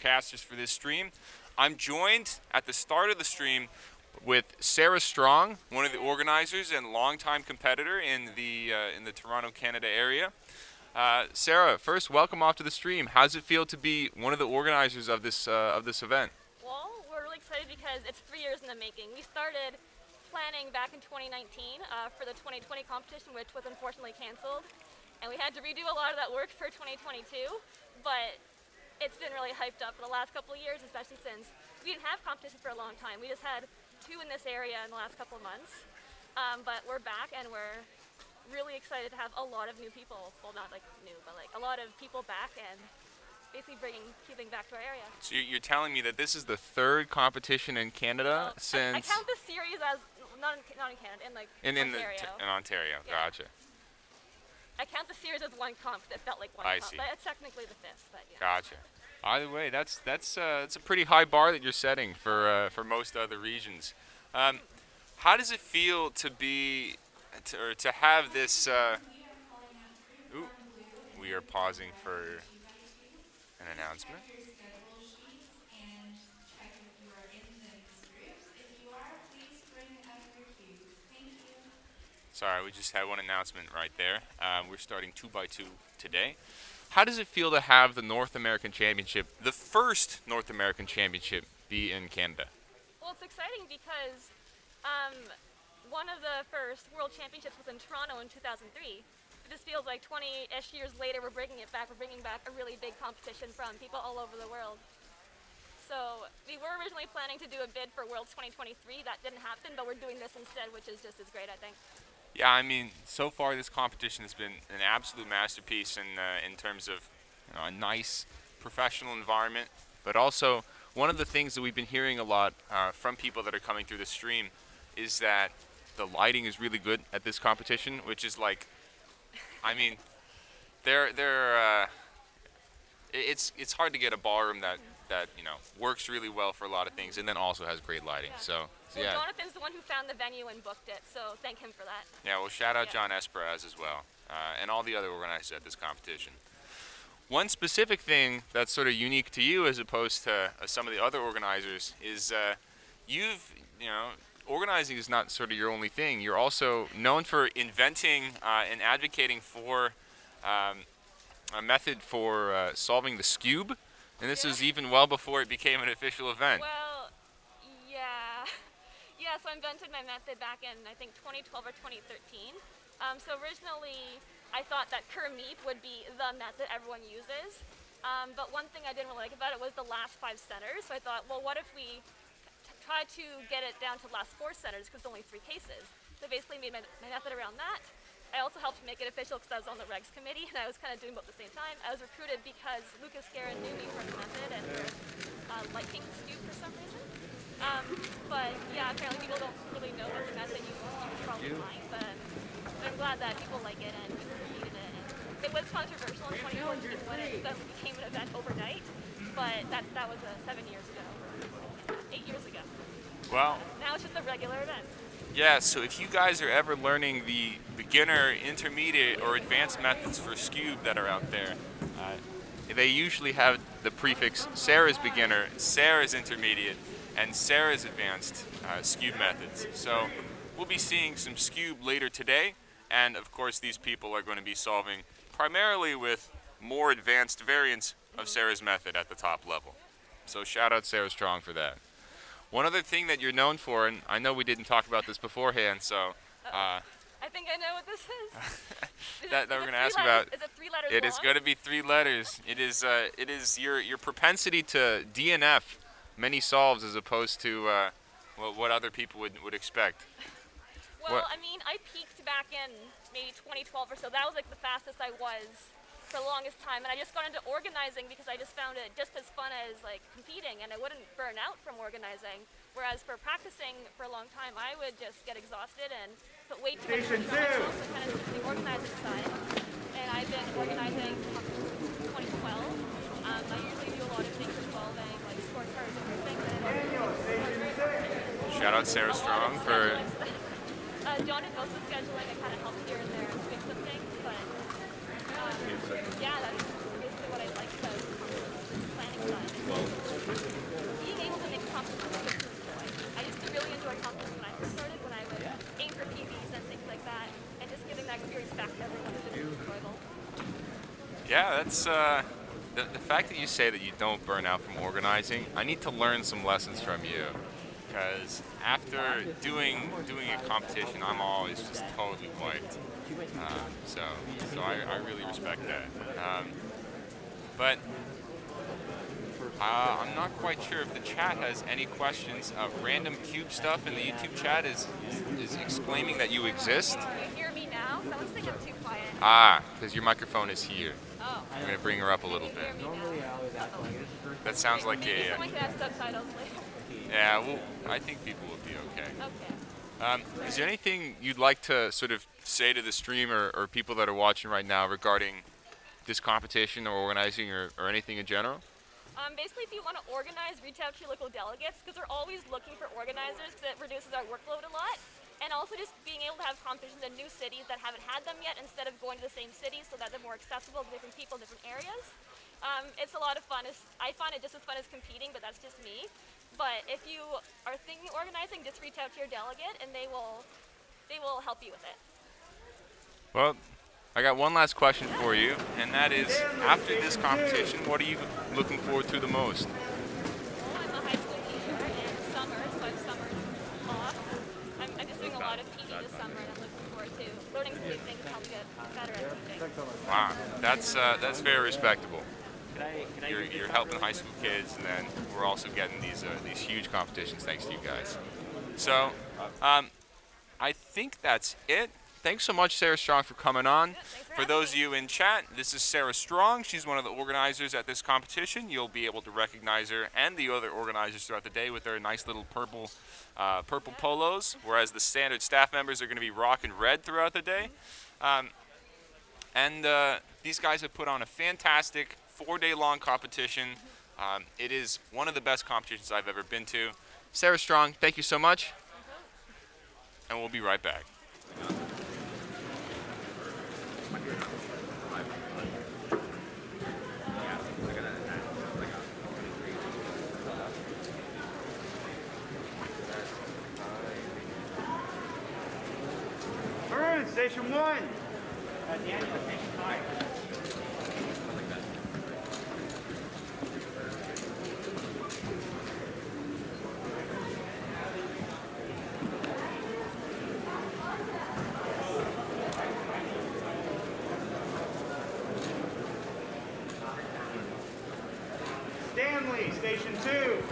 casters for this stream. I'm joined at the start of the stream with Sarah Strong, one of the organizers and longtime competitor in the Toronto, Canada area. Sarah, first, welcome off to the stream. How does it feel to be one of the organizers of this event? Well, we're really excited because it's 3 years in the making. We started planning back in 2019 for the 2020 competition, which was unfortunately canceled. And we had to redo a lot of that work for 2022, but it's been really hyped up for the last couple of years, especially since we didn't have competitions for a long time. We just had 2 in this area in the last couple of months. But we're back and we're really excited to have a lot of new people. Well, not like new, but like a lot of people back and basically bringing cubing back to our area. So you're telling me that this is the 3rd competition in Canada since... I count the series as, not in Canada, in like Ontario. In Ontario, yeah. Gotcha. I count the series as one comp that felt like one I comp, see. but it's technically the 5th, but yeah. Gotcha. Either way, that's a pretty high bar that you're setting for most other regions. How does it feel to be, to have this? Ooh, we are pausing for an announcement. Sorry, we just had one announcement right there. We're starting 2x2 today. How does it feel to have the North American Championship, the first North American Championship, be in Canada? Well, it's exciting because one of the first World Championships was in Toronto in 2003. It just feels like 20-ish years later we're bringing it back. We're bringing back a really big competition from people all over the world. So we were originally planning to do a bid for Worlds 2023. That didn't happen, but we're doing this instead, which is just as great, I think. Yeah, I mean, so far this competition has been an absolute masterpiece in terms of a nice professional environment, but also one of the things that we've been hearing a lot from people that are coming through the stream is that the lighting is really good at this competition, which is like, I mean, it's hard to get a ballroom that works really well for a lot of things and then also has great lighting. Yeah. So well, Jonathan's the one who found the venue and booked it, so thank him for that. Yeah, well, shout out John Esperaz as well, and all the other organizers at this competition. One specific thing that's sort of unique to you as opposed to some of the other organizers is organizing is not sort of your only thing. You're also known for inventing and advocating for a method for solving the SCUBE, and this is even well before it became an official event. Well, yeah. Yeah, so I invented my method back in, I think, 2012 or 2013. So originally, I thought that Kermeep would be the method everyone uses. But one thing I didn't really like about it was the last 5 centers. So I thought, well, what if we try to get it down to the last 4 centers because only 3 cases. So I basically made my method around that. I also helped make it official because I was on the regs committee and I was kind of doing both at the same time. I was recruited because Luke Garrett knew me for the method and for liking SCUBE for some reason. But yeah, apparently people don't really know what the method uses. It's probably fine, but I'm glad that people like it and needed it. And it was controversial in 2014 when it suddenly became an event overnight, but that was 7 years ago, 8 years ago. Well, now it's just a regular event. Yeah, so if you guys are ever learning the beginner, intermediate, or advanced methods for SCUBE that are out there, they usually have the prefix Sarah's beginner, Sarah's intermediate, and Sarah's advanced SCUBE methods. So we'll be seeing some SCUBE later today, and of course these people are going to be solving primarily with more advanced variants of Sarah's method at the top level. So shout out Sarah Strong for that. One other thing that you're known for, and I know we didn't talk about this beforehand, so... I think I know what this is. that we're going to ask about. Is it 3 letters It long? is going to be 3 letters. It is your propensity to DNF many solves as opposed to what other people would expect. Well, I mean, I peaked back in maybe 2012 or so. That was like the fastest I was for the longest time, and I just got into organizing because I just found it just as fun as like competing, and I wouldn't burn out from organizing. Whereas for practicing for a long time, I would just get exhausted and put way too much on myself, so kind of the organizing side. And I've been organizing since 2012. I usually do a lot of things involving like scorecards and everything. Shout out Sarah Strong for. John did most of the scheduling. I kind of helped here and there and fix some things, but yeah, that's basically what I like about planning side. back to everyone who's been enjoyable. Yeah, that's the fact that you say that you don't burn out from organizing. I need to learn some lessons from you, because after doing a competition, I'm always just totally wiped. So I really respect that. But I'm not quite sure if the chat has any questions. Random cube stuff in the YouTube chat is exclaiming that you exist. Can you hear me now? Someone's saying I'm too quiet. Because your microphone is here. Oh. I'm going to bring her up a little bit. That sounds like Maybe a... someone can have subtitles later. Yeah, well, I think people will be okay. Okay. Is there anything you'd like to sort of say to the stream or people that are watching right now regarding this competition or organizing or anything in general? Basically, if you want to organize, reach out to your local delegates, because they're always looking for organizers, because it reduces our workload a lot. And also just being able to have competitions in new cities that haven't had them yet, instead of going to the same city, so that they're more accessible to different people, different areas. It's a lot of fun. I find it just as fun as competing, but that's just me. But if you are thinking of organizing, just reach out to your delegate, and they will help you with it. Well, I got one last question for you, and that is, after this competition, what are you looking forward to the most? Well, I'm a high school teacher in summer, so I have summers off. I'm just doing a lot of PD this summer, and I'm looking forward to learning some new things and help get better at teaching. Wow, that's very respectable. You're helping high school kids, and then we're also getting these huge competitions thanks to you guys. So, I think that's it. Thanks so much, Sarah Strong, for coming on. For those of you in chat, this is Sarah Strong. She's one of the organizers at this competition. You'll be able to recognize her and the other organizers throughout the day with their nice little purple polos, whereas the standard staff members are going to be rocking red throughout the day. These guys have put on a fantastic 4-day-long competition. It is one of the best competitions I've ever been to. Sarah Strong, thank you so much. And we'll be right back. Station 1. Daniel, station 5. Stanley, station 2.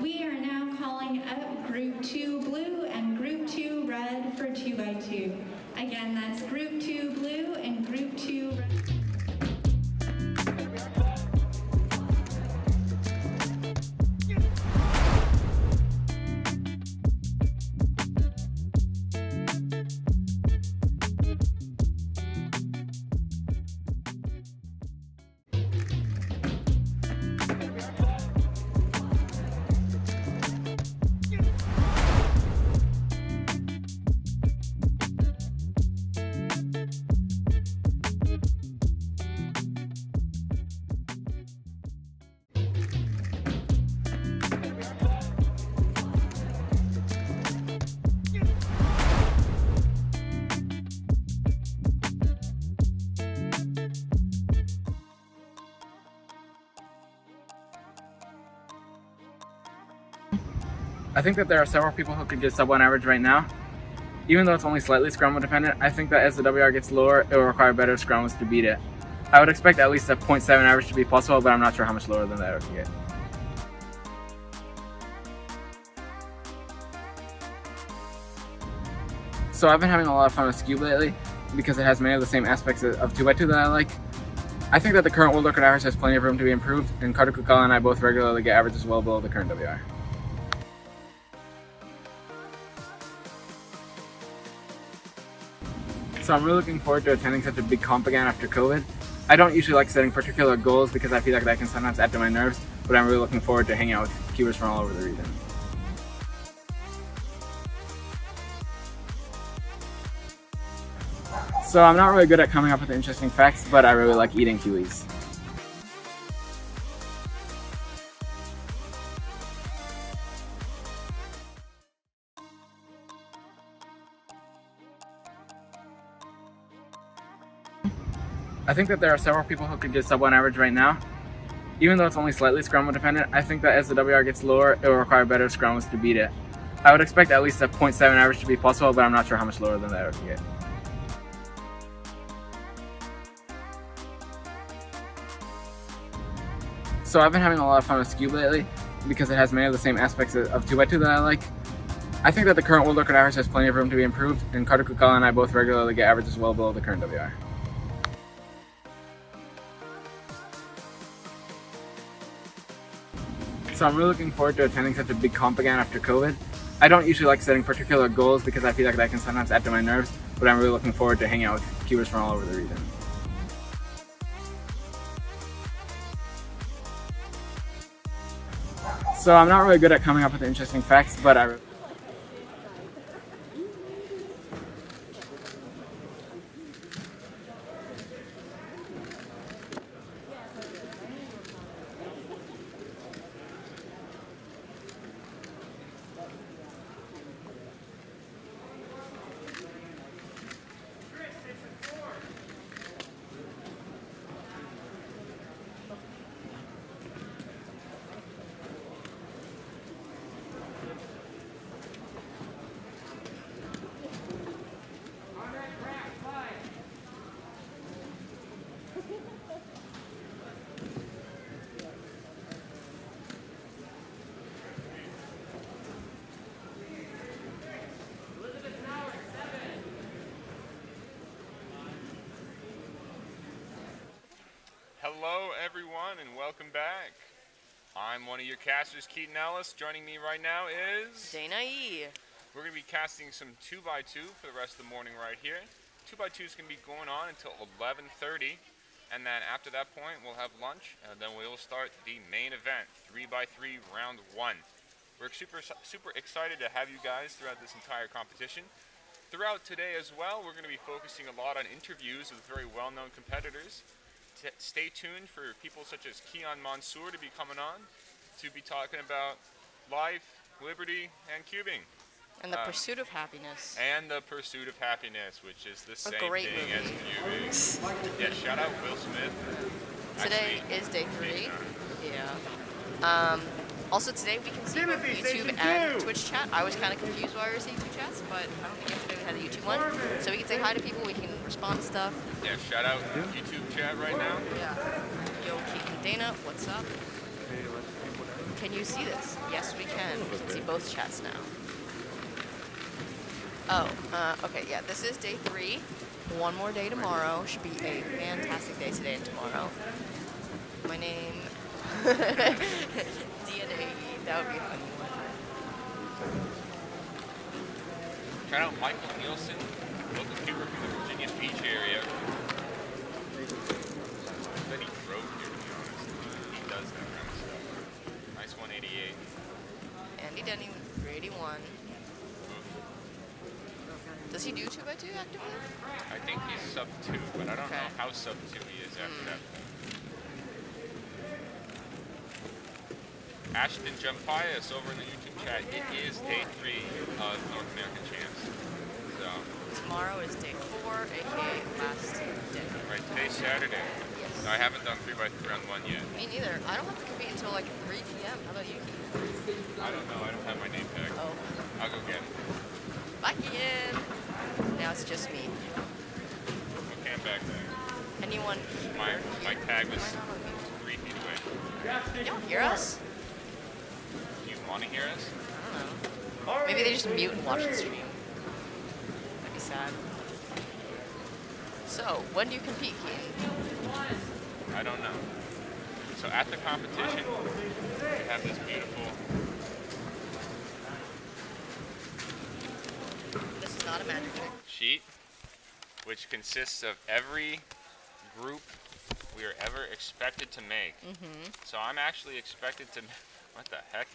We are now calling up Group 2 Blue and Group 2 Red for 2x2. Again, that's Group 2 Blue and Group 2 Red. I think that there are several people who could get sub 1 average right now. Even though it's only slightly scrum dependent, I think that as the WR gets lower, it will require better scrums to beat it. I would expect at least a 0.7 average to be possible, but I'm not sure how much lower than that it would get. So I've been having a lot of fun with Cube lately because it has many of the same aspects of 2x2 that I like. I think that the current world record average has plenty of room to be improved, and TheCubicle and I both regularly get averages well below the current WR. So I'm really looking forward to attending such a big comp again after COVID. I don't usually like setting particular goals because I feel like that can sometimes add to my nerves, but I'm really looking forward to hanging out with cubers from all over the region. So I'm not really good at coming up with interesting facts, but I really like eating kiwis. I think that there are several people who could get sub 1 average right now. Even though it's only slightly scrum dependent, I think that as the WR gets lower, it will require better scrums to beat it. I would expect at least a 0.7 average to be possible, but I'm not sure how much lower than that it would get. So I've been having a lot of fun with Cube lately because it has many of the same aspects of 2x2 that I like. I think that the current world record average has plenty of room to be improved, and TheCubicle and I both regularly get averages well below the current WR. So I'm really looking forward to attending such a big comp again after COVID. I don't usually like setting particular goals because I feel like that can sometimes add to my nerves, but I'm really looking forward to hanging out with cubers from all over the region. So I'm not really good at coming up with interesting facts, but I Hello everyone and welcome back. I'm one of your casters, Keaton Ellis. Joining me right now is Dana E. We're going to be casting some 2x2 for the rest of the morning right here. 2x2 is going to be going on until 11:30, and then after that point we'll have lunch, and then we'll start the main event, 3x3 round 1. We're super excited to have you guys throughout this entire competition. Throughout today as well, we're going to be focusing a lot on interviews with very well-known competitors. Stay tuned for people such as Kian Mansour to be coming on to be talking about life, liberty, and cubing. And the pursuit of happiness. And the pursuit of happiness, which is the same great thing movie. as cubing. Yeah, shout out Will Smith. Today Actually, is day 3. Yeah. Also today we can see both YouTube and Twitch chat. I was kind of confused why we were seeing two chats, but I don't think yesterday we had a YouTube one. So we can say hi to people, we can respond to stuff. Yeah, shout out YouTube chat right now. Yeah. Yo, Keaton Dana, what's up? Can you see this? Yes, we can. We can see both chats now. Oh, okay, yeah, this is day 3. One more day tomorrow. Should be a fantastic day today and tomorrow. My name... DNA, that would be a funny one. Shout out Michael Nielsen, local cuber from the Virginia Beach area. I bet he drove here, to be honest. He does that kind of stuff. Nice 188. Andy Denny with 381. Does he do 2x2 actively? I think he's sub 2, but I don't Okay. know how sub 2 he is after that. Ashton Jumpias over in the YouTube chat. It is day 3 of North American Champs. So Tomorrow is day 4, aka last day. right, today's Saturday. Yes. No, I haven't done 3x3 round 1 yet. Me neither. I don't have to compete until like 3 p.m. How about you? I don't know. I don't have my name tag. Oh. I'll go get it. Bye, Kian. Now it's just me. Okay, I'm back then. Anyone? My tag was 3 feet away. You don't hear us? Do you want to hear us? I don't know. Maybe they just mute and watch the stream. That'd be sad. So, when do you compete, Kian? I don't know. So at the competition, we have this beautiful. This is not a magic trick. Sheet, which consists of every group we are ever expected to make. So I'm actually expected to. What the heck?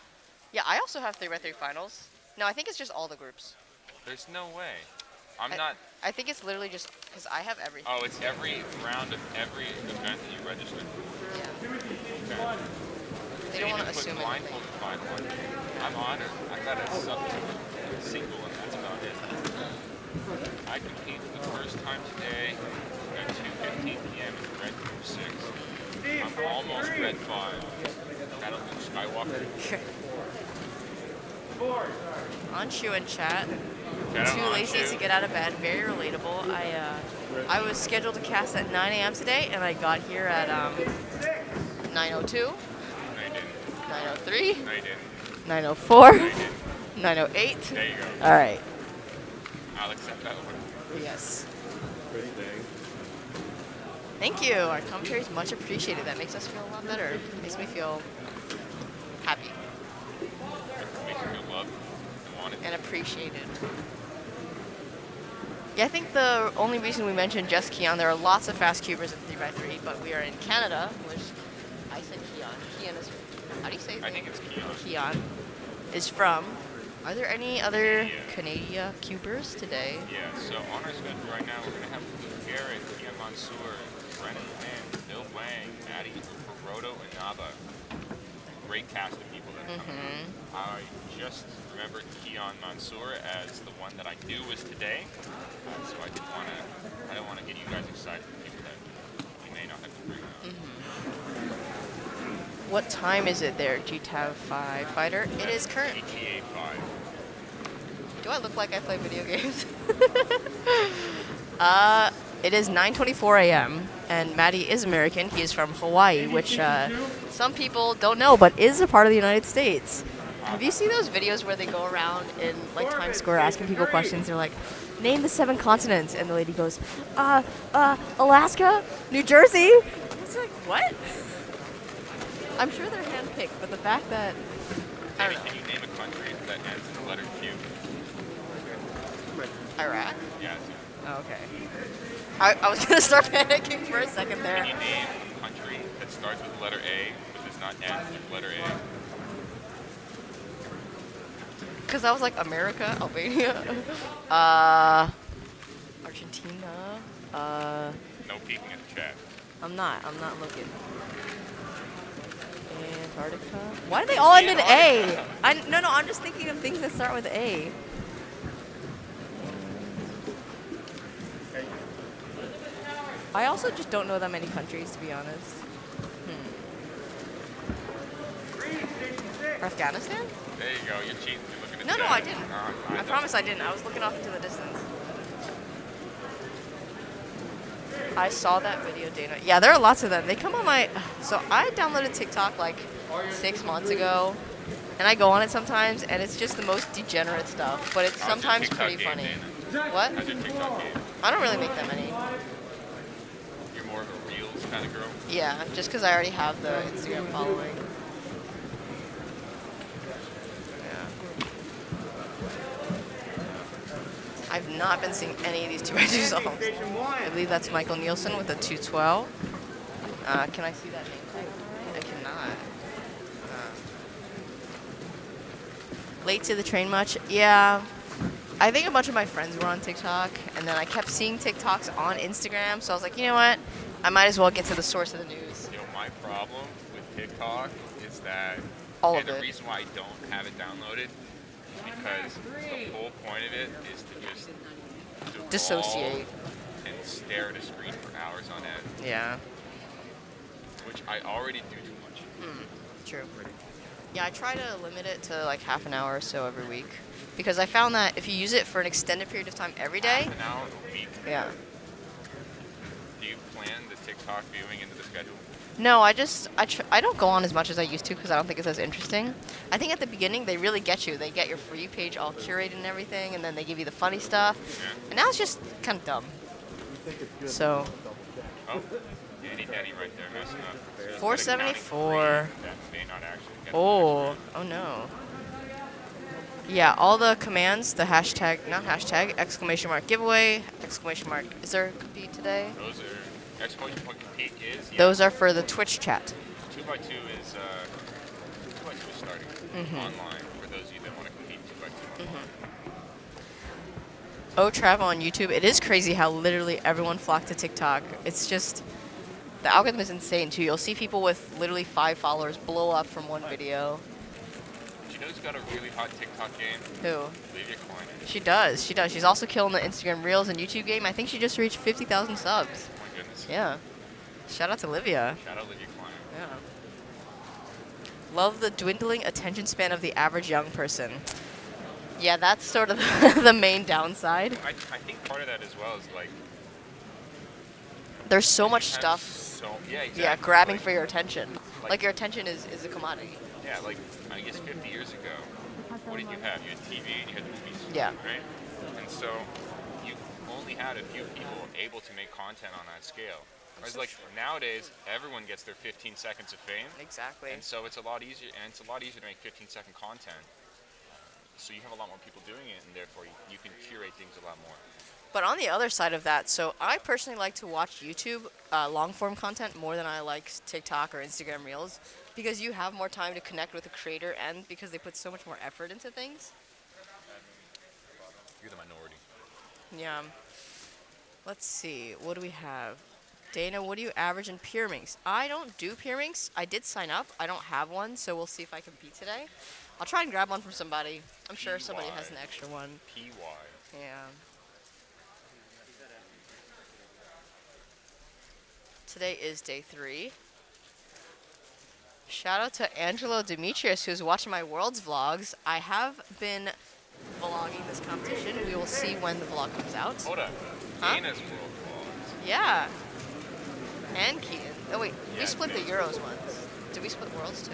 Yeah, I also have 3x3 finals. No, I think it's just all the groups. There's no way. I'm not. I think it's literally just because I have everything. Oh, it's every round of every event that you registered. Yeah. Okay. They don't want to assume anything. blindfolded final one. I'm honored. I got a single, and that's about it. I compete for the first time today at 2:15 p.m. in Red Group 6. I'm almost Red 5. Got a Luke Skywalker. Anshu in chat. Shout out Too lazy Anshu. to get out of bed. Very relatable. I was scheduled to cast at 9 a.m. today, and I got here at 9:02, No, you didn't. 9:03, No, you didn't. 9:04, No, you didn't. 9:08. There you go. All right. I'll accept that one. Yes. Thank you. Our commentary is much appreciated. That makes us feel a lot better. Makes me feel happy Makes you feel loved and wanted. and appreciated. Yeah, I think the only reason we mentioned just Kian, there are lots of fast cubers in 3x3, but we are in Canada, which I said Kian. Kian is, how do you say his I name? think it's Kian. Kian is from. Are there any other Canadian cubers today? Yeah, so on our schedule right now, we're going to have Luke Garrett, Kian Mansour, Brennan Lynn, Bill Wang, Maddie Hiroto, and Naba. Great cast of people that are coming out. I just remembered Kian Mansour as the one that I knew was today, so I didn't want to get you guys excited for people that we may not have to bring up. What time is it there, GTAV 5 fighter? It is current. GTA 5. Do I look like I play video games? It is 9:24 a.m. and Maddie is American. He is from Hawaii, which some people don't know, but is a part of the United States. Have you seen those videos where they go around in like Times Square asking people questions? They're like, name the 7 continents, and the lady goes, Alaska, New Jersey. It's like, what? I'm sure they're handpicked, but the fact that I don't know. Can you name a country that ends in the letter Q? Iraq. Yes. Oh, okay. I was gonna start panicking for a second there. Can you name a country that starts with the letter A but does not end with the letter A? Because I was like, America, Albania, Argentina, No peeking at the chat. I'm not looking. Antarctica. Why do they all end in A? No, I'm just thinking of things that start with A. I also just don't know that many countries, to be honest. Afghanistan? There you go. You're cheating. You're looking at No, the no, chat. I didn't. I don't. promise I didn't. I was looking off into the distance. I saw that video, Dana. Yeah, there are lots of them. They come on my... So I downloaded TikTok like 6 months ago, and I go on it sometimes, and it's just the most degenerate stuff, but it's How's your sometimes TikTok pretty game, funny. Dana? What? How's your TikTok game? I don't really make that many. You're more of a Reels kind of girl? Yeah, just because I already have the Instagram following. I've not been seeing any of these 2x2 songs. I believe that's Michael Nielsen with a 212. Can I see that name tag? I cannot. Late to the train much? Yeah. I think a bunch of my friends were on TikTok, and then I kept seeing TikToks on Instagram, so I was like, you know what? I might as well get to the source of the news. You know, my problem with TikTok is that All of the it. reason why I don't have it downloaded is because the whole point of it is to just Dissociate. devolve and stare at a screen for hours on end. Yeah. which I already do too much. True. Yeah, I try to limit it to like half an hour or so every week. Because I found that if you use it for an extended period of time every day, Half an hour a week. yeah. Do you plan the TikTok viewing into the schedule? No, I don't go on as much as I used to because I don't think it's as interesting. I think at the beginning they really get you. They get your For You page all curated and everything, and then they give you the funny stuff. Yeah. And now it's just kind of dumb. So, Oh, Danny right there messing up. So he's got 474. accounting green that may not actually get Oh no. Yeah, all the commands, the hashtag, not hashtag, exclamation mark giveaway, exclamation mark, is there a compete today? Those are exclamation point compete is. Yeah, Those are for the Twitch chat. 2x2 is 2x2 is starting online for those of you that want to compete 2x2 online. Oh, travel on YouTube. It is crazy how literally everyone flocked to TikTok. It's just, the algorithm is insane too. You'll see people with literally 5 followers blow up from one video. Do you know who's got a really hot TikTok game? Who? Olivia Klein. She does. She's also killing the Instagram Reels and YouTube game. I think she just reached 50,000 subs. Oh my goodness. Yeah. Shout out to Olivia. Shout out Olivia Klein. Yeah. Love the dwindling attention span of the average young person. Yeah, that's sort of the main downside. I think part of that as well is like There's so much it has stuff. Yeah, exactly. Yeah, grabbing like, for your attention. like- Like your attention is a commodity. Yeah, like I guess 50 years ago, what did you have? You had TV and you had movies. Yeah. Right? And so you only had a few people able to make content on that scale. Whereas like nowadays, everyone gets their 15 seconds of fame. Exactly. And so it's a lot easier, to make 15-second content. So you have a lot more people doing it, and therefore you can curate things a lot more. But on the other side of that, so I personally like to watch YouTube long-form content more than I like TikTok or Instagram Reels because you have more time to connect with the creator and because they put so much more effort into things. You're the minority. Yeah. Let's see. What do we have? Dana, what do you average in peer minks? I don't do peer minks. I did sign up. I don't have one, so we'll see if I compete today. I'll try and grab one from somebody. I'm sure somebody has an extra one. PY. Yeah. Today is day 3. Shout out to Angelo Demetrius, who's watching my Worlds vlogs. I have been vlogging this competition. We will see when the vlog comes out. Hold up. Huh? Dana's world vlogs. Yeah. And Kian. Oh wait, we Yeah, split the Dana's Euros once. Did we split Worlds too?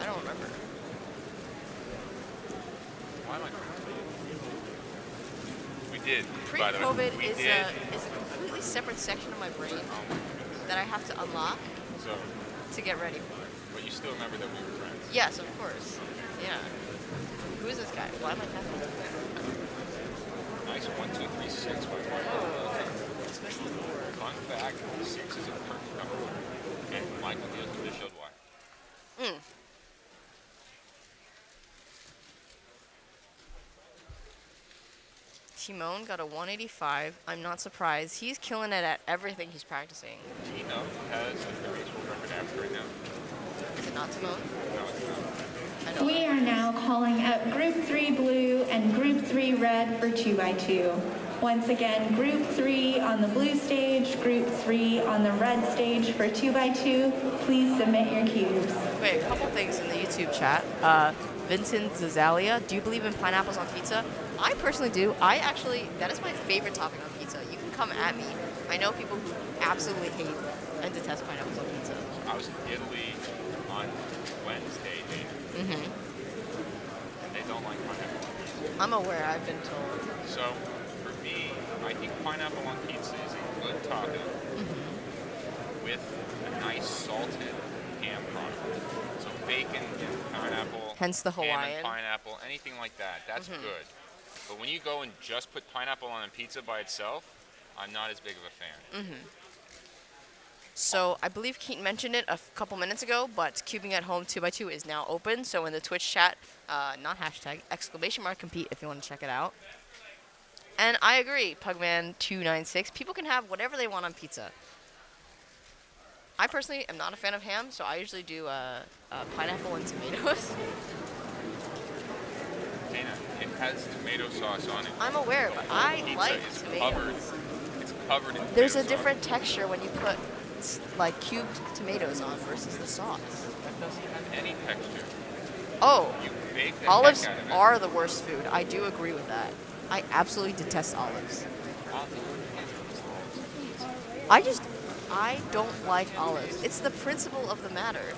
I don't remember. Why am I We did. by the way. Pre-COVID We is did. a completely separate section of my brain Oh my goodness. that I have to unlock So, to get ready for. but you still remember that we were friends. Yes, of course. Yeah. Who is this guy? Why am I passing? Nice 1, 2, 3, 6 by Just missed the 4. Fun fact, 6 is a perfect number. And Michael Nielsen just showed why. Timon got a 185. I'm not surprised. He's killing it at everything he's practicing. Tino has the previous world record after right now. Is it not Timon? No, it's not. I know. We are now calling up Group 3 Blue and Group 3 Red for 2x2. Once again, Group 3 on the blue stage, Group 3 on the red stage for 2x2. Please submit your cubes. Wait, a couple things in the YouTube chat. Vincent Zazalia, do you believe in pineapples on pizza? I personally do. That is my favorite topping on pizza. You can come at me. I know people who absolutely hate and detest pineapples on pizza. I was in Italy on Wednesday, and they don't like pineapple on pizza. I'm aware, I've been told. So, for me, I think pineapple on pizza is a good topping with a nice salted ham product. So bacon, pineapple, Hence the ham Hawaiian. and pineapple, anything like that, that's good. But when you go and just put pineapple on a pizza by itself, I'm not as big of a fan. So I believe Keaton mentioned it a couple minutes ago, but Cubing at Home 2x2 is now open. So in the Twitch chat, not hashtag, exclamation mark compete if you want to check it out. And I agree, Pugman296, people can have whatever they want on pizza. I personally am not a fan of ham, so I usually do pineapple and tomatoes. Dana, it has tomato sauce on it. I'm aware, but I Pizza like is tomatoes. covered. It's covered in There's a tomato sauce. different texture when you put like cubed tomatoes on versus the sauce. That doesn't have any texture. Oh, You bake the olives heck out of it. are the worst food. I do agree with that. I absolutely detest olives. I don't like olives. It's the principle of the matter.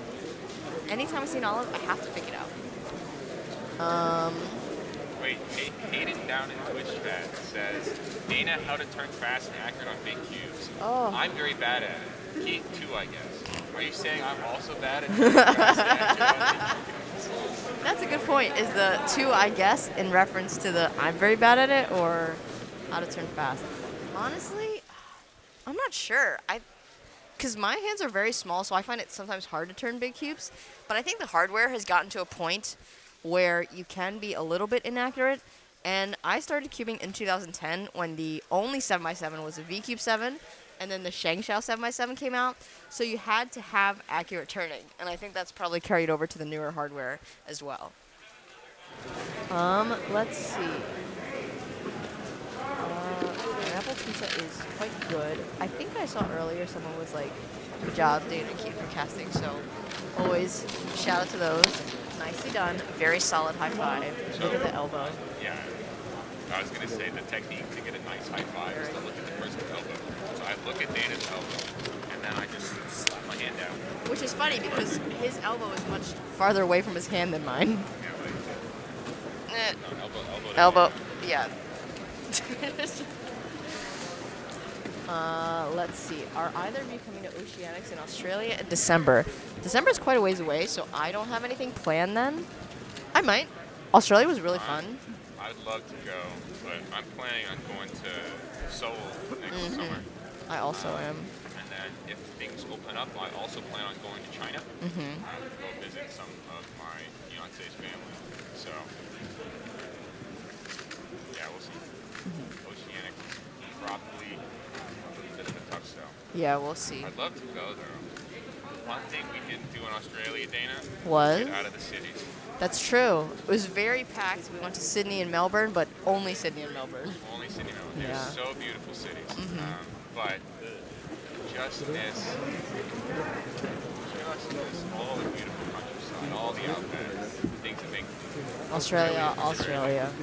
Anytime I see an olive, I have to pick it out. Wait, Hayden down in Twitch chat says, Dana, how to turn fast and accurate on big cubes. Oh. I'm very bad at it. Keith, too, I guess. Are you saying I'm also bad at turning fast and accurate on big cubes? That's a good point. Is the two, I guess, in reference to the I'm very bad at it or how to turn fast? Honestly, I'm not sure. Because my hands are very small, so I find it sometimes hard to turn big cubes. But I think the hardware has gotten to a point where you can be a little bit inaccurate. And I started cubing in 2010 when the only 7x7 was a VCube 7, and then the Shangshao 7x7 came out. So you had to have accurate turning, and I think that's probably carried over to the newer hardware as well. Let's see. Apple pizza is quite good. I think I saw earlier someone was like, good job, Dana and Keith, for casting. So always shout out to those. Nicely done. Very solid high five. Look at the elbow. Yeah. I was going to say the technique to get a nice high five is to look at the person's elbow. So I look at Dana's elbow, and then I just slap my hand down. Which is funny because his elbow is much farther away from his hand than mine. Yeah, like, no, elbow. Yeah. Let's see. Are either of you coming to Oceanics in Australia in December? December is quite a ways away, so I don't have anything planned then. I might. Australia was really fun. I'd love to go, but I'm planning on going to Seoul next summer. I also am. And then if things open up, I also plan on going to China. To go visit some of my fiance's family. So, yeah, we'll see. Oceanic, probably a bit of a tough sell. Yeah, we'll see. I'd love to go though. One thing we didn't do in Australia, Dana, Was? get out of the cities. That's true. It was very packed. We went to Sydney and Melbourne, but only Sydney and Melbourne. Only Sydney, Melbourne. They're Yeah. so beautiful cities. But just this, all the beautiful countryside, all the outback, things that make Australia.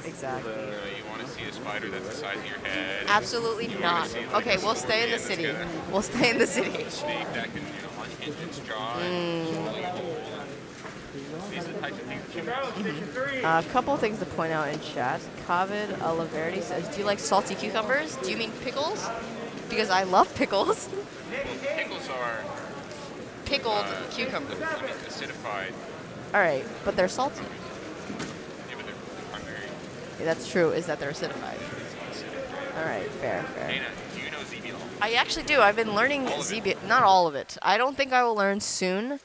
Exactly. you want to see a spider that's the size of your head. Absolutely You not. wanna see, like, Okay, a we'll stay in the scorpion city. that's We'll stay in the city. got a snake that can, unhinge its jaw and swallow you whole. These are the types of things that you Bravo, station 3. A couple things to point out in chat. Kavid Alaverdi says, do you like salty cucumbers? Do you mean pickles? Because I love pickles. Pickles are Pickled cucumbers. acidified. All right, but they're salty. Yeah, but they're primary. Yeah, that's true, is that they're acidified. All right, fair. Dana, do you know Zebulon? I actually do. I've been learning All of it? Zebulon. Not all of it. I don't think I will learn soon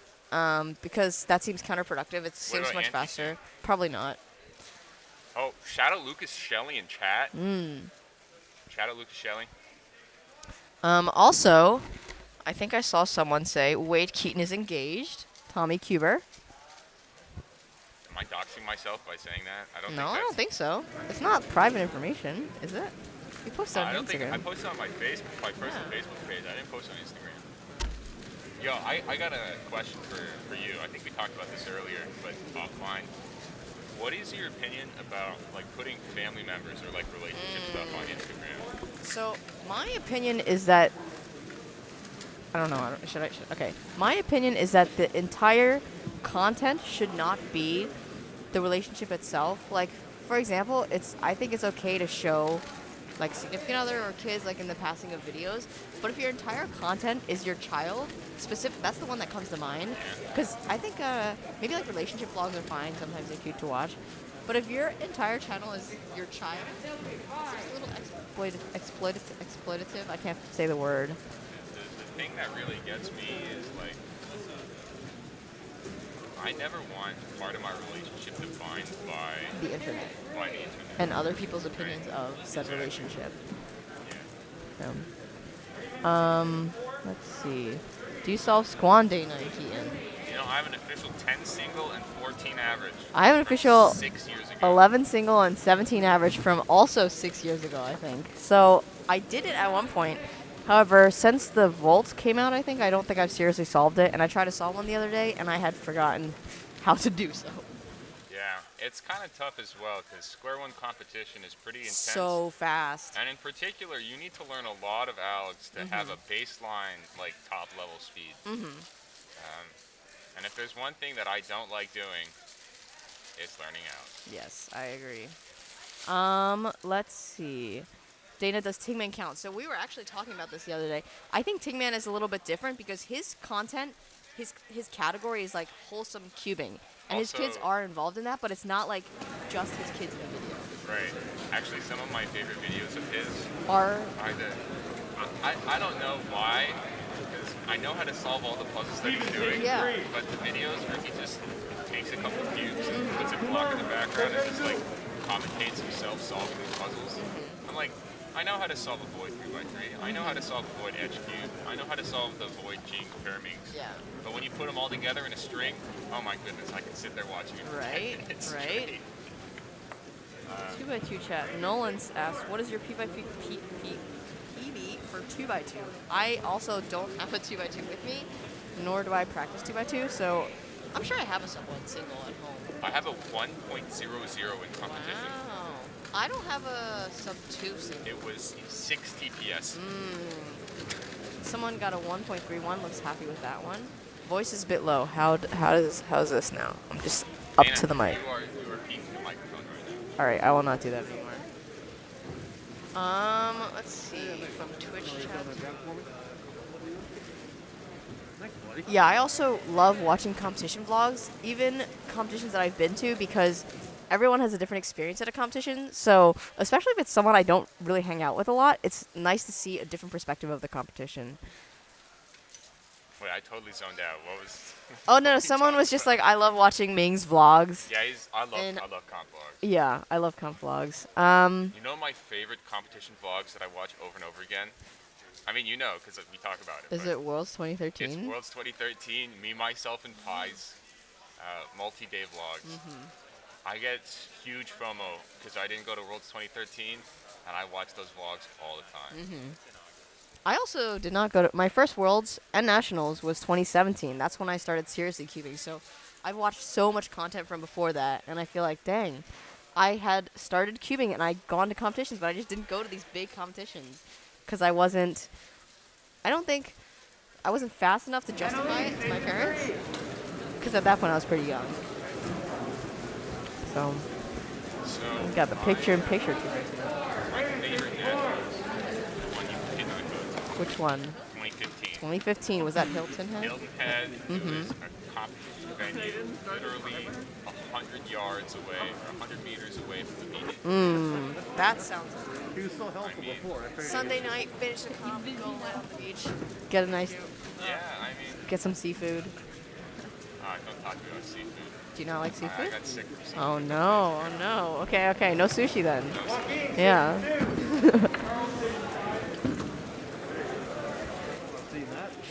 because that seems counterproductive. It seems about much anti-soup? faster. Probably not. Oh, shout out Lucas Shelley in chat. Shout out Lucas Shelley. Also, I think I saw someone say Wade Keaton is engaged. Tommy Cuber. Am I doxing myself by saying that? I don't No, I think don't think so. It's not private information, is it? You posted I on don't think I Instagram. posted on my personal Facebook page. I didn't post on Instagram. Yo, I got a question for you. I think we talked about this earlier, but offline. What is your opinion about putting family members or relationship stuff on Instagram? So my opinion is that I don't know. Okay. My opinion is that the entire content should not be the relationship itself. Like, for example, I think it's okay to show significant other or kids in the passing of videos. But if your entire content is your child, that's the one that comes to mind. Because I think maybe relationship vlogs are fine. Sometimes they're cute to watch. But if your entire channel is your child, it's a little exploitative. I can't say the word. The thing that really gets me is I never want part of my relationship defined by The internet. the internet. And other people's opinions of said relationship. Yeah. Let's see. Do you solve Squan Dana and Keaton? I have an official 10 single and 14 average. I have an from official 6 years ago. 11 single and 17 average from also 6 years ago, I think. So I did it at one point. However, since the Volt came out, I don't think I've seriously solved it. And I tried to solve one the other day, and I had forgotten how to do so. Yeah, it's kind of tough as well because square one competition is pretty intense. So fast. And in particular, you need to learn a lot of algs to have a baseline, like, top level speed. And if there's one thing that I don't like doing, it's learning algs. Yes, I agree. Let's see. Dana, does Tingman count? So we were actually talking about this the other day. I think Tingman is a little bit different because his content, his category is like wholesome cubing. And his kids Also- are involved in that, but it's not like just his kids in the video. Right. Actually, some of my favorite videos of his Are are I don't know why, because I know how to solve all the puzzles that he's doing. Yeah. But the videos where he just takes a couple of cubes and puts a block in the background and just like commentates himself solving the puzzles. I'm like, I know how to solve a void 3x3. I know how to solve a void edge cube. I know how to solve the void Jing Pyraminx. Yeah. But when you put them all together in a string, oh my goodness, I can sit there watching it for 10 Right, minutes right. straight. 2x2 chat. Nolan's asked, what is your PB for 2x2? I also don't have a 2x2 with me, nor do I practice 2x2, so I'm sure I have a sub-1 single at home. I have a 1.00 in competition. Wow. I don't have a sub-2 single. It was 6 TPS. Someone got a 1.31, looks happy with that one. Voice is a bit low. How's this now? I'm just up Dana, to the mic. You are peeking the microphone right now. All right, I will not do that anymore. Let's see from Twitch chat. Yeah, I also love watching competition vlogs, even competitions that I've been to, because everyone has a different experience at a competition. So, especially if it's someone I don't really hang out with a lot, it's nice to see a different perspective of the competition. Wait, I totally zoned out. What was? Oh no, someone was just like, I love watching Ming's vlogs. Yeah, I love comp vlogs. Yeah, I love comp vlogs. You know my favorite competition vlogs that I watch over and over again? I mean, you know, because we talk about it. Is but it Worlds 2013? It's Worlds 2013, me, myself, and Pies, multi-day vlogs. I get huge FOMO because I didn't go to Worlds 2013, and I watch those vlogs all the time. I also did not go to my first Worlds and Nationals was 2017. That's when I started seriously cubing. So I've watched so much content from before that, and I feel like, dang, I had started cubing and I'd gone to competitions, but I just didn't go to these big competitions because I wasn't fast enough to justify it to my parents. Because at that point I was pretty young. So we got the picture-in-picture cubing. My favorite nationals, the one you did not go to, Which one? 2015. 2015. Was that Hilton Head? Hilton Head, it was a competition venue, literally 100 yards away, or 100 meters away from the beach. That sounds He was so helpful before. I figured Sunday night, finish the comp, go on the beach, get a nice, Yeah, I mean, get some seafood. don't talk about seafood. Do you not like I seafood? got sick from seafood. Oh no, oh no. Okay, no sushi then. Yeah.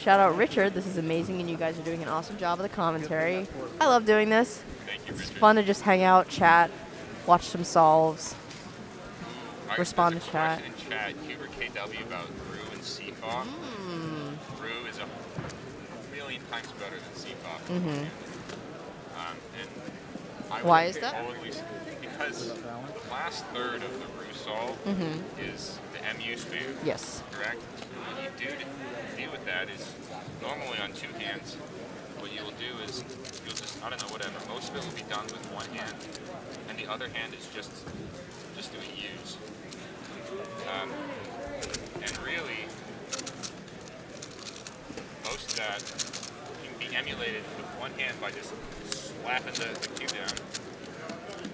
Shout out Richard, this is amazing and you guys are doing an awesome job of the commentary. I love doing this. Thank you, It's Richard. fun to just hang out, chat, watch some solves. Alright, respond there's to a chat. question in chat, Huber KW about Brew and CFOP. Brew is a million times better than CFOP. And I would Why is that? always, because the last third of the Brew solve is the MU spoon, Yes. correct? What you do to deal with that is normally on two hands. What you will do is you'll just, I don't know, whatever. Most of it will be done with one hand, and the other hand is just doing U's. And really, most of that can be emulated with one hand by just slapping the cue down.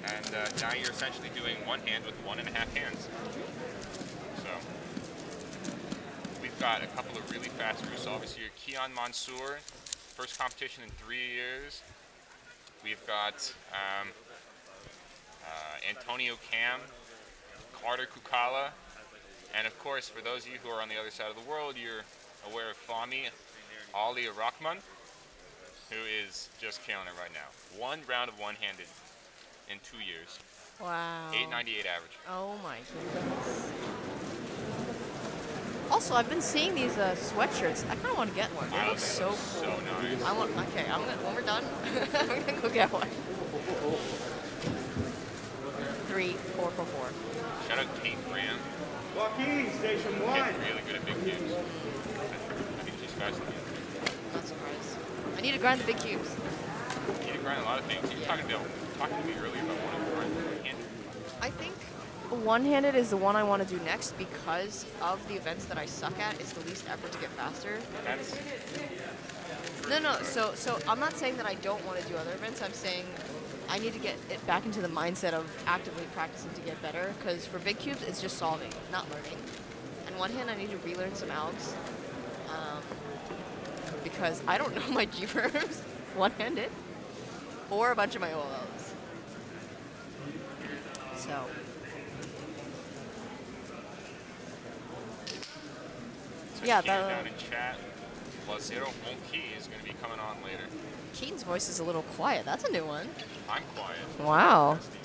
And now you're essentially doing one hand with 1.5 hands. So we've got a couple of really fast Rus solvers here. Kian Mansour, first competition in 3 years. We've got Antonio Cam, Carter Kukala, and of course, for those of you who are on the other side of the world, you're aware of Fahmi Ali Rahman. who is just killing it right now. 1 round of one-handed in 2 years. Wow. 898 average. Oh my goodness. Also, I've been seeing these sweatshirts. I kind of want to get one. They look so cool. So nice. I want. Okay, when we're done, I'm gonna go get one. 3, 4, 4, 4. Shout out Kate Graham. Joaquin, station 1. Kate's really good at big cubes. I think she's faster than you. Not surprised. I need to grind the big cubes. You need to grind a lot of things. You were talking to me earlier about wanting to grind one-handed. I think one-handed is the one I want to do next because of the events that I suck at. It's the least effort to get faster. That's No. So I'm not saying that I don't want to do other events. I'm saying I need to get it back into the mindset of actively practicing to get better. Because for big cubes, it's just solving, not learning. And one hand, I need to relearn some algs. Because I don't know my G-verbs one-handed or a bunch of my OLLs. So. Yeah, Keaton down in chat. Lazero Monkey is going to be coming on later. Keaton's voice is a little quiet. That's a new one. I'm quiet. Wow. Testing.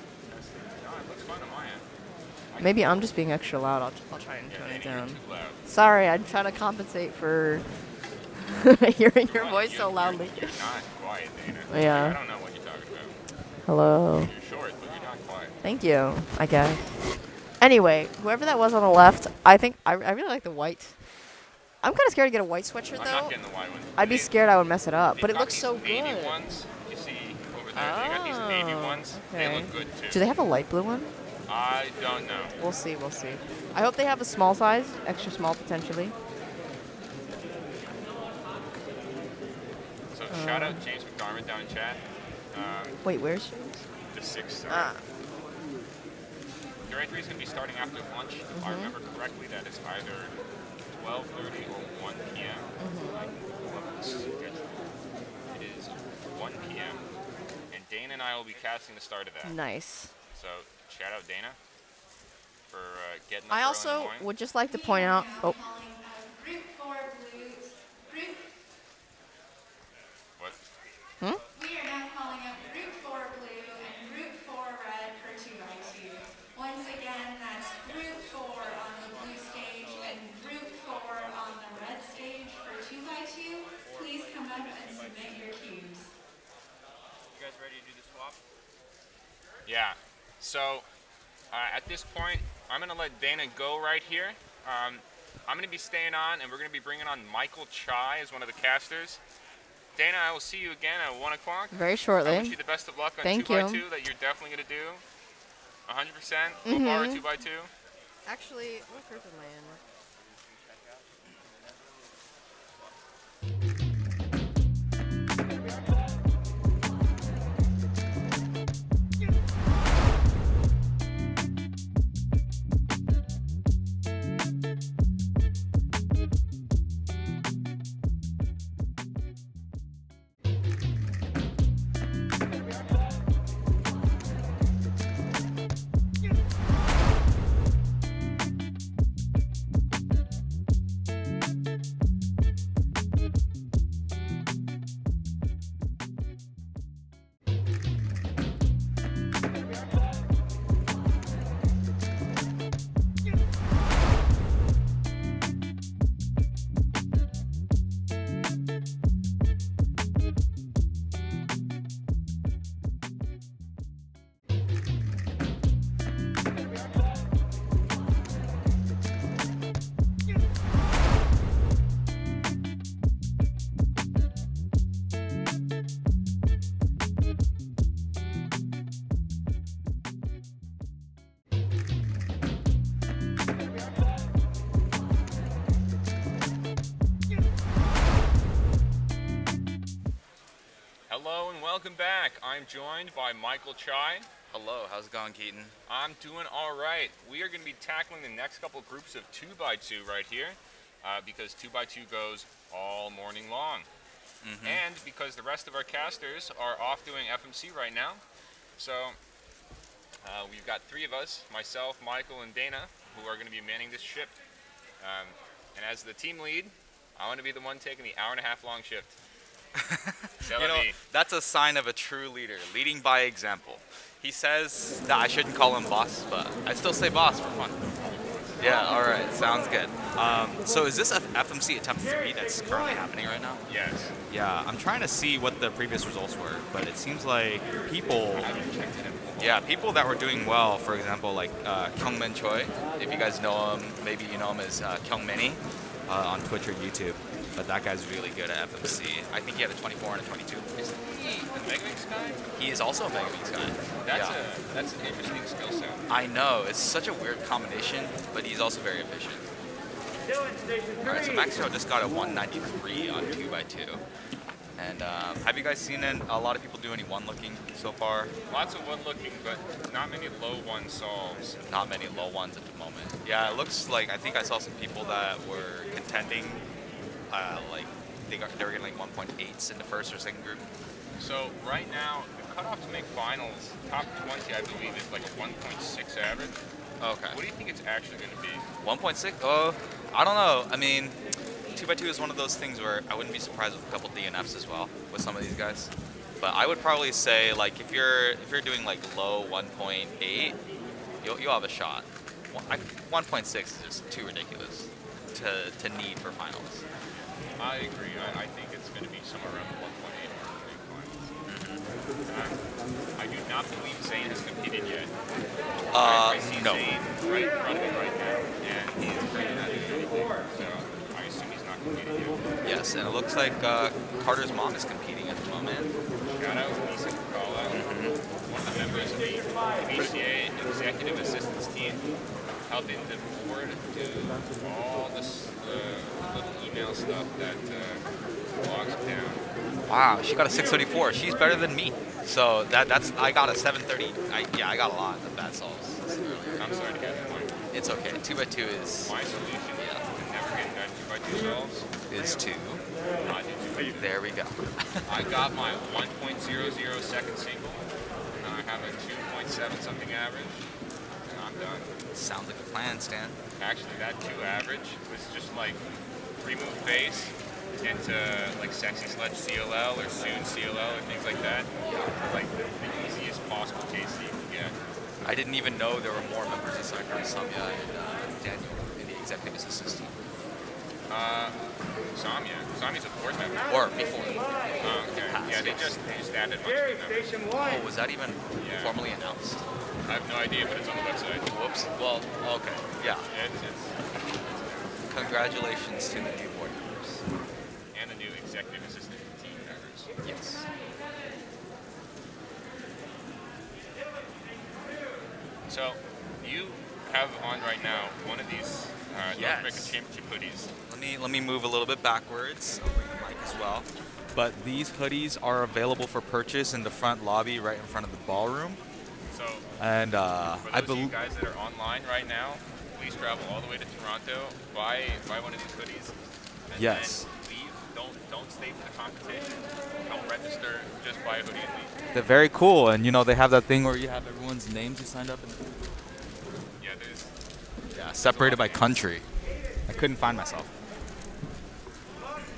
No, it looks fun on my end. Maybe I'm just being extra loud. I'll try and Yeah, tone it Danny, down. you're too loud. Sorry, I'm trying to compensate for hearing your Well, voice you- so loudly. You're not quiet, Dana. Yeah. I don't know what you're talking about. Hello. You're short, but you're not quiet. Thank you, I guess. Anyway, whoever that was on the left, I think I really like the white. I'm kind of scared to get a white sweatshirt I'm though. not getting the white one. I'd be scared I would mess it up, but it looks so Navy good. ones. You see over there, they got these navy Oh, ones. okay. They look good too. Do they have a light blue one? I don't know. We'll see. I hope they have a small size, extra small potentially. So shout out James McDarmid down in chat. Wait, where's? The 6th. Sorry. Ah. Your A3 is going to be starting after lunch. If I remember correctly, that is either 12:30 or 1 p.m. I pull up the schedule. It is 1 p.m. And Dana and I will be casting the start of that. Nice. So shout out Dana for getting up I early in the also morning. would just like to point out. Oh, Group 4 blues. What? We are now calling up Group 4 blue and Group 4 red for 2x2. Once again, that's Group 4 on the blue stage and Group 4 on the red stage for 2x2. Please come up and submit your cubes. You guys ready to do the swap? Yeah. So at this point, I'm going to let Dana go right here. I'm going to be staying on, and we're going to be bringing on Michael Choi as one of the casters. Dana, I will see you again at 1 o'clock. very I wish shortly. you the best of luck on Thank 2x2 you. that you're definitely going to do. 100%. Full bar 2x2. Actually, what group am I in? Hello and welcome back. I'm joined by Michael Choi. Hello, how's it going, Keaton? I'm doing all right. We are going to be tackling the next couple groups of 2x2 right here because 2x2 goes all morning long. And because the rest of our casters are off doing FMC right now. So we've got 3 of us, myself, Michael, and Dana, who are going to be manning this shift. And as the team lead, I want to be the one taking the hour-and-a-half long shift. You know, that's a sign of a true leader, leading by example. He says that I shouldn't call him boss, but I still say boss for fun. Yeah, all right, sounds good. So is this FMC Attempt 3 that's currently happening right now? Yes. Yeah, I'm trying to see what the previous results were, but it seems like people that were doing well, for example, like Kyeongmin Choi, if you guys know him, maybe you know him as Kyeongmin on Twitch or YouTube, but that guy's really good at FMC. I think he had a 24 and a 22. Is he the Megamix guy? He is also a Megamix guy. That's an interesting skill set. I know, it's such a weird combination, but he's also very efficient. Alright, so Maxwell just got a 193 on 2x2. And have you guys seen a lot of people do any one-looking so far? Lots of one looking, but not many low one solves. Not many low ones at the moment. Yeah, it looks like, I think I saw some people that were contending, like they were getting like 1.8s in the first or second group. So right now, the cutoff to make finals, top 20, I believe, is like a 1.6 average. Okay. What do you think it's actually going to be? 1.6? Oh, I don't know. I mean, 2x2 is one of those things where I wouldn't be surprised with a couple DNFs as well with some of these guys. But I would probably say, like, if you're doing like low 1.8, you'll have a shot. 1.6 is just too ridiculous to need for finals. I agree. I think it's going to be somewhere around 1.8 for finals. I do not believe Zane has competed yet. I see no. Zane right in front of me right now, and he is pretty not doing anything. So I assume he's not competing yet. Yes, and it looks like Carter's mom is competing at the moment. Shout out to Lisa Kukala, one of the members of the WCA Executive Assistance Team, helping the board do all this little email stuff that logs down. Wow, she got a 634. She's better than me. So that's I got a 730. I got a lot of bad solves earlier. I'm sorry to hear that. It's okay. 2x2 is My solution to never getting that 2x2 solves is 2. not do 2x2. There we go. I got my 1.00 second single, and I have a 2.7 something average, and I'm done. Sounds like a plan, Stan. Actually, that 2 average was just like 3-move face into like Sexy Sledge CLL or Soon CLL or things like that. Like the easiest possible case that you can get. I didn't even know there were more members aside from Samya and Daniel in the executive assistance team. Samya's a board member. Or before. Okay. Yeah, they just added much new members. Oh, was that even formally announced? I have no idea, but it's on the website. Whoops. Well, okay. Yeah. It's Congratulations to the new board members. and the new executive assistant team members. Yes. So, you have on right now one of these North Yes. American Championship hoodies. Let me move a little bit backwards. I'll bring the mic as well. But these hoodies are available for purchase in the front lobby, right in front of the ballroom. So, And for I those of you believe, guys that are online right now, please travel all the way to Toronto, buy one of these hoodies, and Yes. then leave. Don't stay for the competition. Don't register. Just buy a hoodie and leave. they're very cool, and you know they have that thing where you have everyone's names you signed up in. Yeah, there's. Yeah, separated by country. I couldn't find myself.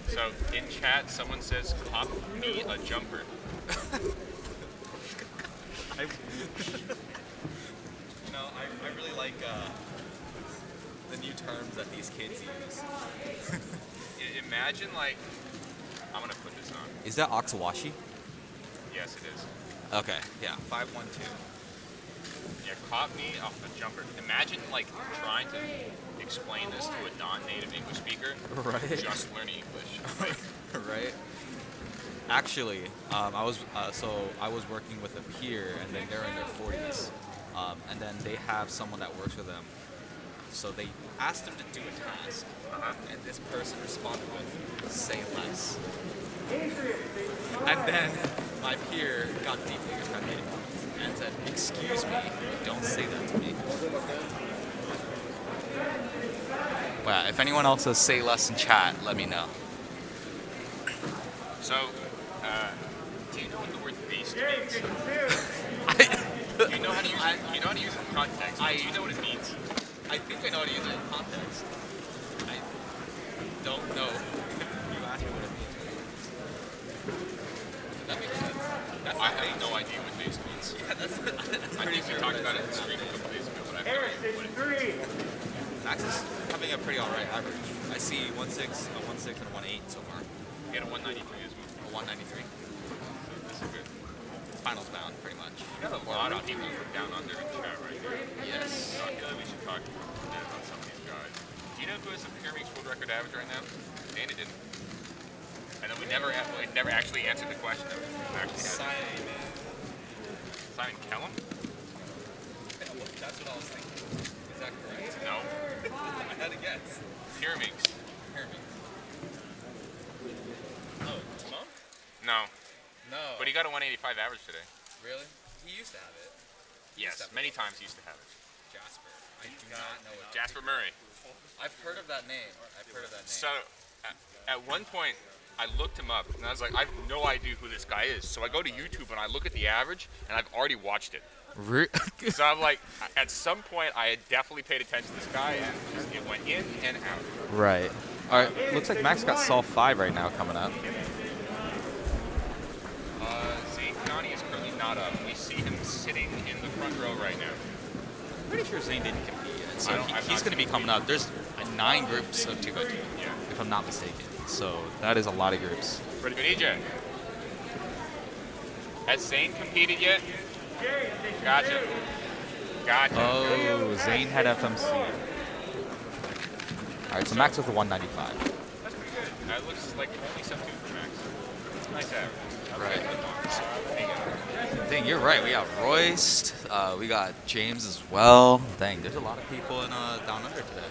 So in chat, someone says, "Cop me a jumper." You know, I really like the new terms that these kids use. Imagine like, I'm gonna put this on. Is that Oxawashi? Yes, it is. Okay, yeah, 512. Yeah, caught me off a jumper. Imagine like trying to explain this to a non-native English speaker. Right. Just learning English. Like, Right. Actually, I was working with a peer, and then they're in their 40s, and then they have someone that works with them. So they asked them to do a task, and this person responded with, "Say less." And then my peer got deeply offended and said, "Excuse me, don't say that to me." Well, if anyone else says "say less" in chat, let me know. so, do you know what the word "beast" means? Do you know how to use it? You know how to use it in context. Do you know what it means? I think I know how to use it in context. I don't know if you asked me what it means. pretty alright average. I see 1.6, a 1.6, and a 1.8 so far. You got a 193 as well. A 193. This is good. Finals bound, pretty much. You have a lot of people from down under in chat right here. Yes. I feel like we should talk a bit about some of these guys. Do you know who has the Kyeongmin Choi record average right now? Dana didn't. I know we never actually answered the question. Simon Kellum? That's what I was thinking. Is that correct? No. I had to guess. Kyeongmin. Oh, Timon? No. No. But he got a 185 average today. Really? He used to have it. Yes, many times he used to have it. Jasper. I do not know it. Jasper Murray. I've heard of that name. So, at one point, I looked him up, and I was like, I have no idea who this guy is. So I go to YouTube, and I look at the average, and I've already watched it. So I'm like, at some point, I had definitely paid attention to this guy, and it went in and out. Right. All right. Looks like Max got Sol 5 right now coming up. Zane Kanani is currently not up. We see him sitting in the front row right now. Pretty sure Zane didn't compete yet. So I've he's not going to be coming up. There's 9 groups of 2x2, Yeah. if I'm not mistaken. So that is a lot of groups. Ready for DJ? Has Zane competed yet? Gotcha. Oh, Zane had FMC. All right, so Max with a 195. That's pretty good. That looks like only sub 2 for Max. Nice average. Right. Okay. Dang, you're right. We got Royce. We got James as well. Dang, there's a lot of people in down under today.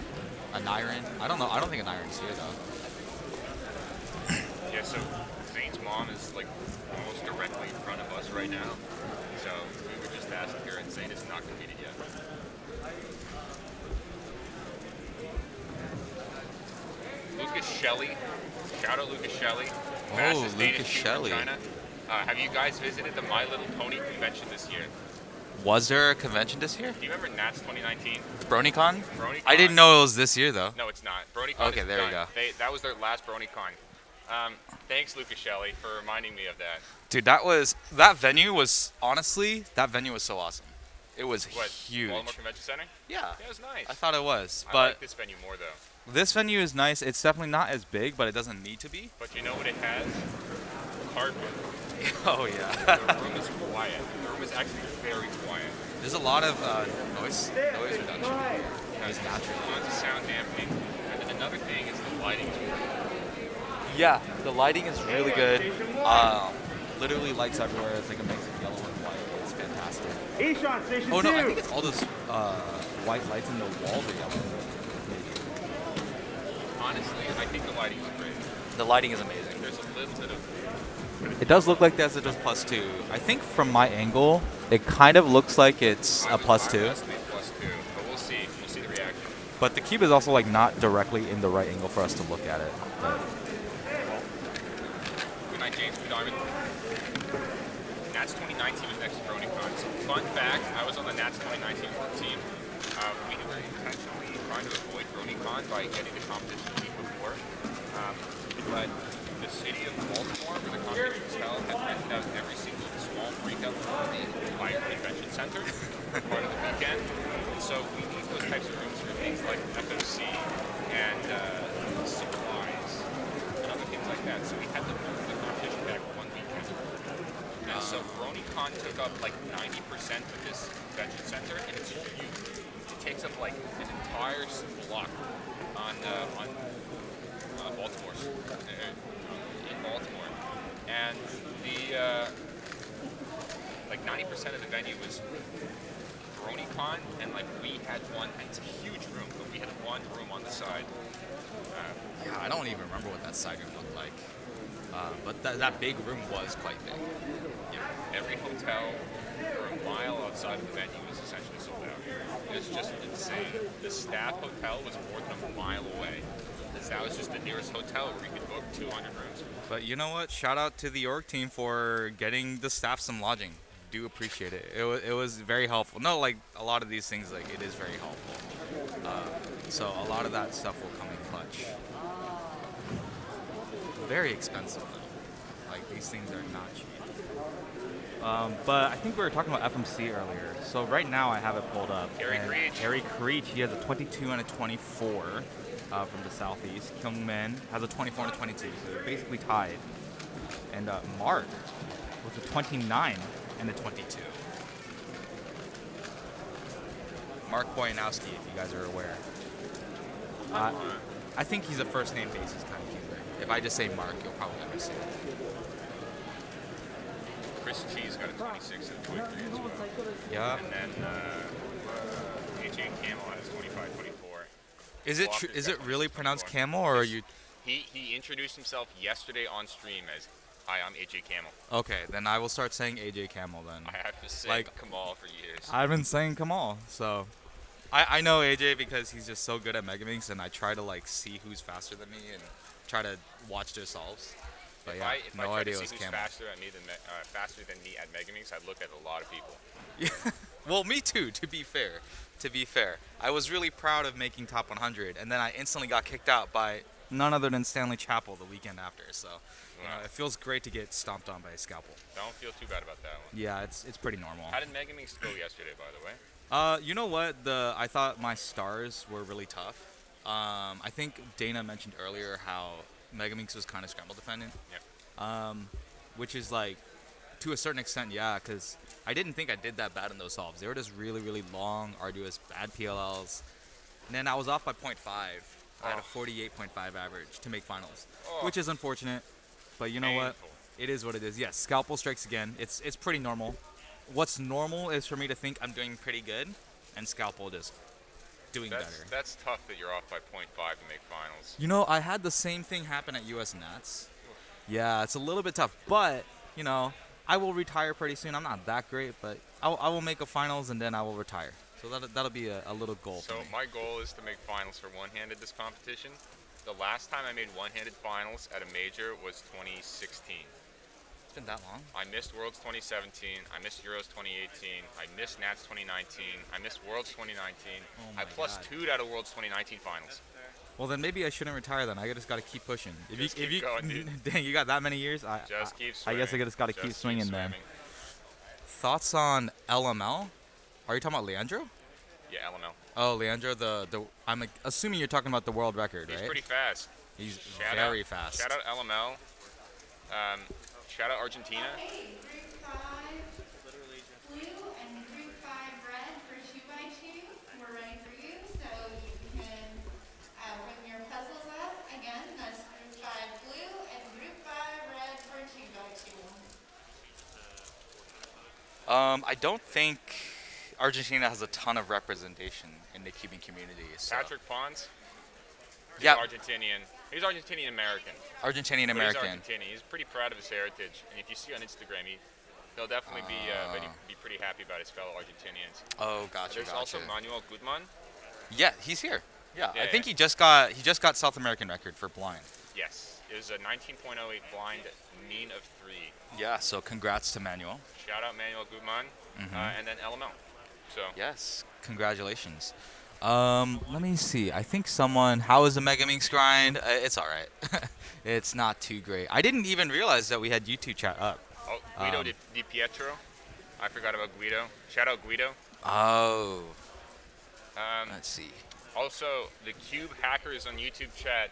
A Niren. I don't know. I don't think a Niren's here though. Yeah, so Zane's mom is like almost directly in front of us right now. So we were just asking her, and Zane has not competed yet. Lucas Shelley. Shout out Lucas Shelley. Fastest Danish Lucas king Shelley. from China. Have you guys visited the My Little Pony convention this year? Was there a convention this year? Do you remember Nats 2019? BronyCon? BronyCon. I didn't know it was this year though. No, it's not. BronyCon Okay, is there done. you go. That was their last BronyCon. Thanks, Lucas Shelley, for reminding me of that. Dude, that venue was honestly so awesome. It was What? huge. Baltimore Convention Center? Yeah, Yeah, it was nice. I thought it was, I but like this venue more though. this venue is nice. It's definitely not as big, but it doesn't need to be. But you know what it has? Carpet. Oh yeah. The room is quiet. The room is actually very quiet. There's a lot of noise reduction. Noise naturally. Lots of sound dampening. And then another thing is the lighting. Yeah, the lighting is really good. Literally lights everywhere. It's like a mix of yellow and white. It's fantastic. Eshan, station Oh no, I 2. think it's all those white lights in the walls are yellow. Honestly, I think the lighting is great. The lighting is amazing. There's a little bit of... It does look like there's a +2. I think from my angle, it kind of looks like it's a +2. I estimate +2, but we'll see. We'll see the reaction. But the cube is also like not directly in the right angle for us to look at it. But Good night, James. Good Diamond. Nats 2019 was next to BronyCon. So fun fact, I was on the Nats 2019 team. We were intentionally trying to avoid BronyCon by getting the competition the week before. But the city of Baltimore, where the competition was held, had rented out every single small breakout room in the entire convention center for part of the weekend. And so we need those types of rooms for things like FMC and supplies and other things like that. So we had to move the competition back one weekend. And so BronyCon took up like 90% of this convention center, and it's huge. It takes up like an entire block on Baltimore, in Baltimore. And the like 90% of the venue was BronyCon, and like we had one. And it's a huge room, but we had one room on the side. yeah, I don't even remember what that side room looked like. But that big room was quite big. Yeah, every hotel for a mile outside of the venue was essentially sold out. It was just insane. The staff hotel was more than a mile away. That was just the nearest hotel where we could book 200 rooms. But you know what? Shout out to the org team for getting the staff some lodging. Do appreciate it. It was very helpful. No, like a lot of these things, like it is very helpful. So a lot of that stuff will come in clutch. Very expensive though. Like these things are not cheap. But I think we were talking about FMC earlier. So right now I have it pulled up. Eric and Creech. Eric Creech, he has a 22 and a 24. from the southeast. Kyeongmin has a 24 and a 22, so they're basically tied. And Mark with a 29 and a 22. Mark Boyanowski, if you guys are aware. I think he's a first name basis kind of cuber. If I just say Mark, you'll probably understand. Chris Cheese got a 26 and a 23 as well. Yeah. And then AJ Camel has 25, 24. Is it Walker's is got it really 26, pronounced 24. camel or are you? He introduced himself yesterday on stream as, "Hi, I'm AJ Camel." Okay, then I will start saying AJ Camel then. I have to say Like- Kamal for years. I've been saying Kamal, so I know AJ because he's just so good at Megaminx, and I try to like see who's faster than me and try to watch their solves. But if yeah, I no tried idea to it was see who's Camel. faster than me at Megaminx, I'd look at a lot of people. Yeah. Well, me too. To be fair, I was really proud of making top 100, and then I instantly got kicked out by none other than Stanley Chappell the weekend after. So, you know, it feels great to get stomped on by a scalpel. Don't feel too bad about that one. Yeah, it's pretty normal. How did Megaminx go yesterday, by the way? You know what? I thought my stars were really tough. I think Dana mentioned earlier how Megaminx was kind of scramble dependent. Yeah. Which is like, to a certain extent, yeah, because I didn't think I did that bad in those solves. They were just really, really long, arduous, bad PLLs. And then I was off by 0.5. I had a 48.5 average to make finals, which is unfortunate. But you know what? It is what it is. Yes, scalpel strikes again. It's pretty normal. What's normal is for me to think I'm doing pretty good, and scalpel just doing better. That's tough that you're off by 0.5 to make finals. You know, I had the same thing happen at US Nats. Yeah, it's a little bit tough, but you know, I will retire pretty soon. I'm not that great, but I will make a finals and then I will retire. So that'll be a little goal So for me. my goal is to make finals for one-handed this competition. The last time I made one-handed finals at a major was 2016. It's been that long? I missed Worlds 2017. I missed Euros 2018. I missed Nats 2019. I missed Worlds 2019. Oh I plus 2'd out of Worlds 2019 finals. Well, then maybe I shouldn't retire then. I just got to keep pushing. Just keep going, dude. Dang, you got that many years? Just keep I swimming. guess I just got to keep swinging then. swimming. Thoughts on LML? Are you talking about Leandro? Yeah, LML. Oh, Leandro, I'm assuming you're talking about the world record, He's right? pretty fast. He's very fast. Shout out LML. Shout out Argentina. Okay, group 5 blue and group 5 red for 2x2. We're ready for you, so you can bring your puzzles up. Again, that's group 5 blue and group 5 red for 2x2. I don't think Argentina has a ton of representation in the cubing community. So. Patrick Pons. Yeah. Argentinian. He's Argentinian American. Argentinian But American. He's Argentinian. He's pretty proud of his heritage, and if you see on Instagram, he'll definitely be pretty happy about his fellow Argentinians. Oh, gotcha. There's also Manuel Guzman. Yeah, he's here. Yeah, Yeah, I think he just got South American record for blind. Yes, it was a 19.08 blind mean of 3. Yeah, so congrats to Manuel. Shout out Manuel Guzman, and then LML. So Yes, congratulations. Let me see. I think how is the Megaminx grind? It's all right. It's not too great. I didn't even realize that we had YouTube chat up. Oh, Guido Di Pietro. I forgot about Guido. Shout out Guido. Oh. Let's see. Also, the Cube Hackers on YouTube chat.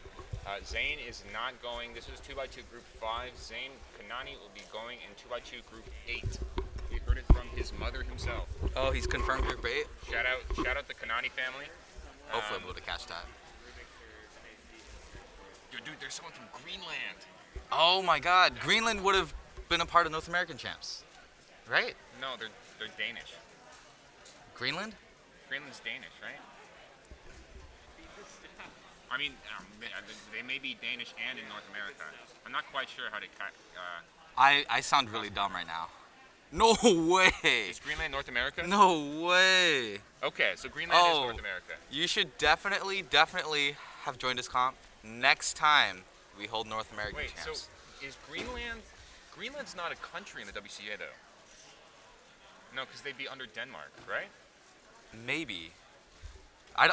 Zane is not going. This is 2x2 Group 5. Zane Kanani will be going in 2x2 Group 8. We heard it from his mother himself. Oh, he's confirmed Group 8. Shout out the Kanani family. Hopefully we'll be able to catch that. Dude, there's someone from Greenland. Oh my God, Greenland would have been a part of North American champs, right? No, they're Danish. Greenland? Greenland's Danish, right? I mean, they may be Danish and in North America. I'm not quite sure how to. I sound really dumb right now. No way. Is Greenland North America? No way. Okay, so Greenland is North America. You should definitely have joined this comp next time we hold North American Wait, champs. so is Greenland's not a country in the WCA though? No, because they'd be under Denmark, right? Maybe. I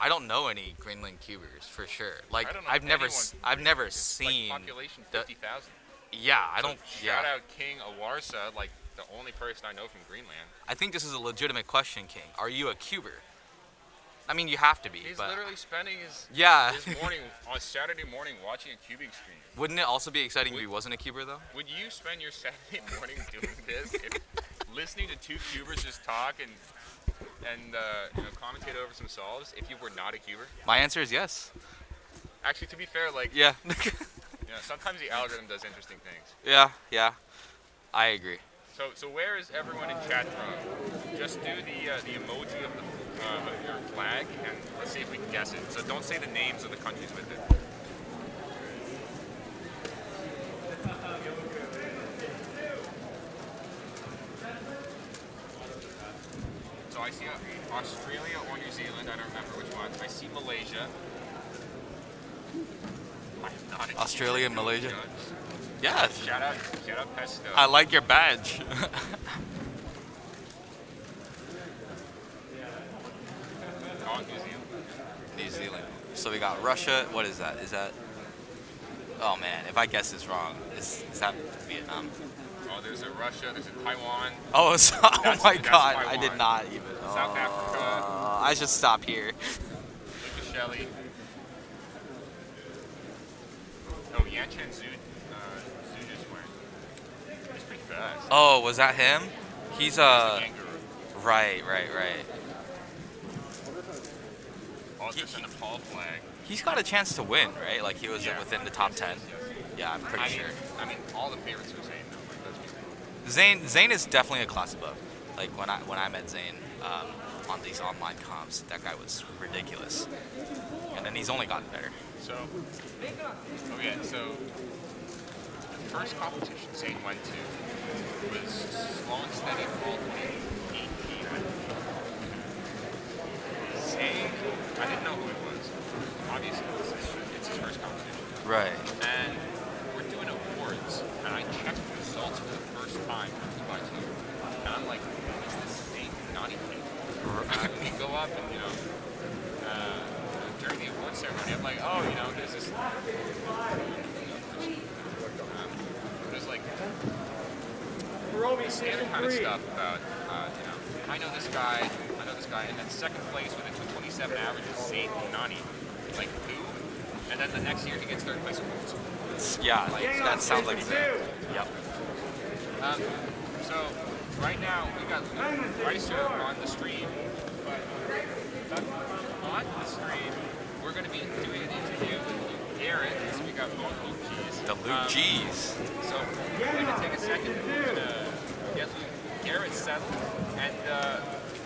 don't know any Greenland cubers for sure. Like I don't know I've never it's seen like population 50,000. Yeah, I don't. Shout out King Awarsa, like the only person I know from Greenland. I think this is a legitimate question, King. Are you a cuber? I mean, you have to be. He's but literally spending his morning on Saturday morning watching a cubing stream. Wouldn't it also be exciting if he wasn't a cuber though? Would you spend your Saturday morning doing this? Listening to two cubers just talk and commentate over some solves if you were not a cuber? My answer is yes. Actually, to be fair, like yeah, sometimes the algorithm does interesting things. Yeah, I agree. So where is everyone in chat from? Just do the emoji of your flag, and let's see if we can guess it. So don't say the names of the countries with it. So I see Australia or New Zealand. I don't remember which one. I see Malaysia. I'm not a Australia, Malaysia. Yeah. Shout out Pesto. I like your badge. Oh, New Zealand. New Zealand. So we got Russia. What is that? Is that? Oh man, if I guess this wrong, is that Vietnam? Oh, there's a Russia. There's a Taiwan. Oh, oh my God! Taiwan. I did not even. South Africa. I should stop here. Lucas Shelley. Oh, Yan Chen Zhu just went. He's pretty fast. Oh, was that him? He's the kangaroo. Right. Oh, there's a Nepal flag. He's got a chance to win, right? Like he was within the top 10. Yeah, I'm pretty sure. I mean, all the favorites are Zayn though. Like, Zayn is definitely a class above. Like when I met Zayn on these online comps, that guy was ridiculous. And then he's only gotten better. So the first competition Zayn went to was slow and steady called the AP. Zayn, I didn't know who it was. Obviously, it's his first competition. Right. And we're doing awards, and I checked the results for the first time for 2x2. And I'm like, is this Zayn not even? We go up and, during the award ceremony, I'm like, oh, there's this, there's like standard kind of stuff about, I know this guy, and then second place with a 227 average is Zayn Nani. Like, who? And then the next year he gets third place. Yeah, that sounds like Zayn. Yep. So, right now, we got Luke Ricer on the stream, but on the stream, we're going to be doing an interview with Luke Garrett, so we got both Luke G's. The Luke G's. So, we're going to take a second to get Luke Garrett settled, and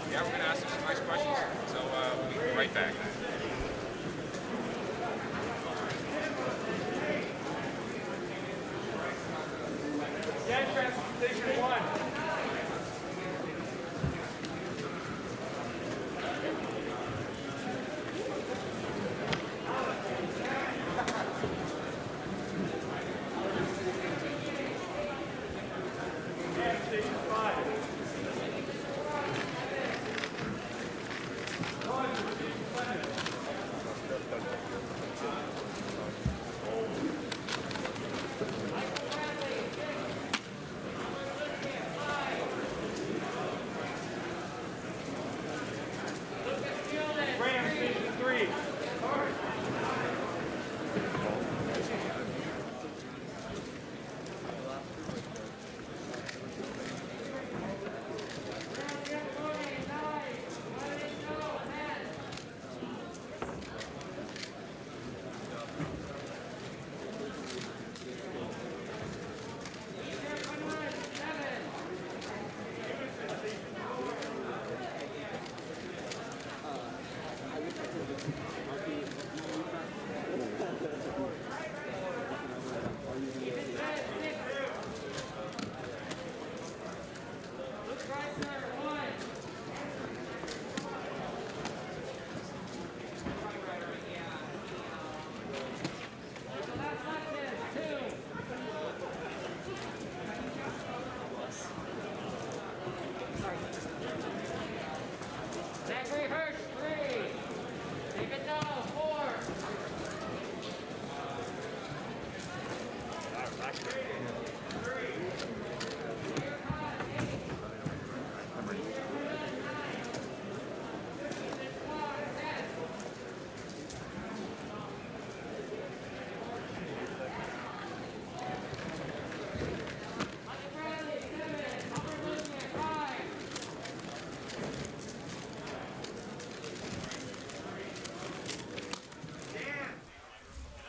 we're going to ask him some nice questions, so we'll be right back. Station 1.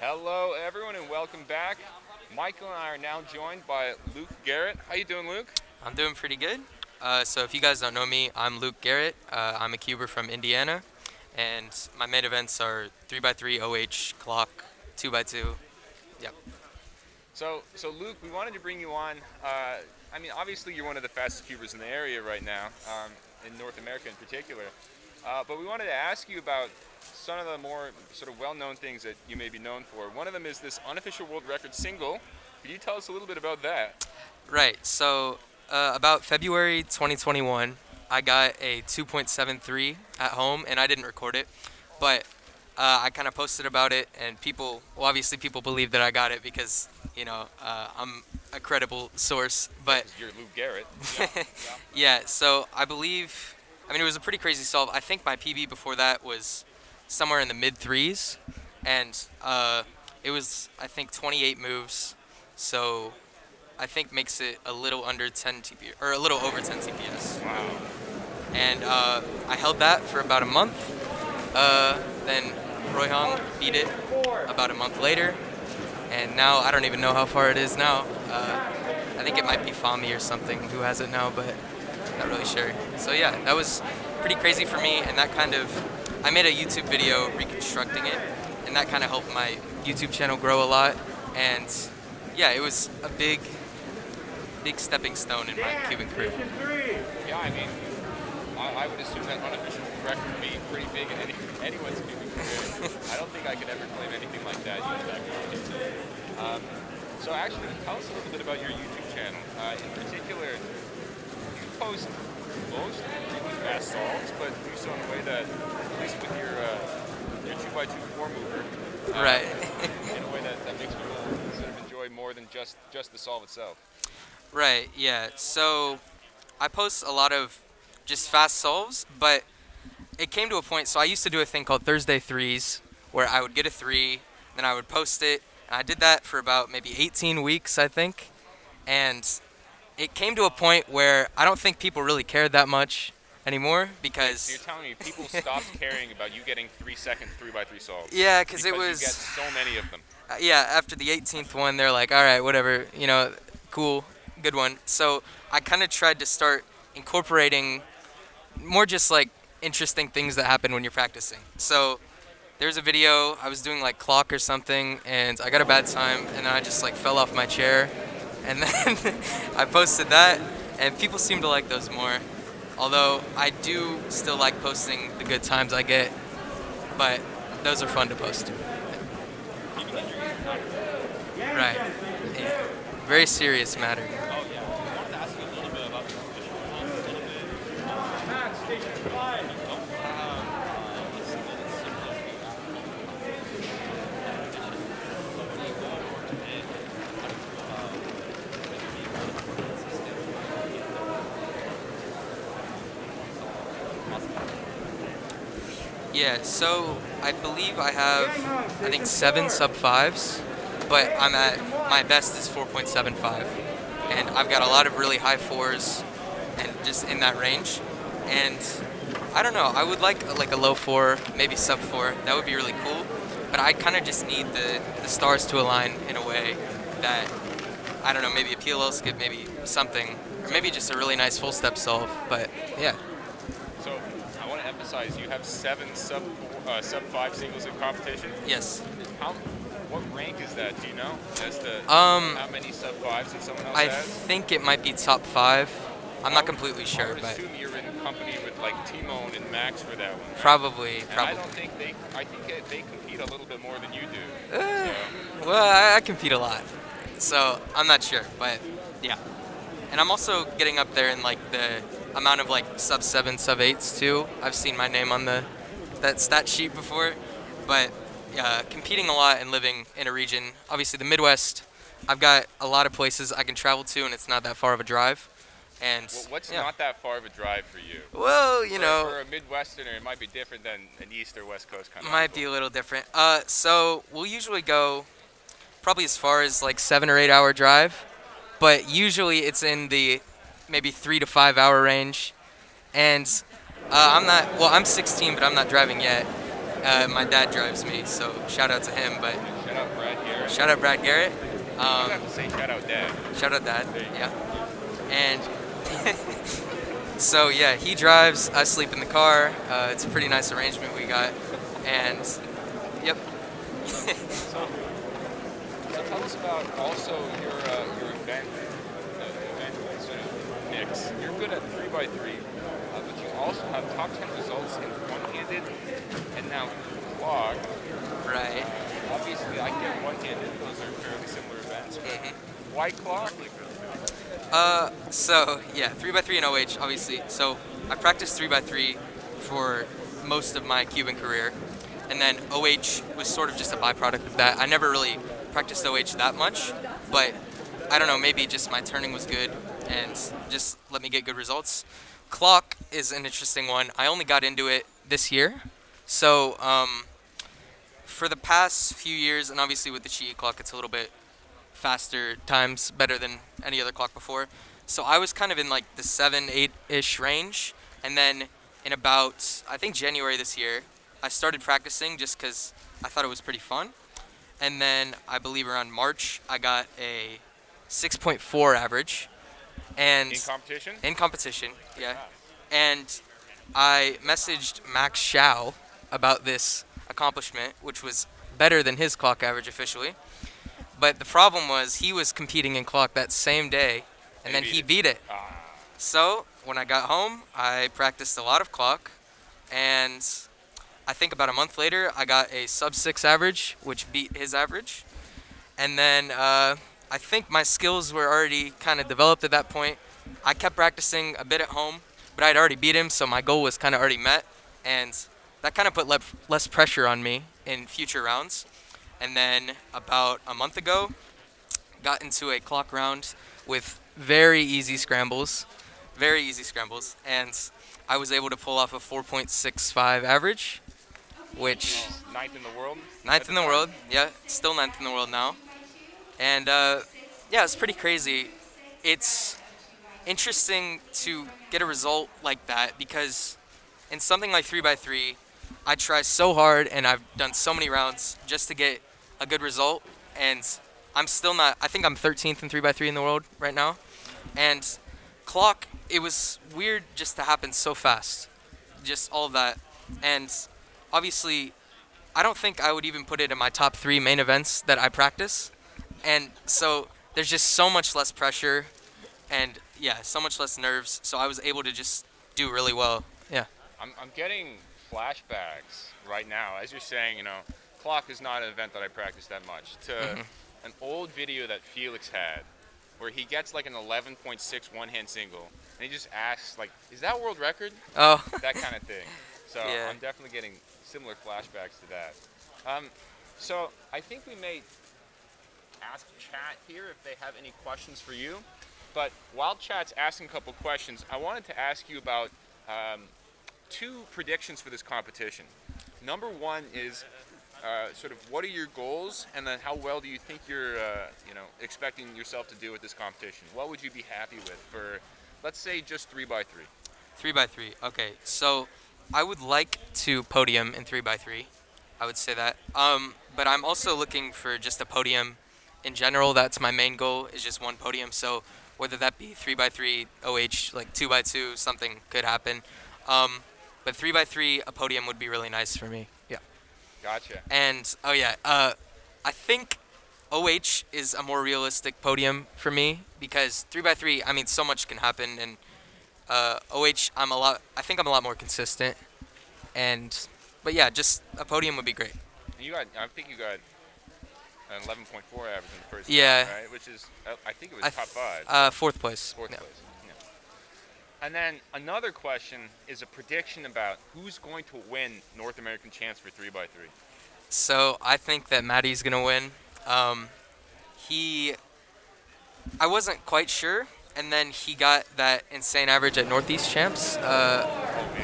Hello, everyone, and welcome back. Michael and I are now joined by Luke Garrett. How you doing, Luke? I'm doing pretty good. So if you guys don't know me, I'm Luke Garrett. I'm a cuber from Indiana, and my main events are 3x3, OH, clock, 2x2. Yep. So Luke, we wanted to bring you on. I mean, obviously you're one of the fastest cubers in the area right now, in North America in particular. But we wanted to ask you about some of the more sort of well-known things that you may be known for. One of them is this unofficial world record single. Could you tell us a little bit about that? Right. So about February 2021, I got a 2.73 at home, and I didn't record it, but I kind of posted about it, and obviously people believe that I got it because, I'm a credible source. But you're Luke Garrett. Yeah. So I believe, it was a pretty crazy solve. I think my PB before that was somewhere in the mid threes, and it was, I think, 28 moves. So I think makes it a little under 10 TPS, or a little over 10 TPS. Wow. And I held that for about a month. Then Roy Hong beat it about a month later. And now I don't even know how far it is now. I think it might be Fami or something who has it now, but not really sure. So yeah, that was pretty crazy for me, and that I made a YouTube video reconstructing it, and that kind of helped my YouTube channel grow a lot. And yeah, it was a big stepping stone in my cubing career. Yeah, I would assume that unofficial record would be pretty big in anyone's cubing career. I don't think I could ever claim anything like that. So actually, tell us a little bit about your YouTube channel. In particular, you post mostly really fast solves, but do so in a way that, at least with your 2x2 four mover, right, in a way that makes people sort of enjoy more than just the solve itself. Right, yeah. So I post a lot of just fast solves, but it came to a point, so I used to do a thing called Thursday Threes, where I would get a 3, then I would post it, and I did that for about maybe 18 weeks, I think, and it came to a point where I don't think people really cared that much anymore, because... So you're telling me people stopped caring about you getting 3-second 3x3 solves? Yeah, because it was... you get so many of them. Yeah, after the 18th one, they're like, all right, whatever, cool, good one. So I kind of tried to start incorporating more just like interesting things that happen when you're practicing. So there's a video, I was doing like clock or something, and I got a bad time, and then I just like fell off my chair, and then I posted that, and people seem to like those more. Although I do still like posting the good times I get, but those are fun to post. Right. Yeah. Very serious matter. Yeah, so I believe I have, 7 sub-5s, but I'm at, my best is 4.75. And I've got a lot of really high 4s, and just in that range. And I don't know, I would like a low 4, maybe sub-4. That would be really cool. But I kind of just need the stars to align in a way that, I don't know, maybe a PLL skip, maybe something. Or maybe just a really nice full step solve, but yeah. So I want to emphasize, you have 7 sub-5 singles in competition? Yes. What rank is that? Do you know? As to how many sub-5s that someone else I has? think it might be top 5. I'm not completely sure, I would but assume you're in company with like Timon and Max for that one. Probably. I don't think they compete a little bit more than you do. Well, I compete a lot, so I'm not sure, but yeah. And I'm also getting up there in like the amount of like sub-7, sub-8s too. I've seen my name on that stat sheet before, but competing a lot and living in a region, obviously the Midwest, I've got a lot of places I can travel to, and it's not that far of a drive. And what's not that far of a drive for you? Well, you know, for a Midwesterner, it might be different than an East or West Coast kind of. Might be a little different. So we'll usually go probably as far as like 7 or 8 hour drive, but usually it's in the maybe 3 to 5 hour range. And I'm 16, but I'm not driving yet. My dad drives me, so shout out to him. But shout out shout out Brad Garrett. I have to say shout out Dad. Shout out Dad. Yeah. And so yeah, he drives. I sleep in the car. It's a pretty nice arrangement we got. And yep. So tell us about also your event sort of mix. You're good at 3x3, but you also have top 10 results in one-handed and now clog. Right. Obviously, I get one-handed. Those are fairly similar events. But why clog? So yeah, 3x3 and OH, obviously. So I practiced 3x3 for most of my Cuban career, and then OH was sort of just a byproduct of that. I never really practiced OH that much, but I don't know, maybe just my turning was good and just let me get good results. Clock is an interesting one. I only got into it this year, so for the past few years, and obviously with the Chi clock, it's a little bit faster times, better than any other clock before. So I was kind of in like the 7, 8-ish range, and then in about, I think January this year, I started practicing just because I thought it was pretty fun. And then I believe around March, I got a 6.4 average. And In competition? In competition, yeah. And I messaged Max Shao about this accomplishment, which was better than his clock average officially. But the problem was he was competing in clock that same day, and then he beat it. So when I got home, I practiced a lot of clock, and I think about a month later, I got a sub-6 average, which beat his average. And then I think my skills were already kind of developed at that point. I kept practicing a bit at home, but I'd already beat him, so my goal was kind of already met. And that kind of put less pressure on me in future rounds. And then about a month ago, got into a clock round with very easy scrambles, and I was able to pull off a 4.65 average, which... Ninth in the world? Ninth in the world, yeah, still ninth in the world now. And yeah, it's pretty crazy. It's interesting to get a result like that because in something like 3x3, I try so hard and I've done so many rounds just to get a good result, and I'm still not, I think I'm 13th in 3x3 in the world right now. And clock, it was weird just to happen so fast, just all of that. And obviously, I don't think I would even put it in my top 3 main events that I practice. And so there's just so much less pressure and yeah, so much less nerves. So I was able to just do really well. Yeah. I'm getting flashbacks right now. As you're saying, you know, clock is not an event that I practice that much. To an old video that Felix had where he gets like an 11.6 one-hand single and he just asks like, is that world record? Oh. That kind of thing. So Yeah. I'm definitely getting similar flashbacks to that. So I think we may ask chat here if they have any questions for you. But while chat's asking a couple questions, I wanted to ask you about 2 predictions for this competition. Number 1 is sort of what are your goals, and then how well do you think you're expecting yourself to do with this competition? What would you be happy with for, let's say, just 3x3? 3x3, okay. So I would like to podium in 3x3. I would say that. But I'm also looking for just a podium in general. That's my main goal, is just one podium. So whether that be 3x3, OH, like 2x2, something could happen. But 3x3, a podium would be really nice for me. Yeah. Gotcha. And, oh yeah, I think OH is a more realistic podium for me because 3x3, I mean, so much can happen. And OH, I think I'm a lot more consistent. But yeah, just a podium would be great. And I think you got an 11.4 average in the first Yeah. round, right? Which is, I think it was top 5. 4th place. Fourth place. Yeah. And then another question is a prediction about who's going to win North American Champs for 3x3. So I think that Maddie's gonna win. I wasn't quite sure, and then he got that insane average at Northeast Champs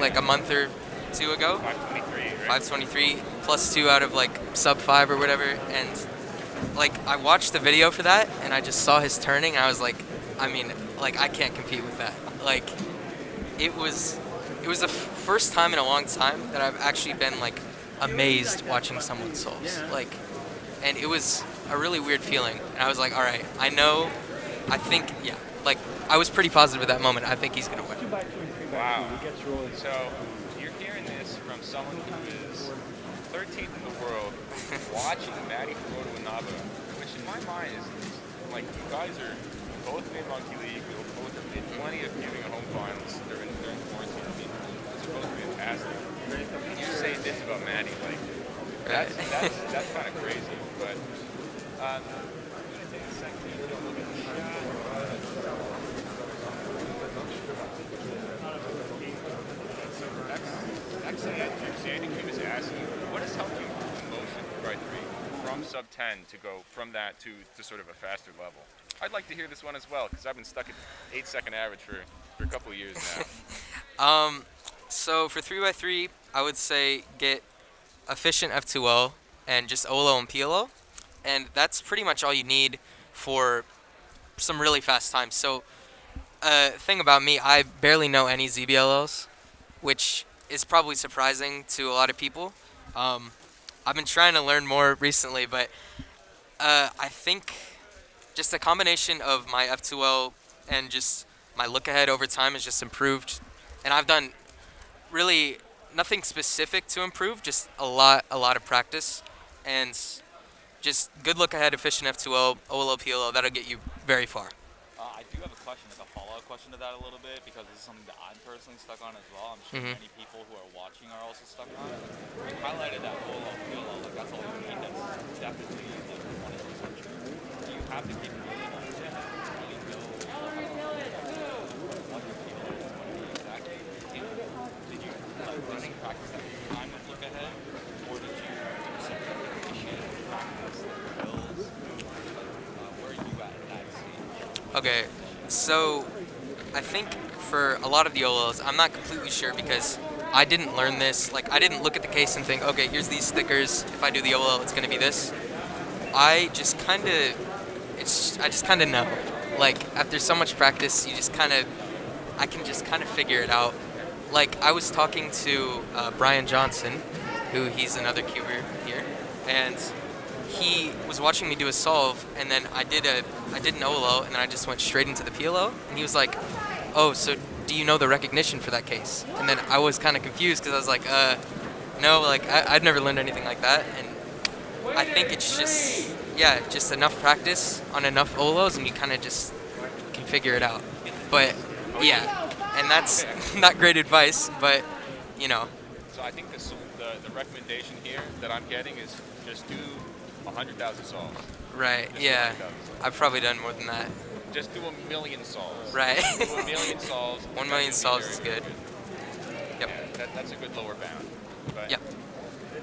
like a month or 2 ago. 523, right? 523 plus 2 out of like sub 5 or whatever, and like I watched the video for that, and I just saw his turning. And I was like, I mean, like I can't compete with that. Like it was the first time in a long time that I've actually been like amazed watching someone solves. Like and it was a really weird feeling. And I was like, all right, I was pretty positive at that moment. I think he's gonna win. Wow. So you're hearing this from someone who is 13th in the world, watching Maddie Kuroda Inaba, which in my mind is like, you guys are both mid Monkey League, you both have made plenty of viewing at home finals during quarantine. I mean, those are both fantastic. And you say this about Maddie, like, that's kind of crazy. But I'm gonna take a second to look at the shot. Sandy Kim is asking you, what has helped you improve the motion by 3 from sub 10 to go from that to sort of a faster level? I'd like to hear this one as well, because I've been stuck at 8-second average for a couple of years now. So for 3x3, I would say get efficient F2O and just OLO and PLO, and that's pretty much all you need for some really fast times. So thing about me, I barely know any ZBLOs, which is probably surprising to a lot of people. I've been trying to learn more recently, but I think just a combination of my F2O and just my look ahead over time has just improved. And I've done really nothing specific to improve, just a lot of practice. And just good look ahead, efficient F2O, OLO, PLO, that'll get you very far. I do have a question, like a follow-up question to that a little bit, because this is something that I'm personally stuck on as well. I'm sure many people who are watching are also stuck on it. You highlighted that OLO, PLO, like that's all you need. That's definitely like 100% true. Do you have the capability to really know what your PLO is going to be exactly? Did you running practice that time of look ahead, or did you do some repetition, practice, builds? Where are you at in that stage? Okay, so I think for a lot of the OLOs, I'm not completely sure because I didn't learn this. Like, I didn't look at the case and think, okay, here's these stickers. If I do the OLO, it's going to be this. I just kind of know. Like, after so much practice, I can just kind of figure it out. Like, I was talking to Brian Johnson, he's another cuber here, and he was watching me do a solve, and then I did an OLO, and then I just went straight into the PLO, and he was like, oh, so do you know the recognition for that case? And then I was kind of confused, because I was like, no, like, I'd never learned anything like that, and I think it's just enough practice on enough OLOs, and you kind of just can figure it out. But, yeah, and that's not great advice, but, you know. So I think the recommendation here that I'm getting is just do 100,000 solves. Right, yeah. I've probably done more than that. Just do 1 million solves. Right. Do 1 million solves. 1 million solves is good. Yep. Yeah, that's a good lower bound. But yep.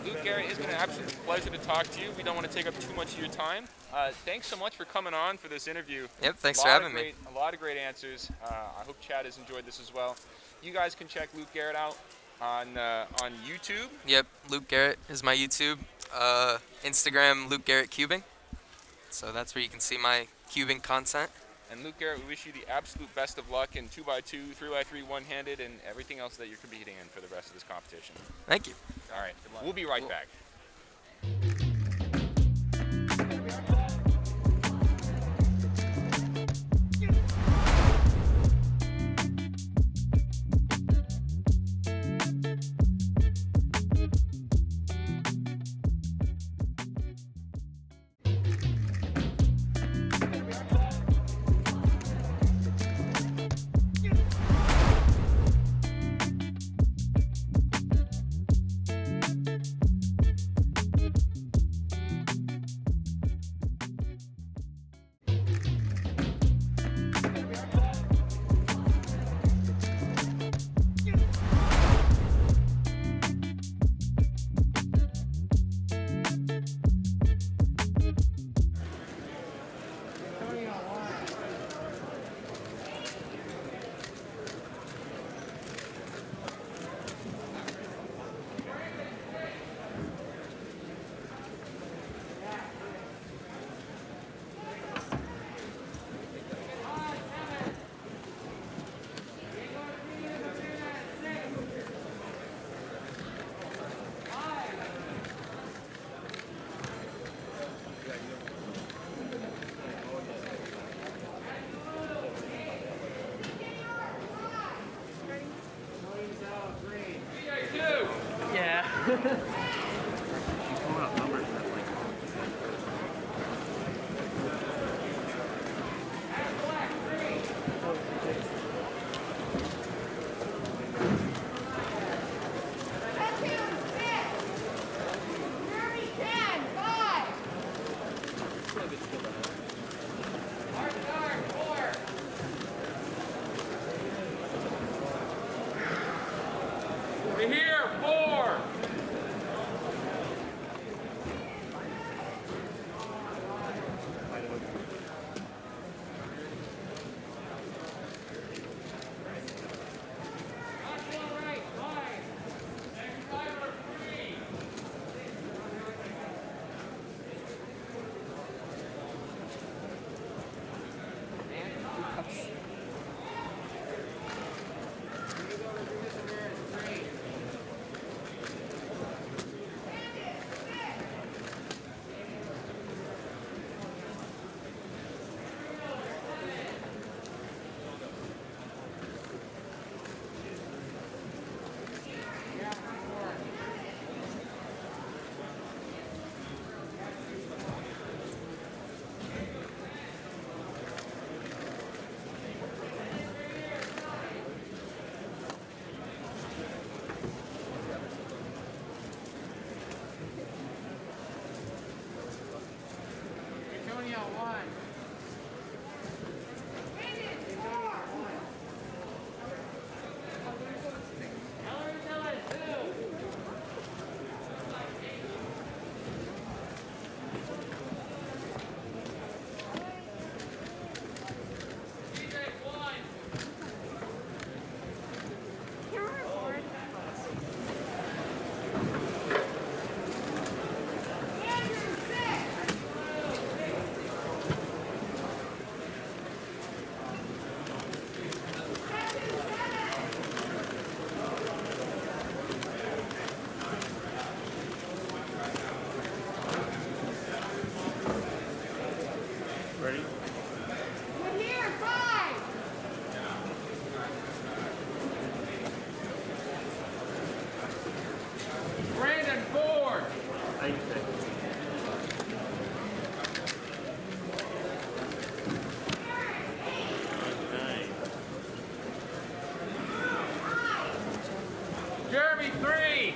Luke Garrett, it's been an absolute pleasure to talk to you. We don't want to take up too much of your time. Thanks so much for coming on for this interview. Yep, thanks for having me. A lot of great answers. I hope Chad has enjoyed this as well. You guys can check Luke Garrett out on YouTube. Yep, Luke Garrett is my YouTube. Instagram, Luke Garrett Cubing. So that's where you can see my cubing content. And Luke Garrett, we wish you the absolute best of luck in 2x2, 3x3, one-handed, and everything else that you're competing in for the rest of this competition. Thank you. All right, we'll be right back. a good skill to have. We're here, 4. Jeremy, 3.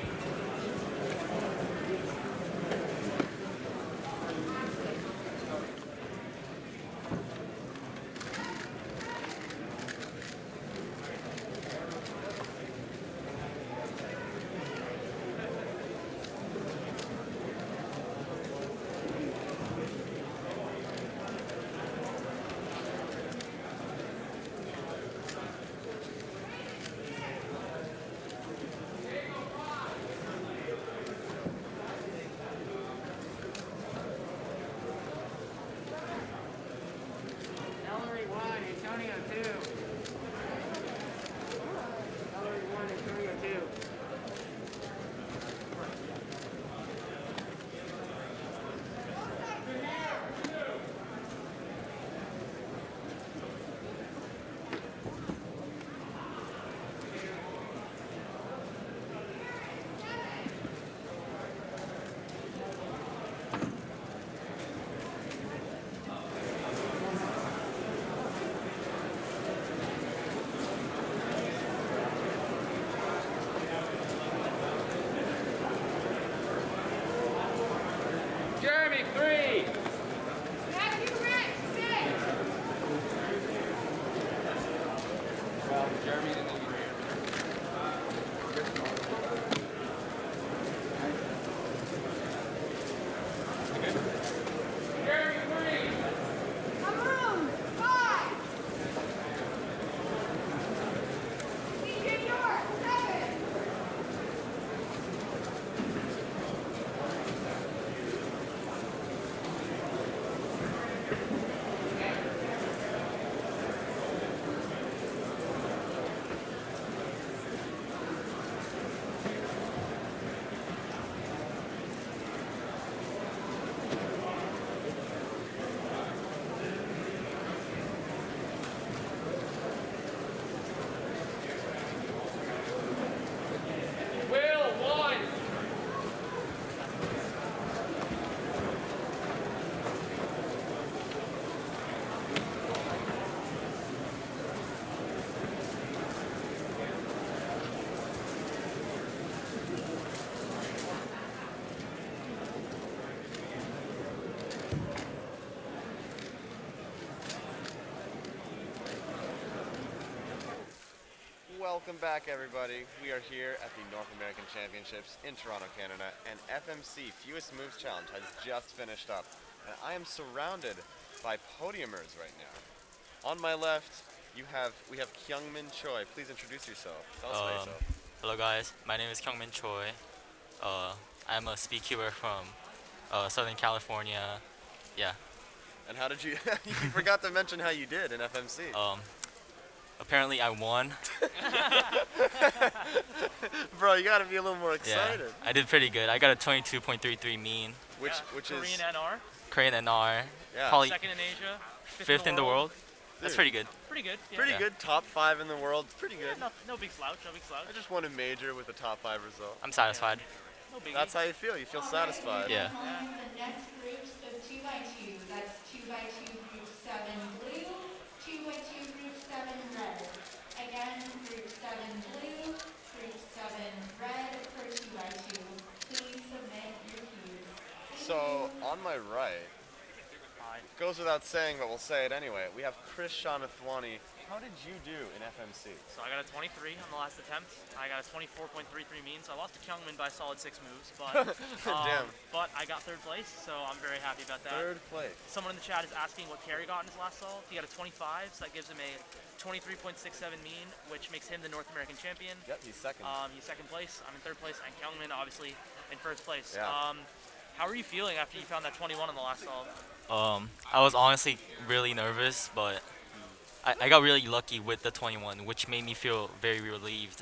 Jeremy, 3. Well, Jeremy didn't even Welcome back, everybody. We are here at the North American Championships in Toronto, Canada, and FMC Fewest Moves Challenge has just finished up. And I am surrounded by podiumers right now. On my left, we have Kyeongmin Choi. Please introduce yourself. Tell us about yourself. Hello guys, my name is Kyeongmin Choi. I'm a speedcuber from Southern California. Yeah. And how did you? You forgot to mention how you did in FMC. Apparently I won. Bro, you gotta be a little more excited. Yeah, I did pretty good. I got a 22.33 mean. Which Korean is NR. Korean NR. Yeah. Probably Second in Asia. fifth in the world. That's pretty good. Pretty good. Yeah. pretty good. Top 5 in the world. Pretty good. Yeah, no big slouch. No big slouch. I just won a major with a top 5 result. I'm satisfied. No biggie. That's how you feel. You feel satisfied. Yeah. The next groups of 2x2. That's 2x2 group 7 blue, 2x2 group 7 red. Again, group 7 blue, group 7 red for 2x2. Please submit your cues. So, on my right, goes without saying, but we'll say it anyway. We have Chris Shanathwani. How did you do in FMC? So I got a 23 on the last attempt. I got a 24.33 mean, so I lost to Kyeongmin by a solid 6 moves. But Damn. But I got 3rd place, so I'm very happy about that. 3rd place. Someone in the chat is asking what Kerry got in his last solve. He got a 25, so that gives him a 23.67 mean, which makes him the North American champion. Yep, he's second. He's 2nd place. I'm in 3rd place, and Kyeongmin obviously in 1st place. Yeah. How are you feeling after you found that 21 on the last solve? I was honestly really nervous, but I got really lucky with the 21, which made me feel very relieved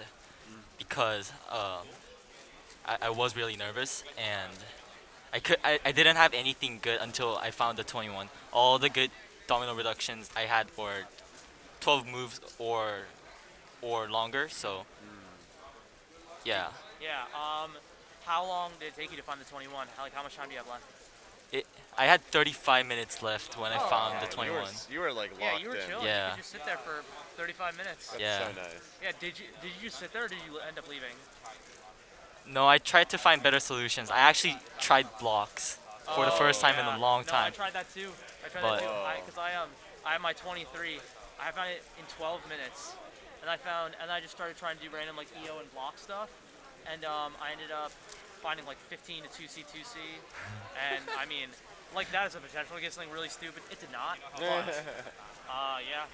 because I was really nervous and I didn't have anything good until I found the 21. All the good domino reductions I had were 12 moves or longer, so yeah. Yeah. How long did it take you to find the 21? How much time do you have left? I had 35 minutes left when I found the 21. You were like locked Yeah, you were in. chilling. Yeah. You could just sit there for 35 minutes. That's Yeah. so nice. Yeah. Did you just sit there, or did you end up leaving? No, I tried to find better solutions. I actually tried blocks for the first time in a long No, time. I tried that too. But- Because I have my 23. I found it in 12 minutes, and I just started trying to do random like EO and block stuff, and I ended up finding like 15 to 2C, and I mean, like that is a potential to get something really stupid. It did not, but yeah,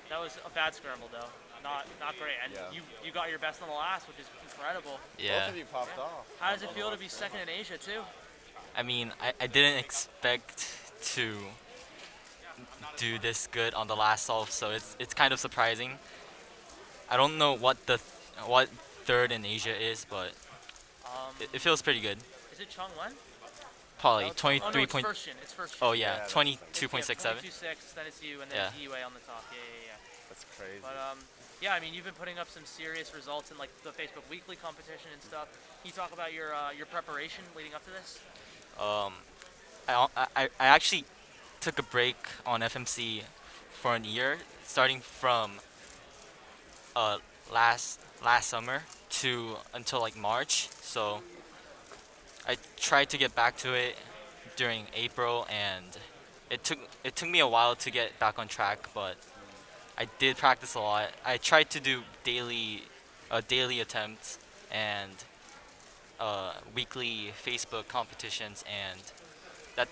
that was a bad scramble though. Not great, and Yeah. you got your best on the last, which is incredible. Yeah. Both of you popped off. How does it feel to be 2nd in Asia too? I mean, I didn't expect to do this good on the last solve, so it's kind of surprising. I don't know what what 3rd in Asia is, but it feels pretty good. Is it Chongwen? Probably No, 23 it's point. first Shin. It's first Shin. Oh yeah, Yeah, 22.67. 22.6, then it's you, and then Yeah. it's EUA on the top. Yeah. That's crazy. But yeah, I mean, you've been putting up some serious results in like the Facebook Weekly competition and stuff. Can you talk about your preparation leading up to this? I actually took a break on FMC for a year, starting from last summer to until like March. So I tried to get back to it during April, and it took me a while to get back on track, but I did practice a lot. I tried to do daily attempts and weekly Facebook competitions, and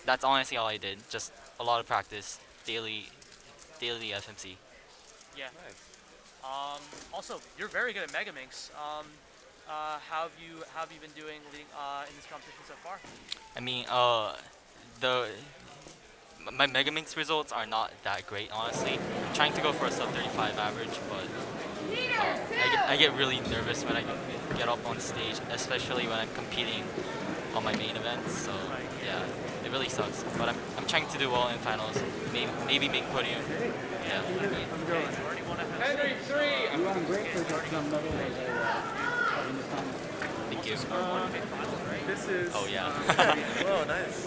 that's honestly all I did. Just a lot of practice, daily FMC. Yeah. Also, you're very good at Megaminx. How have you been doing leading in this competition so far? I mean, my Megaminx results are not that great, honestly. I'm trying to go for a sub 35 average, but I get really nervous when I get up on stage, especially when I'm competing on my main events. So yeah, it really sucks. But I'm trying to do well in finals, maybe make podium. Yeah. Henry 3. You won great for some medal Thank you. This is. Oh yeah. Oh, nice.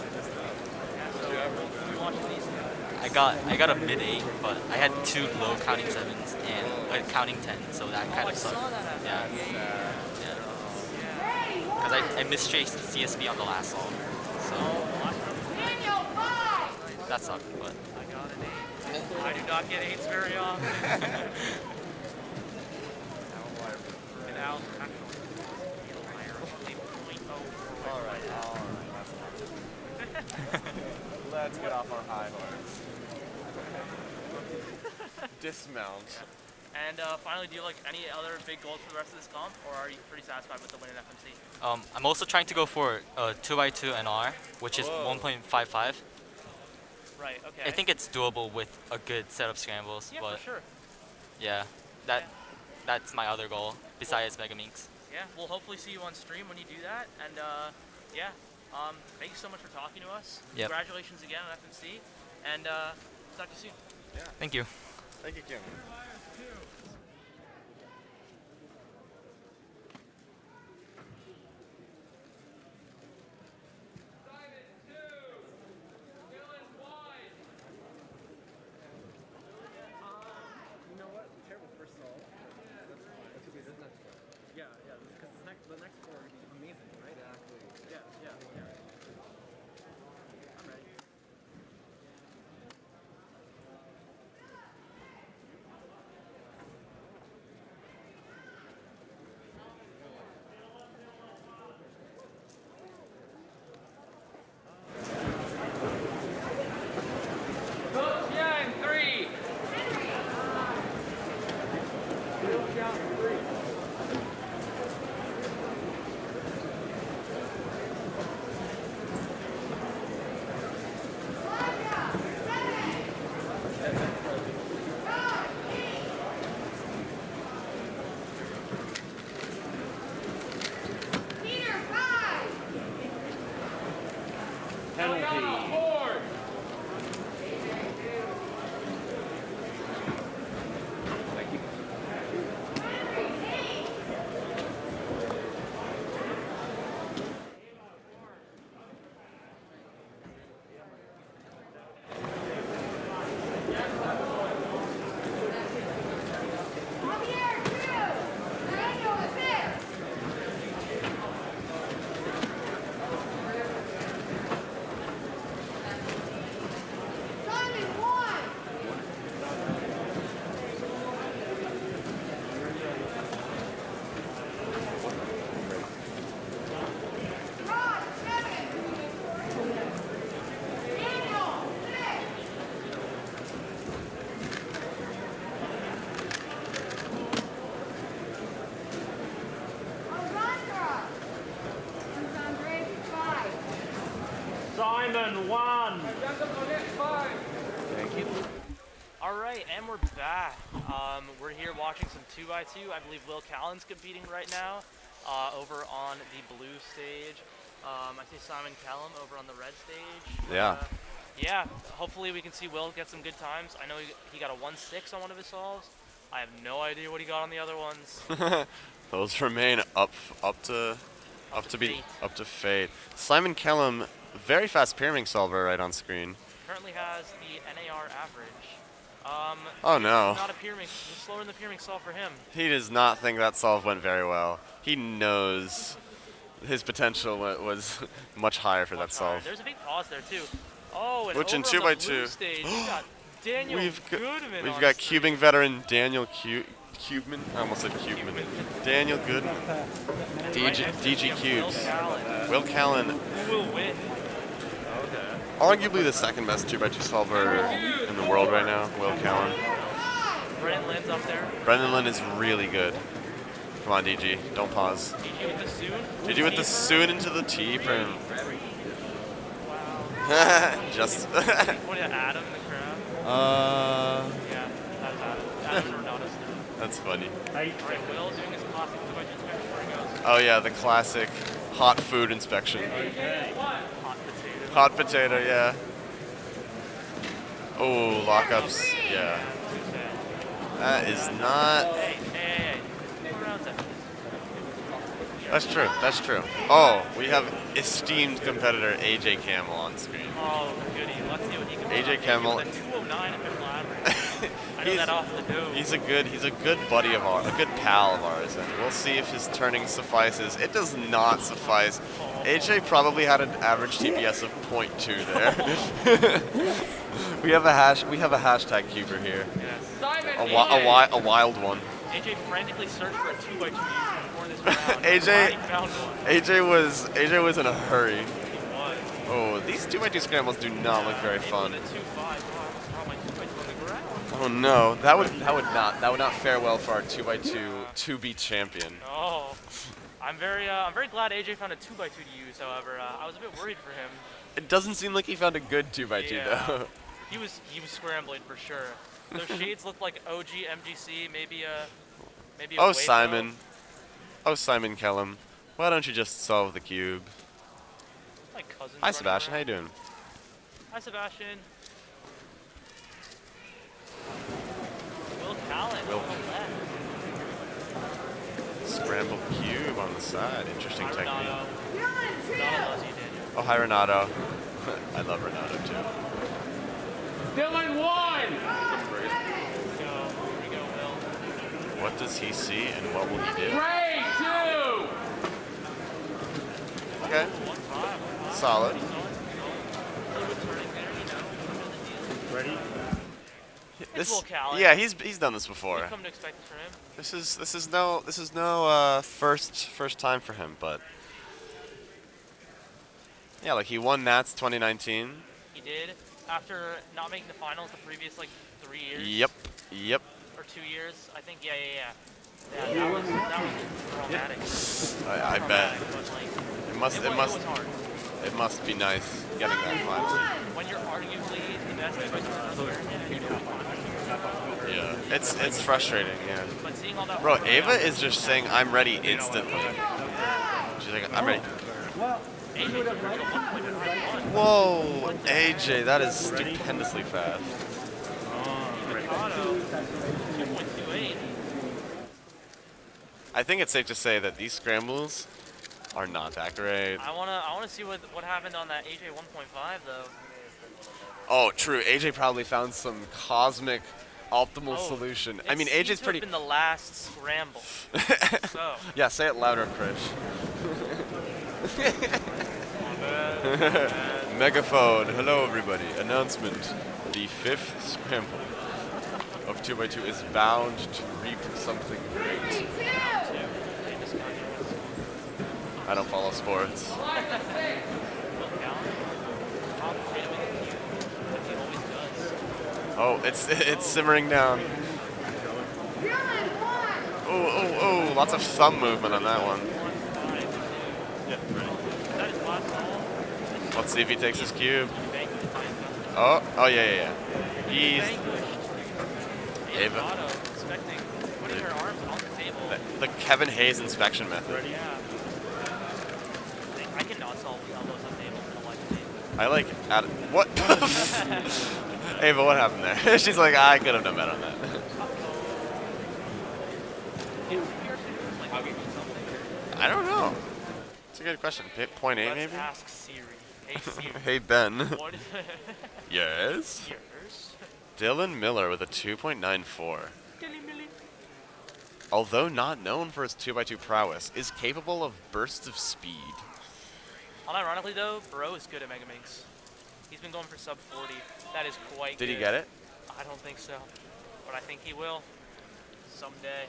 I got a mid 8, but I had 2 low counting 7s and a counting 10, so that kind of sucked. Yeah. Because I mistraced CSB on the last song, so that sucked. But I got an 8. I do not get 8s very often. I'll actually be a liar. A 0.04. All right. That's enough. Let's get off our high horse. Dismount. Yeah. And finally, do you like any other big goals for the rest of this comp, or are you pretty satisfied with the win in FMC? I'm also trying to go for 2x2 NR, which is 1.55. Right. Okay. I think it's doable with a good set of scrambles, Yeah, but for sure. yeah, that's my other goal besides Mega Minx. Yeah, we'll hopefully see you on stream when you do that. And yeah, thank you so much for talking to us. Yep. Congratulations again on FMC, and talk to you soon. Yeah. Thank you. Thank you, Kim. You know what? Terrible first solve. That's fine. That could be the next one. Yeah, yeah. Because the next four would be amazing, right? Exactly. Yeah, yeah, yeah. I'm ready. Simon won. Thank you. All right, and we're back. We're here watching some 2x2. I believe Will Callan's competing right now over on the blue stage. I see Simon Callum over on the red stage. Yeah. Yeah, hopefully we can see Will get some good times. I know he got a 1-6 on one of his solves. I have no idea what he got on the other ones. Those remain up to fate. Simon Kellum, very fast pyramid solver right on screen. Currently has the NAR average. Oh no. Not a pyramid. Just slower than the pyramid solve for him. He does not think that solve went very well. He knows his potential was much higher for that solve. There's a big pause there too. Oh, and Which in over on the 2x2. blue stage, we got Daniel Goodman. We've got cubing veteran Daniel Kyeongmin. I almost said Kyeongmin. Daniel Goodman. DG Cubes. Will Callan. Who will win? Arguably the second best 2x2 solver in the world right now, Will Callan. Brennan Lynn's up there. Brendan Lynn is really good. Come on, DG. Don't pause. DG with the soon. DG with the soon into the T. Wow. Just. What did Adam in the crowd? Yeah, that's Adam. Adam Renata's there. That's funny. Alright, Will doing his classic 2x2 inspection where he goes. Oh yeah, the classic hot food inspection. Hot potato. Hot potato, yeah. Oh, lockups, yeah. That is not. Hey. That's true. That's true. Oh, we have esteemed competitor AJ Camel on screen. Oh, goody. Let's see what he can do. AJ Camel. With a 209 official average. I know that off the nose. He's a good buddy of ours, a good pal of ours, and we'll see if his turning suffices. It does not suffice. AJ probably had an average TPS of 0.2 there. We have a hashtag cuber here. Yes. A wild one. AJ frantically searched for a 2x2 before around. AJ He found one. AJ was in a hurry. He was. Oh, these 2x2 scrambles do not look very fun. With a 2-5, oh, I almost brought my 2x2 on the ground. Oh no, that would not fare well for our 2x2 2B champion. Oh, I'm very glad AJ found a 2x2 to use. However, I was a bit worried for him. It doesn't seem like he found a good 2x2 Yeah. though. He was scrambling for sure. Those shades look like OG MGC, maybe a Oh Wayfo. Simon. Oh Simon Kellum. Why don't you just solve the cube? My cousin's Hi running Sebastian, how around. you doing? Hi Sebastian. Will Callan Will. on the left. Scramble cube on the side. Interesting Hi, technique. Renato. Renato loves you, Daniel. Oh hi Renato. I love Renato too. Dylan won! Here we go, Will. What does he see and what will he do? 3, 2! Okay. 1-5. Solid. Ready? It's Will Callan. Yeah, he's done this before. We've come to expect this from him. This is no first time for him, but yeah, like he won Nats 2019. He did after not making the finals the previous like 3 years. Yep. Or 2 years, I think. Yeah. Yeah, that was traumatic. I bet. But, like, It must be nice getting that final. when you're arguably the best player, you know. Yeah, it's frustrating. Yeah. But seeing all that Bro, Ava is just saying I'm ready instantly. She's like I'm ready. Whoa, AJ, that is stupendously fast. I think it's safe to say that these scrambles are not that great. I wanna see what happened on that AJ 1.5 though. Oh, true. AJ probably found some cosmic optimal solution. I mean, AJ's pretty. Been the last scramble. So. Yeah, say it louder, Krish. Megaphone. Hello, everybody. Announcement: the 5th scramble of 2x2 is bound to reap something great. I don't follow sports. Oh, it's simmering down. Oh, lots of thumb movement on that one. Let's see if he takes his cube. Oh, yeah. He's Ava. The Kevin Hayes inspection method. I cannot solve elbows on table. I like what? Ava, what happened there? She's like, I could have done better on that. I don't know. It's a good question. Point A, maybe? Ask Siri. Hey, Siri. Hey, Ben. What? Yes? Dylan Miller with a 2.94. Although not known for his 2x2 prowess, is capable of bursts of speed. Unironically though, Bro is good at Mega Minx. He's been going for sub 40. That is quite good. Did he get it? I don't think so. But I think he will. Someday.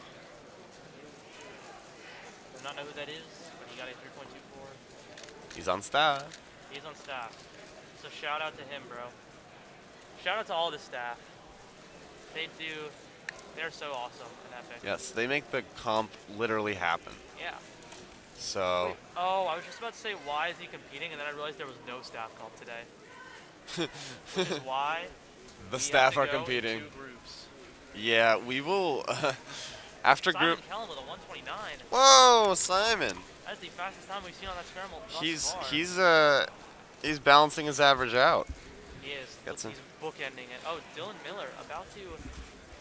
Do not know who that is, but he got a 3.24. He's on staff. He's on staff. So shout out to him, bro. Shout out to all the staff. They're so awesome in Epic. Yes, they make the comp literally happen. Yeah. So. Wait, oh, I was just about to say, why is he competing? And then I realized there was no staff comp today. Which is why The staff are competing. 2 groups. Yeah, we will. After Simon group. Kellum with a 129. Whoa, Simon. That's the fastest time we've seen on that scramble thus far. He's balancing his average out. He is. Got some. He's bookending it. Oh, Dylan Miller about to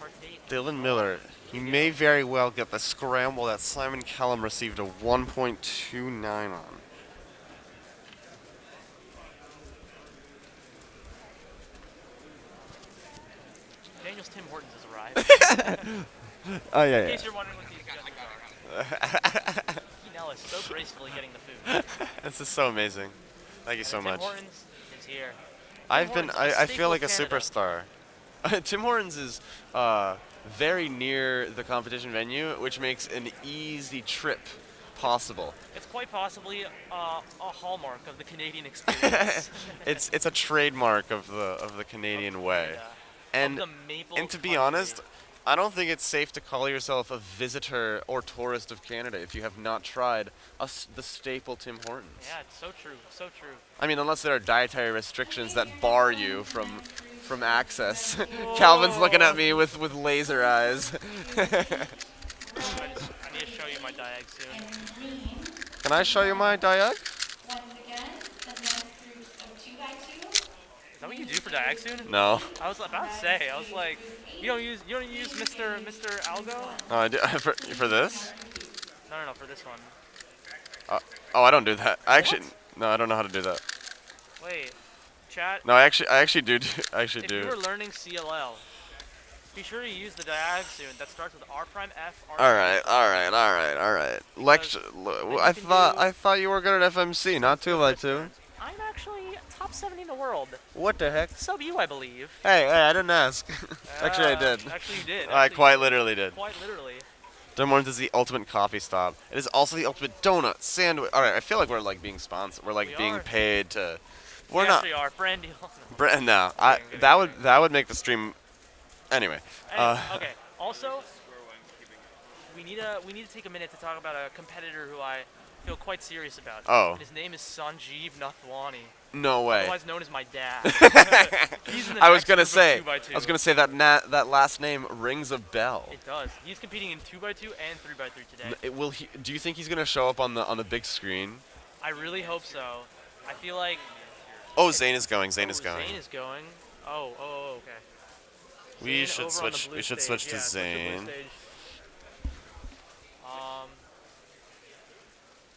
partake. Dylan Miller. He may very well get the scramble that Simon Kellum received a 1.29 on. Daniel's Tim Hortons has arrived. Oh, yeah. In case you're wondering what these guys are. Keenel is so gracefully getting the food. This is so amazing. Thank you so Tim much. Hortons is here. I feel like a superstar. Tim Hortons is very near the competition venue, which makes an easy trip possible. It's quite possibly a hallmark of the Canadian experience. It's a trademark of the Canadian way. And the maple and to be country. honest, I don't think it's safe to call yourself a visitor or tourist of Canada if you have not tried the staple Tim Hortons. Yeah, it's so true, so true. I mean, unless there are dietary restrictions that bar you from access. Calvin's looking at me with laser eyes. I need to show you my diag soon. Can I show you my diag? Once again, the next groups of 2x2. Is that what you do for diag soon? No. I was about to say, I was like, you don't use Mr. Algo? I do, for this? No, for this one. Oh, I don't do that. No, I don't know how to do that. Wait, chat. No, I actually do. If you were learning CLL, be sure to use the diag soon that starts with R prime F. R All right. Lecture. I thought you were good at FMC, not 2x2. I'm actually top 70 in the world. What the heck? So be you, I believe. Hey, I didn't ask. Actually, I did. Actually, you did. I quite literally did. Quite literally. Tim Hortons is the ultimate coffee stop. It is also the ultimate donut sandwich. All right, I feel like we're like being sponsored. We're like being paid to. We're not. We actually are. Brand deal. No, that would make the stream. Anyway. Okay. Also, we need to take a minute to talk about a competitor who I feel quite serious about. Oh. His name is Sanjeev Nathwani. No way. Otherwise known as my dad. He's in the I was next gonna group of say. 2x2. I was gonna say that last name rings a bell. It does. He's competing in 2x2 and 3x3 today. Do you think he's gonna show up on the big screen? I really hope so. I feel like. Oh, Zane is going. Zane is going. Zane is going. Oh, okay. We Zane should over on switch. the blue We should stage. switch to Yeah, Zane.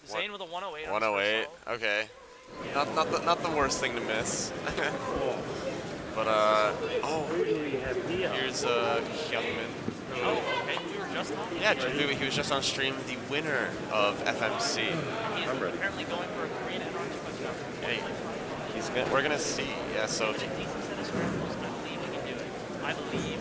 Zane with a 108. 108. Okay. Not the worst thing to miss. But here's Kyeongmin. Oh, okay. We were just on. Yeah, he was just on stream. The winner of FMC. He's apparently going for a Korean and Hey, we're gonna see. Yeah. So if I believe.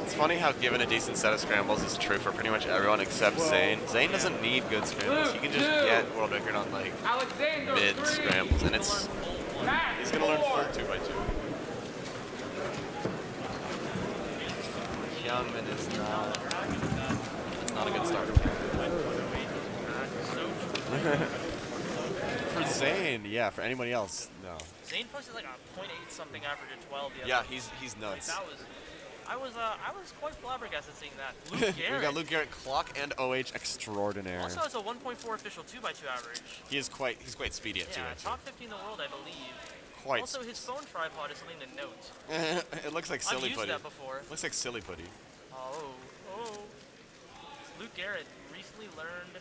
It's funny how given a decent set of scrambles is true for pretty much everyone except Zane. Zane doesn't need good scrambles. He can just get world record on like mid scrambles, and he's gonna learn full 2x2. Kyeongmin is not a good start. For Zane, yeah. For anybody else, no. Zane posted like a .8 something average at 12 the other Yeah, day. he's nuts. I was quite flabbergasted seeing that. Luke Garrett. We got Luke Garrett, clock and OH extraordinaire. Also has a 1.4 official 2x2 average. He's quite speedy at 2x2. Yeah, top 50 in the world, I believe. Quite. Also, his phone tripod is something to note. It looks like silly I've putty. used that before. Looks like silly putty. Oh. Luke Garrett recently learned.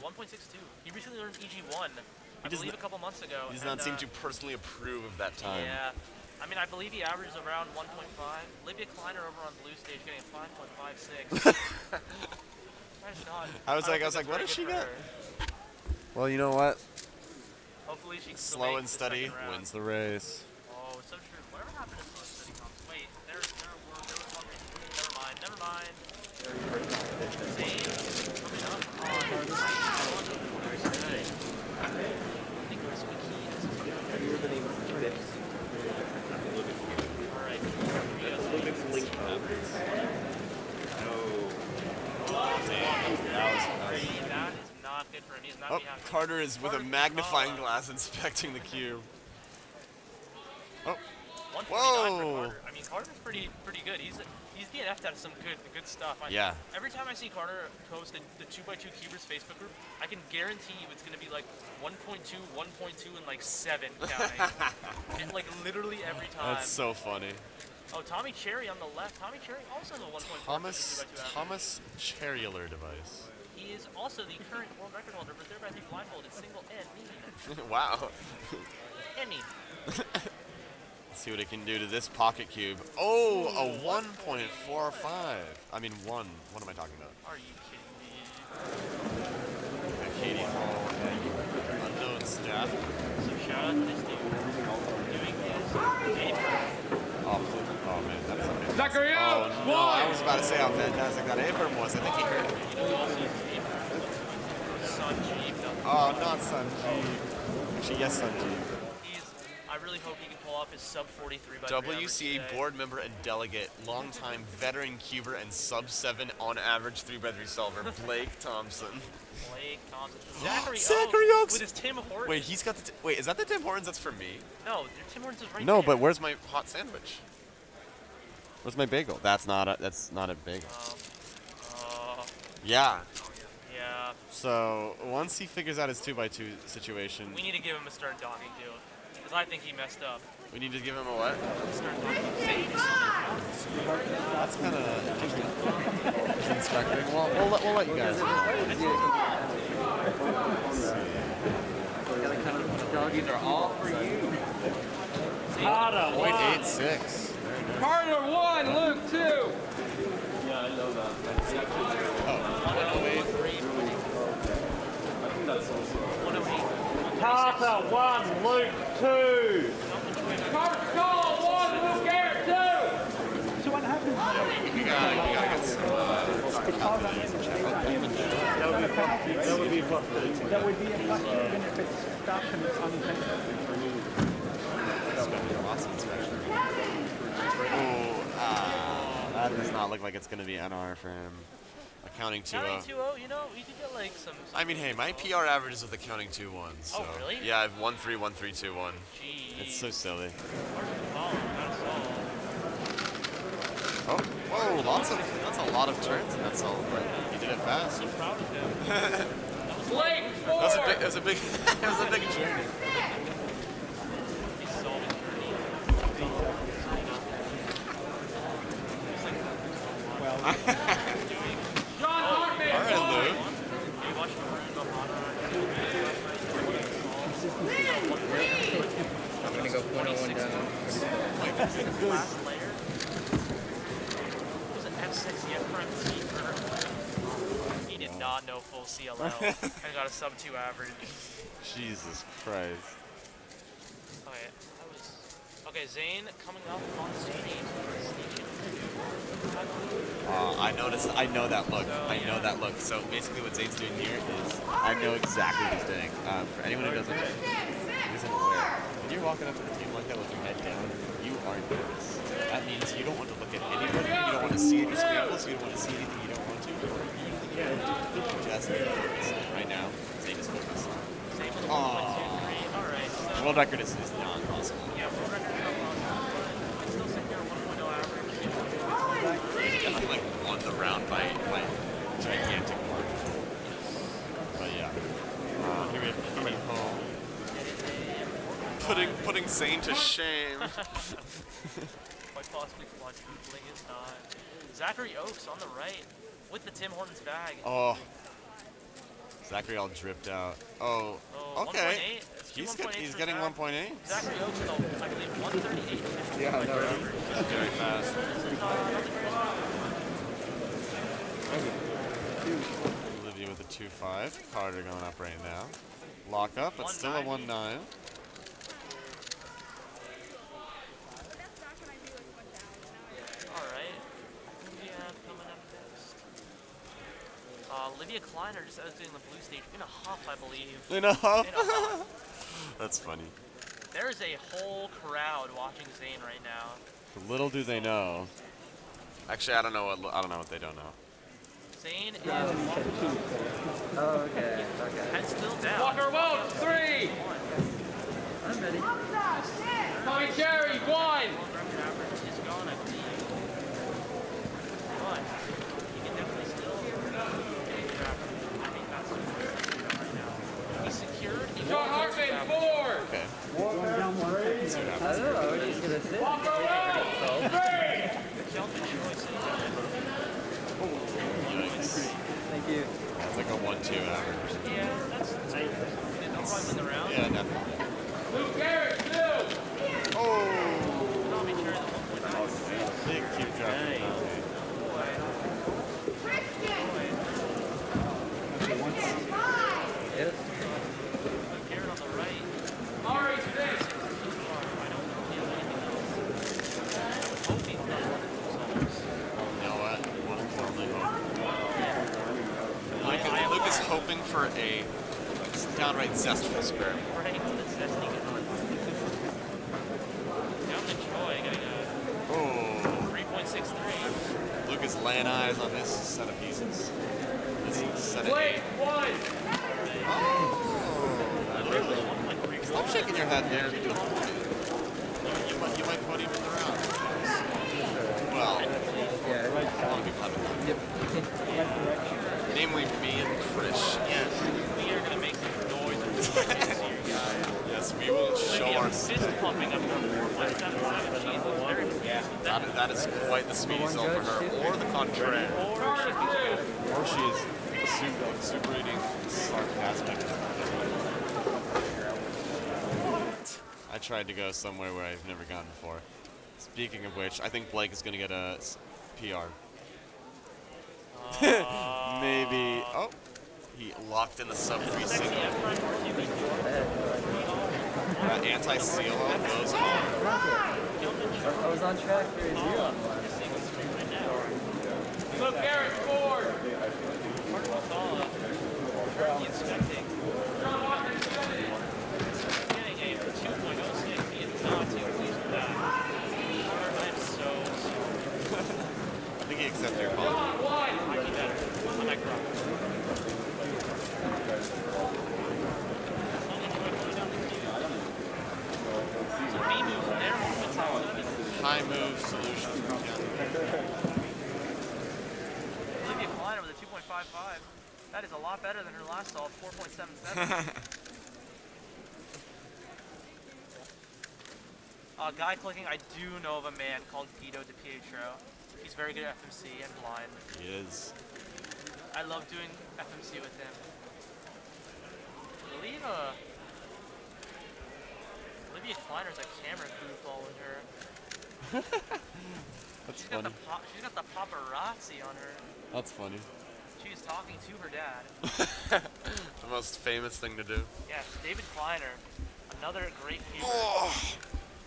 1.62. He recently learned EG1. I believe a couple months ago. He does not seem to personally approve of that time. Yeah. I mean, I believe he averages around 1.5. Olivia Kleiner over on blue stage getting a 5.56. I was like, what did she get? Well, you know what? Hopefully she can slow and steady wins the race. Oh, it's so true. Whatever happened to slow and steady comps? Wait, there was one. Never mind. Zane coming up on Thursday. I think Chris McKee has the name of Trips. Alright. That is not good for him. He's not behind. Carter is with a magnifying glass inspecting the cube. Oh. Whoa! I mean, Carter's pretty good. He's DNF'd out of some good stuff. Yeah. Every time I see Carter post the 2x2 Cubers Facebook group, I can guarantee you it's gonna be like 1.2, 1.2, and like 7 counting. Like literally every time. That's so funny. Oh, Tommy Cherry on the left. Tommy Cherry also has a 1.4 Thomas Cherryler device. He is also the current world record holder for 3x3 blindfolded single and knee. Wow. And knee. Let's see what it can do to this pocket cube. Oh, a 1.45. I mean, one. What am I talking about? Are you kidding me? Katie Hall and unknown staff. So shout out to this dude doing his apron. Oh man, that is amazing. Zachariah! Oh no, I was about to say how fantastic that apron was. I think he heard it. Oh, not Sanjeev. Actually, yes, Sanjeev. I really hope he can pull off his sub 43 by WCA board member and delegate, longtime veteran cuber and sub 7 on average 3x3 solver, Blake Thompson. Blake Thompson. Zachary Oaks with his Tim Hortons. Wait, he's got the. Wait, is that the Tim Hortons that's for me? No, Tim Hortons is right No, there. but where's my hot sandwich? Where's my bagel? That's not a bagel. Yeah. Yeah. So once he figures out his 2x2 situation, We need to give him a stern dogging too, because I think he messed up. we need to give him a what? Stern dogging. That's kind of inspecting. Well, we'll let you guys know. Doggies are all for you. Carter 0.86. Carter 1, Luke 2. Yeah, I know that. Carter 1, Luke 2. Carter 1, Luke Garrett 2. So what happens? We gotta get some That would be a plus 2. That would be a plus 2 even if it's stuck and it's unintentional. That does not look like it's going to be NR for him. Accounting 2-0. Counting 2-0, you know, we could get like some. I mean, hey, my PR average is with accounting 2-1. So. Oh, really? Yeah, I have 1-3, 1-3, 2-1. Jeez. It's so silly. Oh, Oh, whoa, that's a lot of turns in that solo, but he did it fast. I'm so proud of him. Blake 4. It was a big journey. He's solving journey. John Hartman. All right, Luke. You watched Maroon Bahana. I'm gonna go 101 down. Last layer. It was an F6 FRMT for. He did not know full CLL and got a sub 2 average. Jesus Christ. Okay, Zane coming up on stage. I know that look. So basically what Zane's doing here is, I know exactly what he's doing. For anyone who isn't aware, when you're walking up to the team like that with your head down, you are nervous. That means you don't want to look at anybody, you don't want to see any scrambles, you don't want to see anything you don't want to. You just need to focus. Right now, Zane is focused. Alright. World record is not possible. Yeah, world record is not possible. I still think they're 1.0 average. Definitely like won the round by gigantic margin. But yeah. Here we have Kian home. Putting Zane to shame. Quite possibly quadrupling his time. Zachary Oaks on the right with the Tim Hortons bag. Oh. Zachary all dripped out. Oh, okay. 1.8. He's getting 1.8. Zachary Oaks with, I believe, 138. Yeah, no, That's very fast. Olivia with a 2.5. Carter going up right now. Lock up, but still a 1.9. Alright. Coming up next. Olivia Kleiner just exiting the blue stage in a huff, I believe. In a huff? In a huff. That's funny. There's a whole crowd watching Zane right now. Little do they know. Actually, I don't know what they don't know. Zane is Oh, okay. head still down. Walker Welch 3. I'm ready. Tommy Cherry 1. Record average is gone, I believe. But he can definitely still get track. I think that's what right now. He's secured. John Hartman 4. Okay. I don't know. I was just gonna sit. Walker Welch 3. Kyeongmin Choi sitting down. Yikes. Thank you. That's like a 1-2 average. Yeah, that's tight. They'll probably win the round. Yeah, definitely. Luke Garrett 2. Oh! Tommy Cherry, the 1.9. Big cube drop. Yes. Garrett on the right. Ari 6. I don't know if he has anything else. Hope he's done one of those. You know what? One can only hope. Luke is hoping for a downright zestful sperm. Right, the zesty gun. Kyeongmin Choi getting a 3.63. Luke is laying eyes on this set of pieces. This set of 8. Stop shaking your head, man. You're doing it. You might put him in the round. Well, a lot of people haven't done it. Namely me and Krish. Yes, we are going to make some noise. Yes, we will show our fist pumping up to 4.77. She's very pleased. That is quite the speedy zone for her, or the contrary. Or she is exuberating sarcastic. I tried to go somewhere where I've never gone before. Speaking of which, I think Blake is going to get a PR. Maybe. Oh, he locked in the sub-free signal. Anti-seal goes hard. I was on track for a 0. Luke Garrett scored. Currently inspecting. Getting a 2.06. He is not too pleased with that. I am so sorry. I think he accepted your apology. Might be better. I might cry. High move solution. Olivia Kleiner with a 2.55. That is a lot better than her last stall of 4.77. Guy clicking, I do know of a man called Guido DiPietro. He's very good at FMC and blind. He is. I love doing FMC with him. I believe Olivia Kleiner's a camera crew following her. That's She's funny. She's got the paparazzi on her. That's funny. She's talking to her dad. The most famous thing to do. Yes, David Kleiner, another great keeper.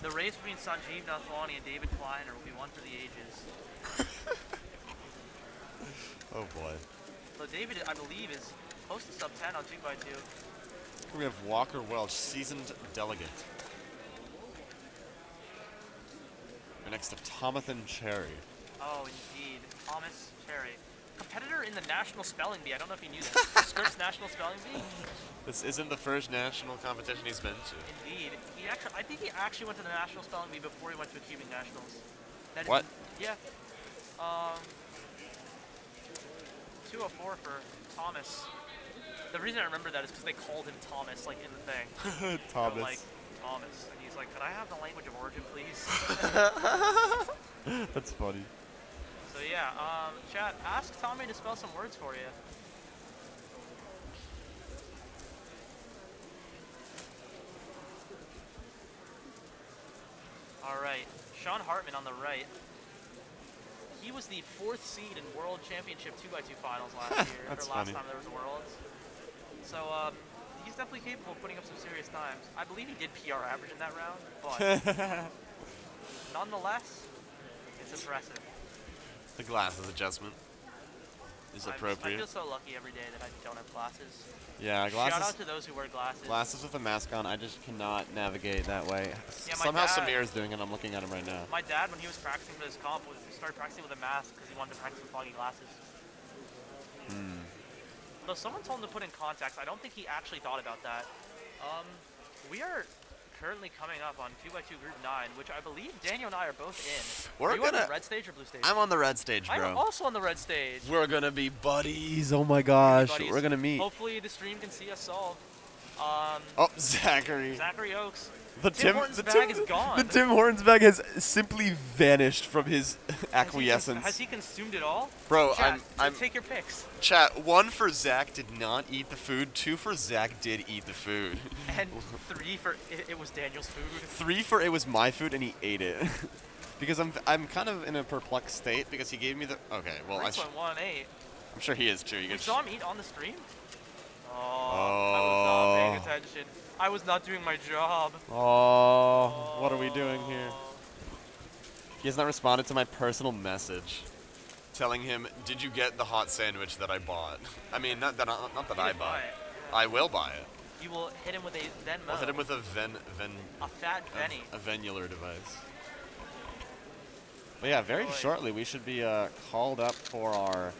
The race between Sanjeev Nathwani and David Kleiner will be one for the ages. Oh boy. So David, I believe, is close to sub 10 on 2x2. We have Walker Welch, seasoned delegate. We're next to Tomathan Cherry. Oh, indeed. Thomas Cherry. Competitor in the National Spelling Bee. I don't know if you knew that. Scripps National Spelling Bee? This isn't the first national competition he's been to. Indeed. I think he actually went to the National Spelling Bee before he went to Achieving Nationals. That What? Yeah. 204 for Thomas. The reason I remember that is because they called him Thomas, like, in the thing. Thomas. So, like, Thomas. And he's like, could I have the language of origin, please? That's funny. So, yeah, chat, ask Tommy to spell some words for you. Alright, Sean Hartman on the right. He was the 4th seed in World Championship 2x2 finals last year, or last funny. time there was a Worlds. So, he's definitely capable of putting up some serious times. I believe he did PR average in that round, but nonetheless, it's impressive. The glasses adjustment is appropriate. I feel so lucky every day that I don't have glasses. Yeah, glasses. Shout out to those who wear glasses. Glasses with a mask on, I just cannot navigate that way. Yeah, my Somehow dad- Samir's doing it, I'm looking at him right now. My dad, when he was practicing for this comp, started practicing with a mask because he wanted to practice with foggy glasses. Though someone told him to put in contacts, I don't think he actually thought about that. We are currently coming up on 2x2 Group 9, which I believe Daniel and I are both in. Are you on the red stage or blue stage? I'm on the red stage, bro. I'm also on the red stage. We're gonna be buddies. Oh my gosh, Buddies. we're gonna meet. Hopefully the stream can see us solve. Oh, Zachary. Zachary Oakes. The Tim Hortons bag is gone. The Tim Hortons bag has simply vanished from his acquiescence. Has he consumed it all? Bro, Chat, I'm take your picks. Chat, 1 for Zach did not eat the food, 2 for Zach did eat the food. And 3 for it was Daniel's food. 3 for it was my food and he ate it. Because I'm kind of in a perplexed state because he gave me the well 3.18. I'm sure he is too. You We get saw him eat on the stream? I was not paying attention. I was not doing my job. Oh, what are we doing here? He has not responded to my personal message telling him, "Did you get the hot sandwich that I bought?" I mean, not that I bought. I will buy it. you will hit him with a Venmo. I'll hit him with a a fat Venny. A venular device. But yeah, very shortly we should be called up for our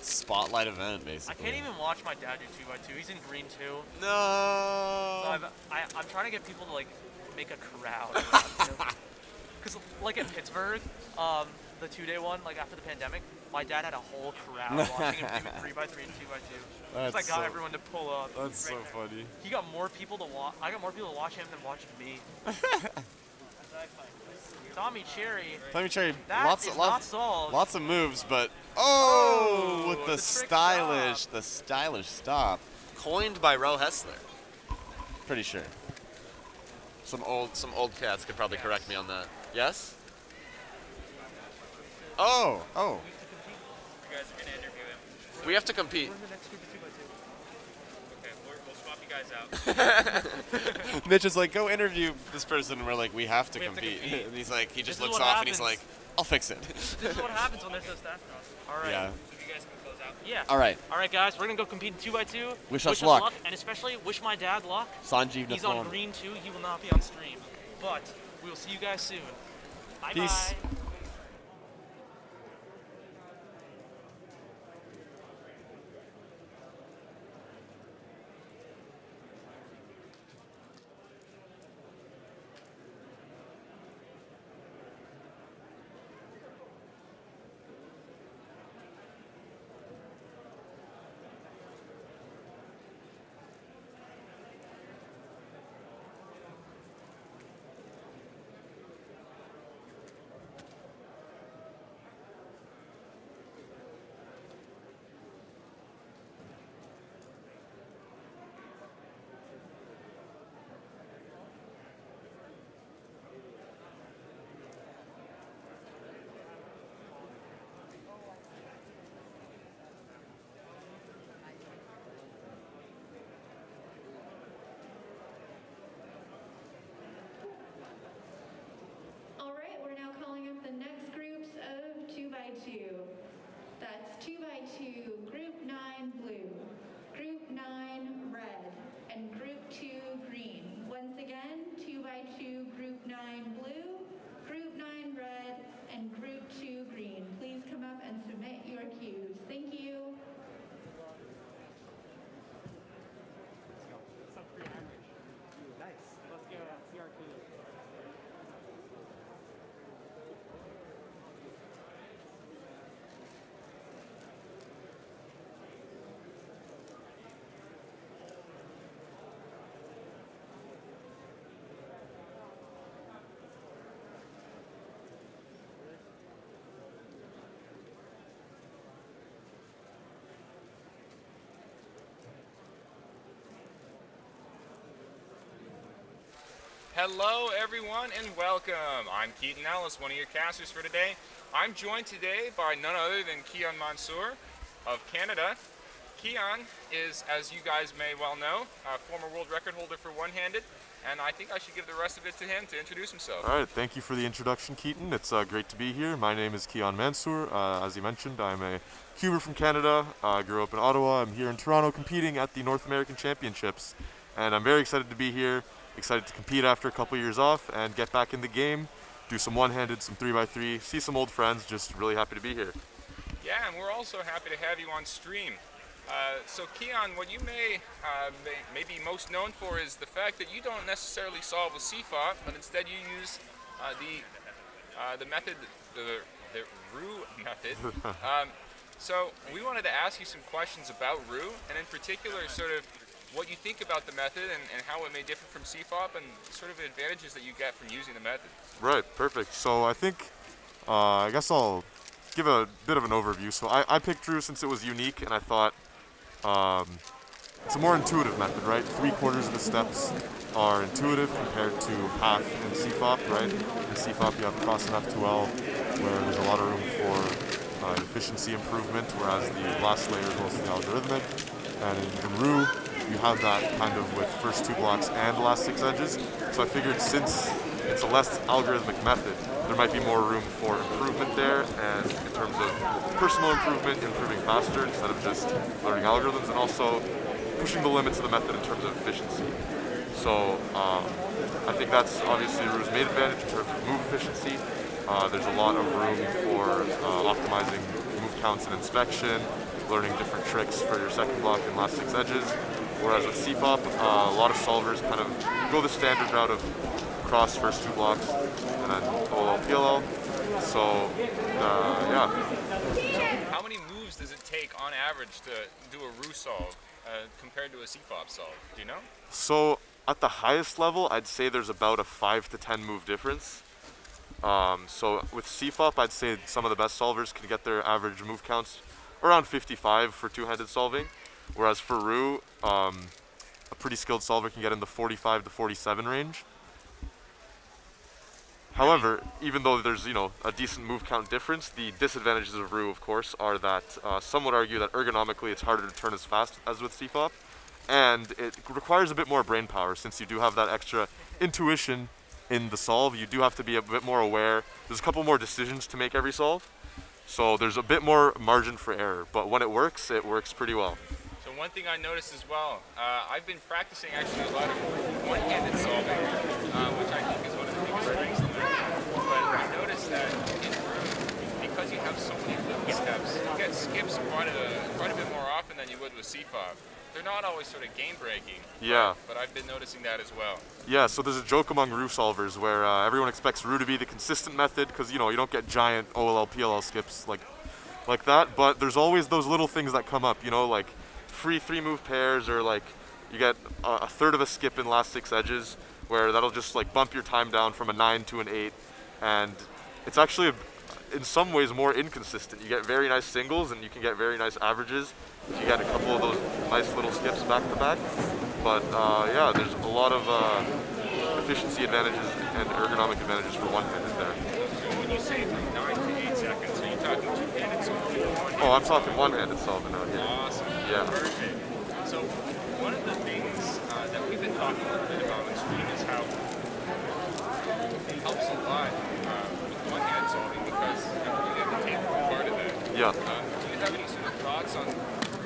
spotlight event, basically. I can't even watch my dad do 2x2. He's in green too. No. So I'm trying to get people to like make a crowd. Because like in Pittsburgh, the 2-day one, like after the pandemic, my dad had a whole crowd watching him do 3x3 and 2x2. That's I got everyone to pull up. That's so funny. He got more people to watch. I got more people to watch him than watching me. Tommy Cherry. That not solved. Lots of moves, but with the stylish stop, coined by Ro Hessler. Pretty sure. Some old cats could probably correct me on that. Yes. Oh. You guys are gonna interview him. We have to compete. Okay, we'll swap you guys out. Mitch is like, go interview this person, and we're like, we have to compete. And he's like, he just looks off and he's like, I'll fix it. This is what happens when there's no staff cross. All right. Yeah. You guys can close out. Yeah. All right. All right, guys. We're gonna go compete in 2x2. Wish us luck. And especially wish my dad luck. Sanjeev He's Nathan. on green too. He will not be on stream. But we will see you guys soon. Bye Peace. bye. All right, we're now calling up the next groups of 2x2. That's 2x2, Group 9 blue, Group 9 red, and Group 2 green. Once again, 2x2, Group 9 blue, Group 9 red, and Group 2 green. Please come up and submit your cues. Thank you. Nice. Let's go see our clues. Hello everyone and welcome. I'm Keaton Ellis, one of your casters for today. I'm joined today by none other than Kian Mansour of Canada. Kian is, as you guys may well know, a former world record holder for one-handed, and I think I should give the rest of it to him to introduce himself. All right, thank you for the introduction, Keaton. It's great to be here. My name is Kian Mansour. As you mentioned, I'm a cuber from Canada. I grew up in Ottawa. I'm here in Toronto competing at the North American Championships, and I'm very excited to be here. Excited to compete after a couple years off and get back in the game, do some one-handed, some 3x3, see some old friends. Just really happy to be here. Yeah, and we're also happy to have you on stream. So Kian, what you may be most known for is the fact that you don't necessarily solve with CFOP, but instead you use the method, the RU method. So we wanted to ask you some questions about RU, and in particular, sort of what you think about the method and how it may differ from CFOP and sort of the advantages that you get from using the method. Right, perfect. So I think, I guess I'll give a bit of an overview. So I picked RU since it was unique, and I thought it's a more intuitive method, right? 3/4 of the steps are intuitive compared to half in CFOP, right? In CFOP you have cross and F2L, where there's a lot of room for efficiency improvement, whereas the last layer is mostly algorithmic. And in RU, you have that kind of with first 2 blocks and last 6 edges. So I figured since it's a less algorithmic method, there might be more room for improvement there, and in terms of personal improvement, improving faster instead of just learning algorithms, and also pushing the limits of the method in terms of efficiency. So I think that's obviously Ru's main advantage in terms of move efficiency. There's a lot of room for optimizing move counts and inspection, learning different tricks for your second block and last 6 edges. Whereas with CFOP, a lot of solvers kind of go the standard route of cross first 2 blocks and then OLL, PLL. So, yeah. So how many moves does it take on average to do a Ru solve compared to a CFOP solve? Do you know? So at the highest level, I'd say there's about a 5 to 10 move difference. So with CFOP, I'd say some of the best solvers can get their average move counts around 55 for two-handed solving, whereas for Ru, a pretty skilled solver can get in the 45 to 47 range. However, even though there's, you know, a decent move count difference, the disadvantages of Ru, of course, are that some would argue that ergonomically it's harder to turn as fast as with CFOP, and it requires a bit more brain power since you do have that extra intuition in the solve. You do have to be a bit more aware. There's a couple more decisions to make every solve, so there's a bit more margin for error, but when it works pretty well. So one thing I noticed as well, I've been practicing actually a lot of one-handed solving, which I think is one of the biggest strengths in there. But I noticed that in Ru, because you have so many little steps, you get skips quite a bit more often than you would with CFOP. They're not always sort of game-breaking. Yeah. But I've been noticing that as well. Yeah, so there's a joke among Ru solvers where everyone expects Ru to be the consistent method because, you know, you don't get giant OLL, PLL skips like that, but there's always those little things that come up, you know, like free 3-move pairs, or like you get a third of a skip in last 6 edges where that'll just like bump your time down from a 9 to an 8, and it's actually in some ways more inconsistent. You get very nice singles and you can get very nice averages if you get a couple of those nice little skips back to back. But yeah, there's a lot of efficiency advantages and ergonomic advantages for one-handed there. So when you say from 9 to 8 seconds, are you talking two-handed solving or one-handed? Oh, I'm talking one-handed solving out here. Awesome. Yeah. Perfect. So one of the things that we've been talking a little bit about on stream is how it helps a lot with one-handed solving because you get the table part of that. Yeah. Do you have any sort of thoughts on the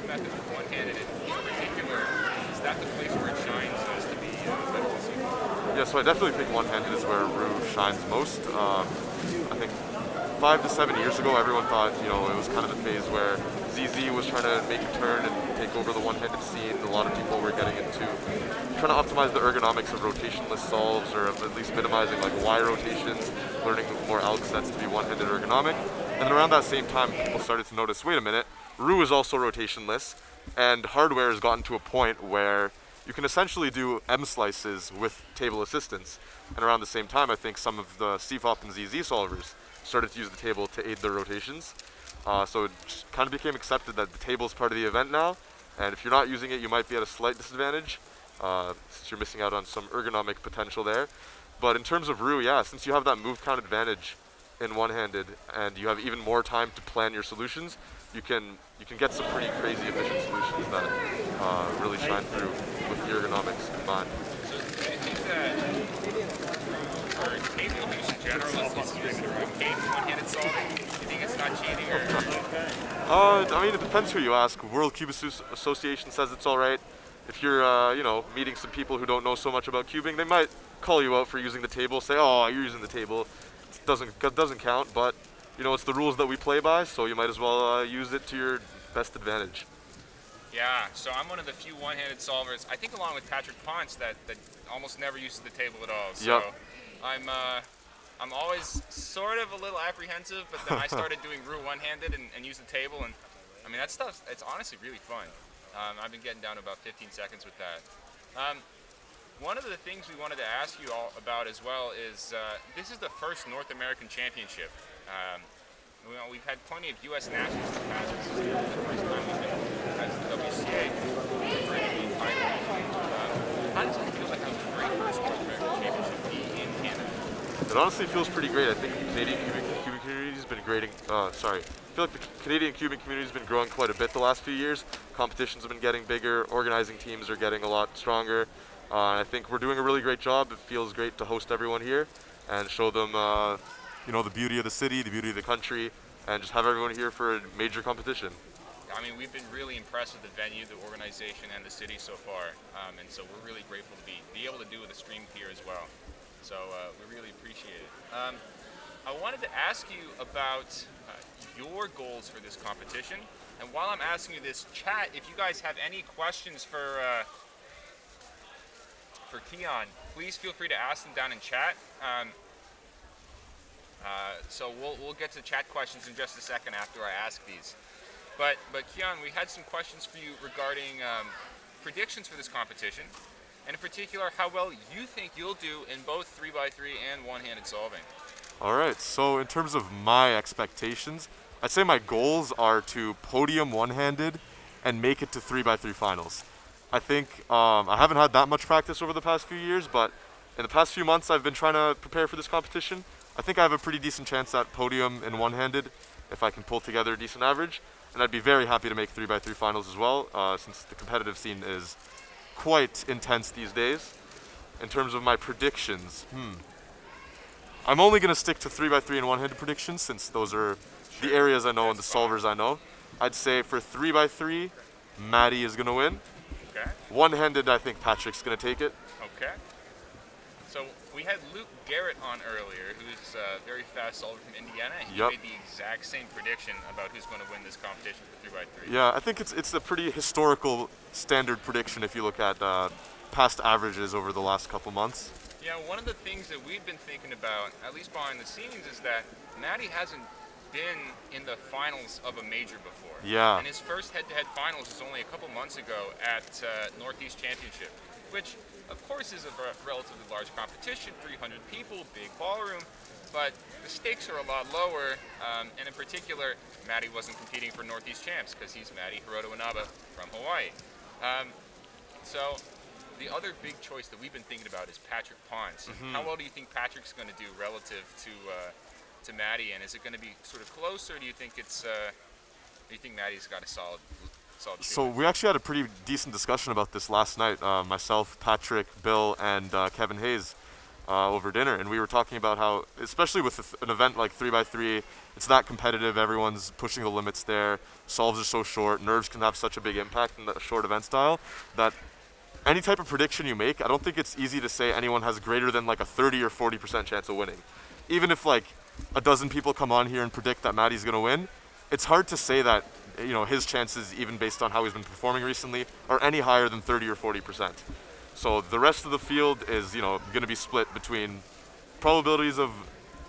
method with one-handed in particular? Is that the place where it shines as to be better than CFOP? Yeah, so I definitely think one-handed is where Ru shines most. I think 5 to 7 years ago, everyone thought, you know, it was kind of the phase where ZZ was trying to make a turn and take over the one-handed scene. A lot of people were getting into trying to optimize the ergonomics of rotationless solves, or at least minimizing like Y rotations, learning more alg sets to be one-handed ergonomic. And then around that same time, people started to notice, wait a minute, Ru is also rotationless, and hardware has gotten to a point where you can essentially do M slices with table assistance. And around the same time, I think some of the CFOP and ZZ solvers started to use the table to aid their rotations. So it just kind of became accepted that the table is part of the event now, and if you're not using it, you might be at a slight disadvantage, since you're missing out on some ergonomic potential there. But in terms of Ru, yeah, since you have that move count advantage in one-handed, and you have even more time to plan your solutions, you can get some pretty crazy efficient solutions that really shine through with the ergonomics combined. So do you think that for table use in general is using one-handed solving? Do you think it's not cheating or? I mean, it depends who you ask. World Cube Association says it's all right. If you're, you know, meeting some people who don't know so much about cubing, they might call you out for using the table. Say, oh, you're using the table. It doesn't count, but you know, it's the rules that we play by, so you might as well use it to your best advantage. Yeah, so I'm one of the few one-handed solvers, I think along with Patrick Ponce, that almost never uses the table at all. So yep. I'm always sort of a little apprehensive, but then I started doing Ru one-handed and use the table, and I mean, that stuff, it's honestly really fun. I've been getting down to about 15 seconds with that. One of the things we wanted to ask you all about as well is, this is the first North American Championship. We've had plenty of U.S. nationals in the past. This is the first time we've been as the WCA for any title. How does it feel like having the very first North American Championship in Canada? It honestly feels pretty great. I think the Canadian cubing community has been grading. I feel like the Canadian cubing community has been growing quite a bit the last few years. Competitions have been getting bigger. Organizing teams are getting a lot stronger. I think we're doing a really great job. It feels great to host everyone here and show them, you know, the beauty of the city, the beauty of the country, and just have everyone here for a major competition. I mean, we've been really impressed with the venue, the organization, and the city so far, and so we're really grateful to be able to do the stream here as well. So we really appreciate it. I wanted to ask you about your goals for this competition, and while I'm asking you this, chat, if you guys have any questions for Kian, please feel free to ask them down in chat. So we'll get to chat questions in just a second after I ask these. But Kian, we had some questions for you regarding predictions for this competition, and in particular, how well you think you'll do in both 3x3 and one-handed solving. All right, so in terms of my expectations, I'd say my goals are to podium one-handed and make it to 3x3 finals. I think I haven't had that much practice over the past few years, but in the past few months I've been trying to prepare for this competition. I think I have a pretty decent chance at podium in one-handed if I can pull together a decent average, and I'd be very happy to make 3x3 finals as well, since the competitive scene is quite intense these days. In terms of my predictions, I'm only going to stick to 3x3 and one-handed predictions since those are the areas I know and the solvers I know. I'd say for 3x3, Maddie is going to win. Okay. One-handed, I think Patrick's going to take it. Okay. So we had Luke Garrett on earlier, who's a very fast solver from Indiana. He made the exact same prediction about who's going to win this competition for 3x3. Yeah, I think it's a pretty historical standard prediction if you look at past averages over the last couple months. Yeah, one of the things that we've been thinking about, at least behind the scenes, is that Maddie hasn't been in the finals of a major before. Yeah. And his first head-to-head finals was only a couple months ago at Northeast Championship, which of course is a relatively large competition, 300 people, big ballroom, but the stakes are a lot lower, and in particular, Maddie wasn't competing for Northeast Champs because he's Maddie Hiroto Inaba from Hawaii. So the other big choice that we've been thinking about is Patrick Ponce. How well do you think Patrick's going to do relative to Maddie, and is it going to be sort of close, or do you think it's do you think Maddie's got a solid So we actually had a pretty decent discussion about this last night, myself, Patrick, Bill, and Kevin Hayes over dinner, and we were talking about how, especially with an event like 3x3, it's that competitive, everyone's pushing the limits there, solves are so short, nerves can have such a big impact in the short event style, that any type of prediction you make, I don't think it's easy to say anyone has greater than like a 30 or 40% chance of winning. Even if like a dozen people come on here and predict that Maddie's going to win, it's hard to say that his chances, even based on how he's been performing recently, are any higher than 30 or 40%. So the rest of the field is, going to be split between probabilities of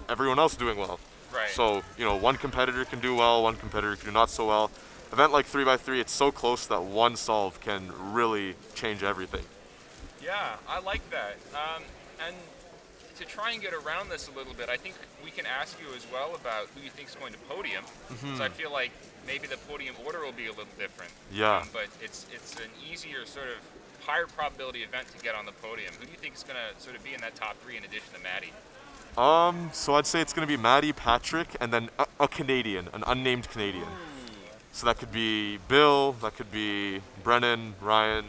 everyone else doing well. Right. So, one competitor can do well, one competitor can do not so well. Event like 3x3, it's so close that one solve can really change everything. Yeah, I like that. And to try and get around this a little bit, I think we can ask you as well about who you think is going to podium. So I feel like maybe the podium order will be a little different. Yeah. But it's an easier sort of higher probability event to get on the podium. Who do you think is going to sort of be in that top three in addition to Maddie? So I'd say it's going to be Maddie, Patrick, and then a Canadian, an unnamed Canadian. So that could be Bill, that could be Brennan, Ryan.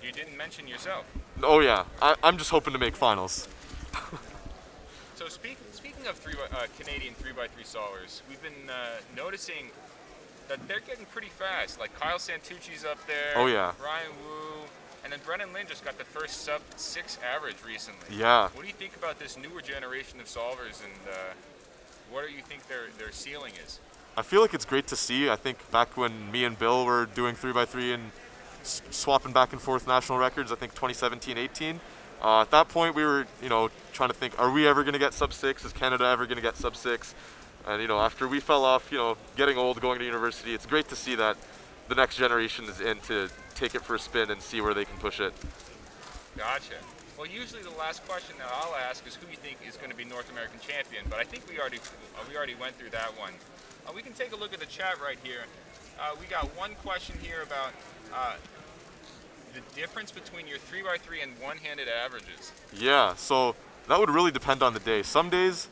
You didn't mention yourself. Oh yeah, I'm just hoping to make finals. So speaking of Canadian 3x3 solvers, we've been noticing that they're getting pretty fast. Like Kyle Santucci's up there. Oh yeah. Ryan Wu, and then Brennan Lin just got the first sub-6 average recently. Yeah. What do you think about this newer generation of solvers, and what do you think their ceiling is? I feel like it's great to see. I think back when me and Bill were doing 3x3 and swapping back and forth national records, I think 2017-18. At that point, we were, trying to think, are we ever going to get sub-6? Is Canada ever going to get sub-6? And, after we fell off, getting old, going to university, it's great to see that the next generation is in to take it for a spin and see where they can push it. Gotcha. Well, usually the last question that I'll ask is who you think is going to be North American champion, but I think we already went through that one. We can take a look at the chat right here. We got one question here about the difference between your 3x3 and one-handed averages. Yeah, so that would really depend on the day. Some days,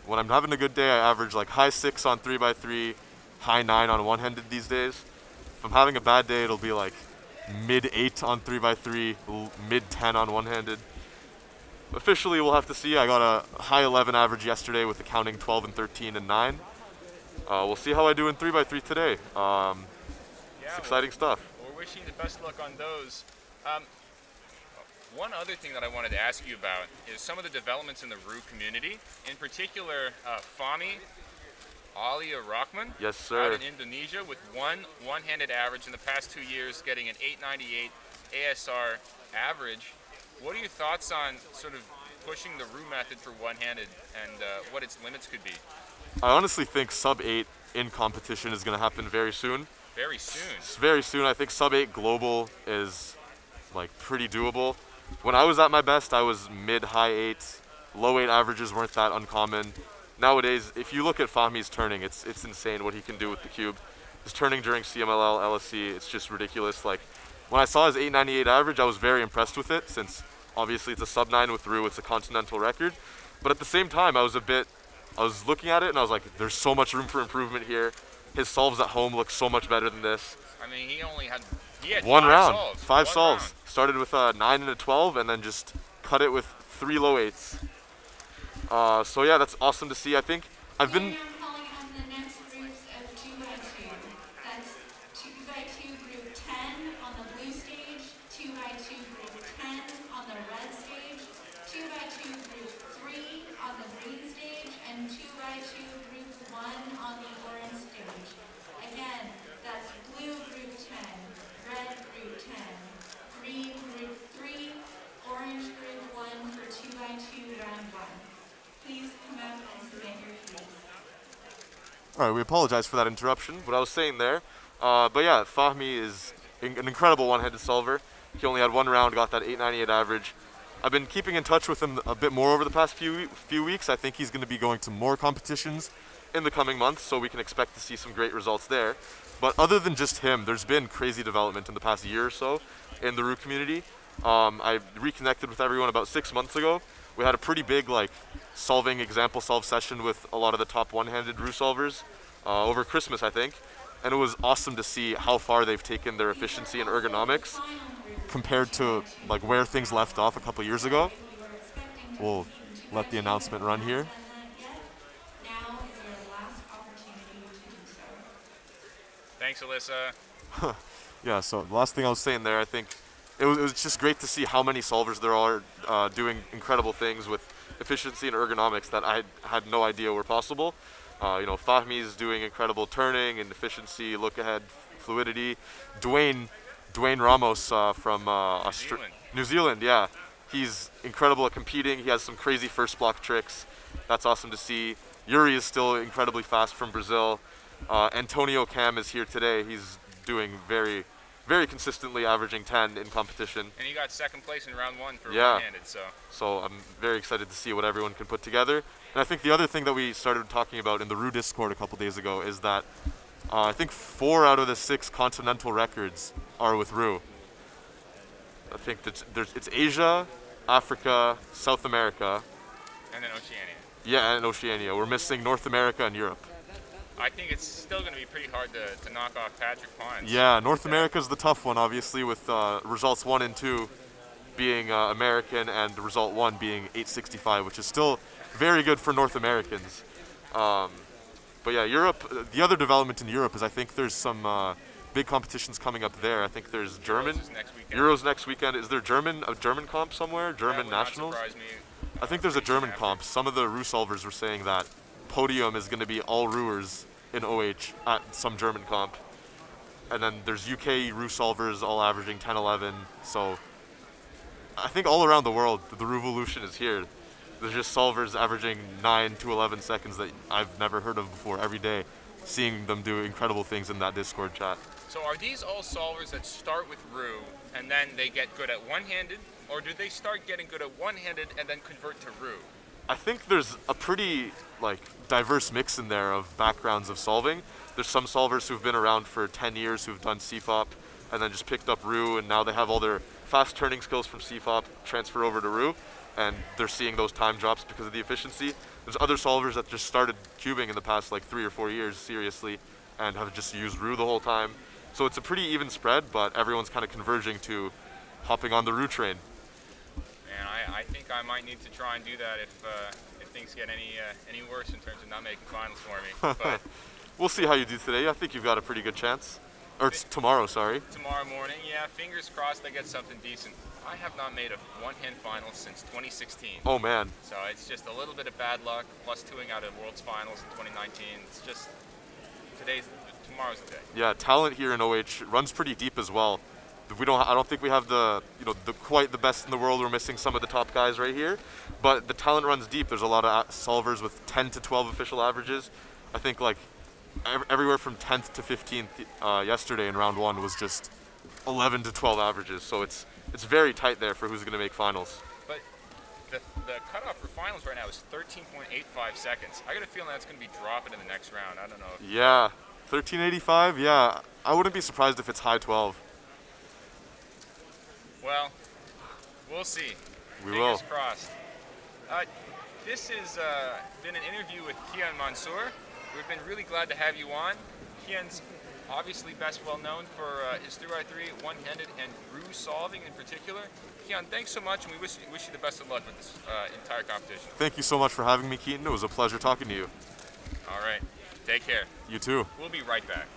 when I'm having a good day, I average like high 6 on 3x3, high 9 on one-handed these days. If I'm having a bad day, it'll be like mid 8 on 3x3, mid 10 on one-handed. Officially, we'll have to see. I got a high 11 average yesterday with accounting 12 and 13 and 9. we'll see how I do in 3x3 today. Yeah, It's exciting stuff. We're wishing you the best luck on those. One other thing that I wanted to ask you about is some of the developments in the Ru community. In particular, Fahmi Alia Rahman Yes, sir. out in Indonesia with one-handed average in the past 2 years, getting an 898 ASR average. What are your thoughts on sort of pushing the Ru method for one-handed and what its limits could be? I honestly think sub 8 in competition is going to happen very soon. Very soon. Very soon. I think sub 8 global is like pretty doable. When I was at my best, I was mid-high 8s. Low 8 averages weren't that uncommon. Nowadays, if you look at Fahmi's turning, it's insane what he can do with the cube. His turning during CMLL, LSC, it's just ridiculous. Like when I saw his 898 average, I was very impressed with it, since obviously it's a sub 9 with Ru, it's a continental record. But at the same time, I was looking at it and I was like, there's so much room for improvement here. His solves at home look so much better than this. I mean, he had One five round, solves. 5 One solves. round. Started with a 9 and a 12, and then just cut it with 3 low 8s. So yeah, that's awesome to see. I think I've been. I'm calling on the next groups of 2x2. That's 2x2 group 10 on the blue stage, 2x2 group 10 on the red stage, 2x2 group 3 on the green stage, and 2x2 group 1 on the orange stage. Again, that's blue group 10, red group 10, green group 3, orange group 1 for 2x2 round 1. Please come up and submit your keys. All right, we apologize for that interruption. What I was saying there, but yeah, Fahmi is an incredible one-handed solver. He only had 1 round, got that 898 average. I've been keeping in touch with him a bit more over the past few weeks. I think he's going to be going to more competitions in the coming months, so we can expect to see some great results there. But other than just him, there's been crazy development in the past year or so in the Ru community. I reconnected with everyone about 6 months ago. We had a pretty big solving example solve session with a lot of the top one-handed Ru solvers over Christmas, I think. And it was awesome to see how far they've taken their efficiency and ergonomics compared to where things left off a couple years ago. We'll let the announcement run here. Now is your last opportunity to do so. Thanks, Alyssa. Yeah, so the last thing I was saying there, I think it was just great to see how many solvers there are doing incredible things with efficiency and ergonomics that I had no idea were possible. Fahmi's doing incredible turning and efficiency, look ahead, fluidity. Dwayne Ramos from New Zealand, yeah. He's incredible at competing. He has some crazy first block tricks. That's awesome to see. Yuri is still incredibly fast from Brazil. Antonio Cam is here today. He's doing very, very consistently averaging 10 in competition. And he got second place in round 1 for Yeah. one-handed, so. So I'm very excited to see what everyone can put together. And I think the other thing that we started talking about in the Ru Discord a couple days ago is that I think 4 out of the 6 continental records are with Ru. I think that it's Asia, Africa, South America. And then Oceania. Yeah, and Oceania. We're missing North America and Europe. I think it's still going to be pretty hard to knock off Patrick Pons. Yeah, North America's the tough one, obviously, with results 1 and 2 being American and result 1 being 865, which is still very good for North Americans. But yeah, Europe, the other development in Europe is I think there's some big competitions coming up there. I think there's German. Euros next weekend. Is there a German comp somewhere? German nationals? That would not surprise me. I think there's a German comp. Some of the Ru solvers were saying that podium is going to be all Ruers in OH at some German comp. And then there's UK Ru solvers all averaging 10-11. So I think all around the world, the Ruvolution is here. There's just solvers averaging 9 to 11 seconds that I've never heard of before every day, seeing them do incredible things in that Discord chat. So are these all solvers that start with Ru and then they get good at one-handed, or do they start getting good at one-handed and then convert to Ru? I think there's a pretty diverse mix in there of backgrounds of solving. There's some solvers who've been around for 10 years who've done CFOP and then just picked up Ru, and now they have all their fast turning skills from CFOP transfer over to Ru, and they're seeing those time drops because of the efficiency. There's other solvers that just started cubing in the past 3 or 4 years seriously and have just used Ru the whole time. So it's a pretty even spread, but everyone's kind of converging to hopping on the Ru train. And I think I might need to try and do that if things get any worse in terms of not making finals for me. But we'll see how you do today. I think you've got a pretty good chance. Or it's tomorrow, sorry. Tomorrow morning, yeah, fingers crossed I get something decent. I have not made a one-hand final since 2016. Oh man. So it's just a little bit of bad luck, plus 2ing out of World's Finals in 2019. It's just, tomorrow's the day. Yeah, talent here in OH runs pretty deep as well. I don't think we have quite the best in the world. We're missing some of the top guys right here, but the talent runs deep. There's a lot of solvers with 10 to 12 official averages. I think like everywhere from 10th to 15th yesterday in round 1 was just 11 to 12 averages. So it's very tight there for who's going to make finals. But the cutoff for finals right now is 13.85 seconds. I got a feeling that's going to be dropping in the next round. I don't know. Yeah, 1385. Yeah, I wouldn't be surprised if it's high 12. Well, we'll see. Fingers crossed. This has been an interview with Kian Mansour. We've been really glad to have you on. Kian's obviously best well known for his 3x3 one-handed and ruse solving in particular. Kian, thanks so much, and we wish you the best of luck with this entire competition. Thank you so much for having me, Keaton. It was a pleasure talking to you. All right. Take care. You too. We'll be right back.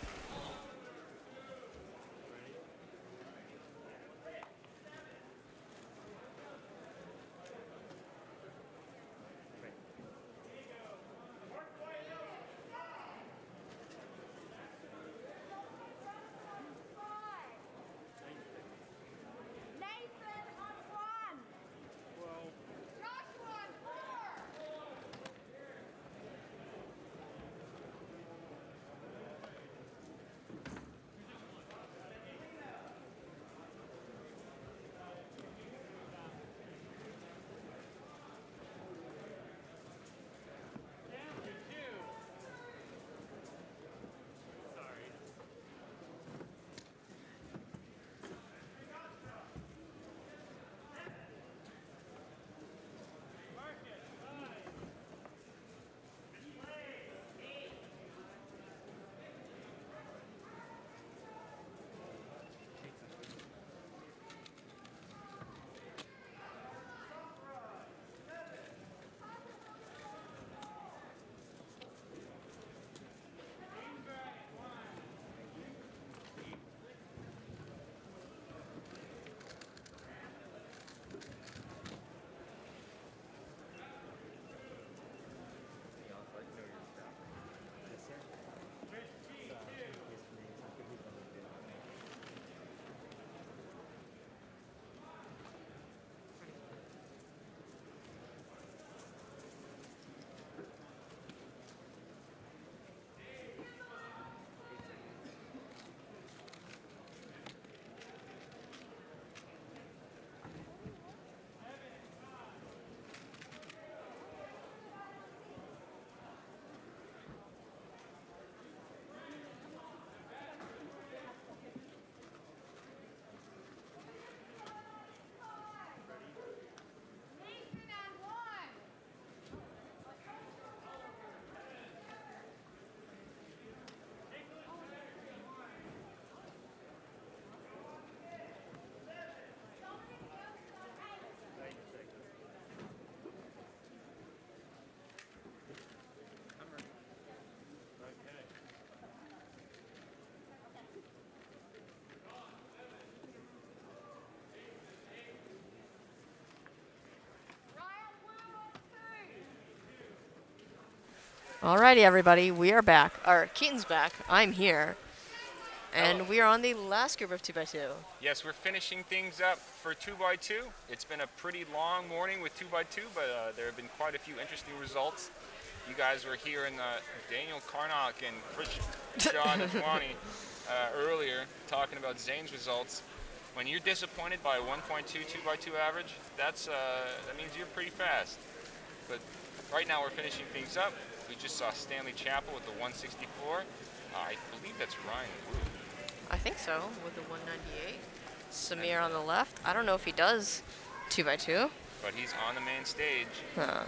Alrighty, everybody, we are back. Keaton's back. I'm here. And we are on the last group of 2x2. Yes, we're finishing things up for 2x2. It's been a pretty long morning with 2x2, but there have been quite a few interesting results. You guys were here in Daniel Karnock and John Aswani earlier talking about Zane's results. When you're disappointed by a 1.2 2x2 average, that means you're pretty fast. But right now we're finishing things up. We just saw Stanley Chappell with the 164. I believe that's Ryan Wu. I think so, with the 198. Samir on the left. I don't know if he does 2x2. But he's on the main stage. Huh.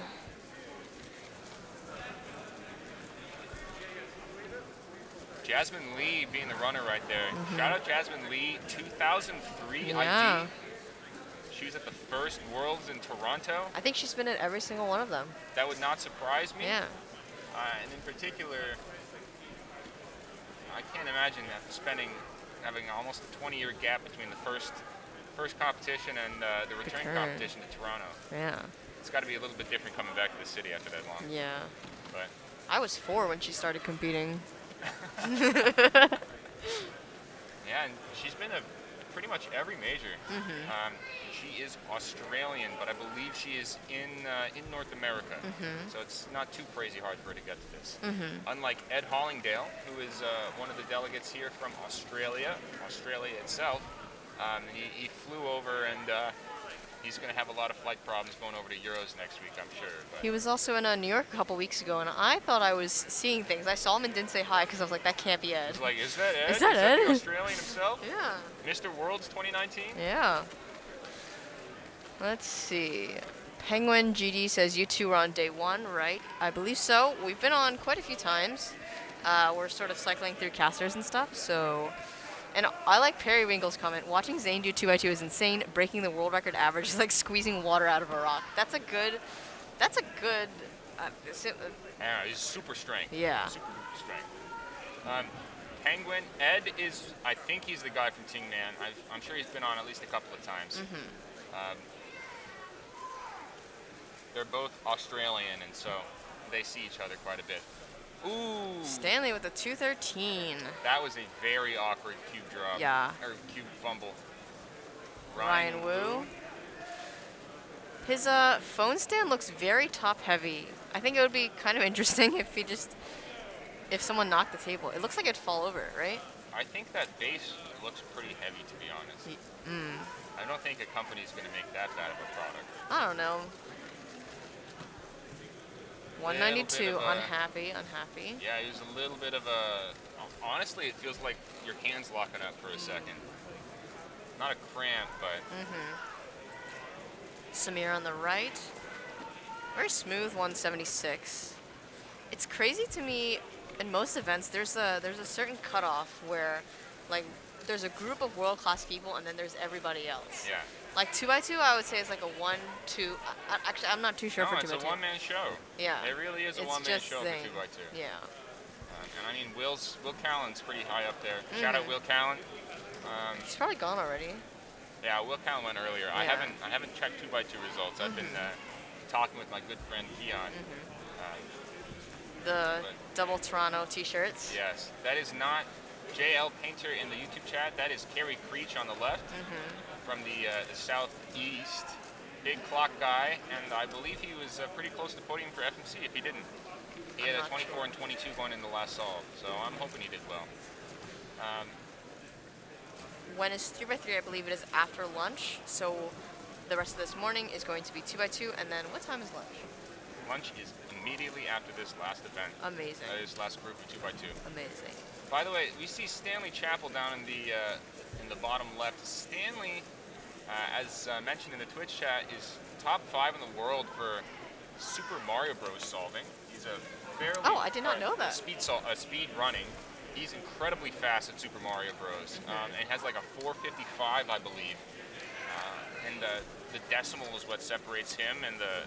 Jasmine Lee being the runner right there. Shout out Jasmine Lee, 2003 Yeah. ID. She was at the first Worlds in Toronto. I think she's been at every single one of them. That would not surprise me. Yeah. And in particular, I can't imagine having almost a 20-year gap between the first competition and the return competition to Toronto. Yeah. It's got to be a little bit different coming back to the city after that long. Yeah. But I was 4 when she started competing. yeah, and she's been pretty much every major. She is Australian, but I believe she is in North America. So it's not too crazy hard for her to get to this. Unlike Ed Hollingdale, who is one of the delegates here from Australia itself. He flew over, and he's going to have a lot of flight problems going over to Euros next week, I'm sure. But He was also in New York a couple weeks ago, and I thought I was seeing things. I saw him and didn't say hi because I was like, that can't be Ed. It's like, is that Ed? Is that Ed? The Australian himself? Yeah. Mr. Worlds 2019? Yeah. Let's see. Penguin GD says you two were on day 1, right? I believe so. We've been on quite a few times. We're sort of cycling through casters and stuff, so... And I like Perry Winkle's comment. Watching Zane do 2x2 is insane. Breaking the world record average is like squeezing water out of a rock. That's a good... Yeah, he's super strength. Yeah. Super strength. Penguin, Ed is, I think he's the guy from Ting Man. I'm sure he's been on at least a couple of times. They're both Australian, and so they see each other quite a bit. Ooh. Stanley with a 213. That was a very awkward cube drop. Yeah. Or cube fumble. Ryan Wu. His phone stand looks very top heavy. I think it would be kind of interesting if someone knocked the table. It looks like it'd fall over, right? I think that base looks pretty heavy, to be honest. I don't think a company's going to make that bad of a product. I don't know. 192, unhappy. Yeah, he was a little bit of a... Honestly, it feels like your hand's locking up for a second. Not a cramp, but... Samir on the right. Very smooth 176. It's crazy to me, in most events, there's a certain cutoff where, like, there's a group of world-class people and then there's everybody else. Yeah. Like 2x2, I would say is like a 1-2. Actually, I'm not too sure for 2x2. No, it's a one-man show. Yeah. It really is a one-man show for 2x2. Yeah. And I mean, Will Callan's pretty high up there. Shout out Will Callan. He's probably gone already. Yeah, Will Callan went earlier. Yeah. I haven't checked 2x2 results. I've been talking with my good friend Kian. The double Toronto t-shirts. Yes, that is not JL Painter in the YouTube chat. That is Kerry Creech on the left from the southeast. Big clock guy, and I believe he was pretty close to podium for FMC if he didn't. He had a 24 and 22 going in the last solve, so I'm hoping he did well. When it's 3x3, I believe it is after lunch, so the rest of this morning is going to be 2x2, and then what time is lunch? Lunch is immediately after this last event. Amazing. This last group of 2x2. Amazing. By the way, we see Stanley Chappell down in the bottom left. Stanley, as mentioned in the Twitch chat, is top 5 in the world for Super Mario Bros. Solving. He's a fairly... Oh, I did not know that. Speed running. He's incredibly fast at Super Mario Bros. And has like a 455, I believe. And the decimal is what separates him and the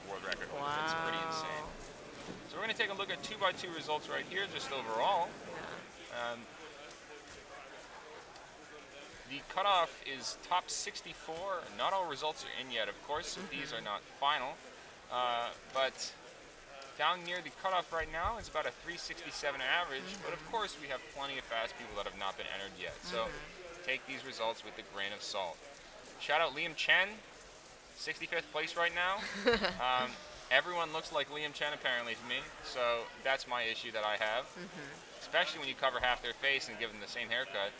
world record. Wow. It's pretty insane. So we're going to take a look at 2x2 results right here, just overall. The cutoff is top 64. Not all results are in yet, of course, so these are not final. But down near the cutoff right now is about a 367 average, but of course we have plenty of fast people that have not been entered yet. So take these results with a grain of salt. Shout out Liam Chen, 65th place right now. Everyone looks like Liam Chen apparently to me, so that's my issue that I have. Especially when you cover half their face and give them the same haircut.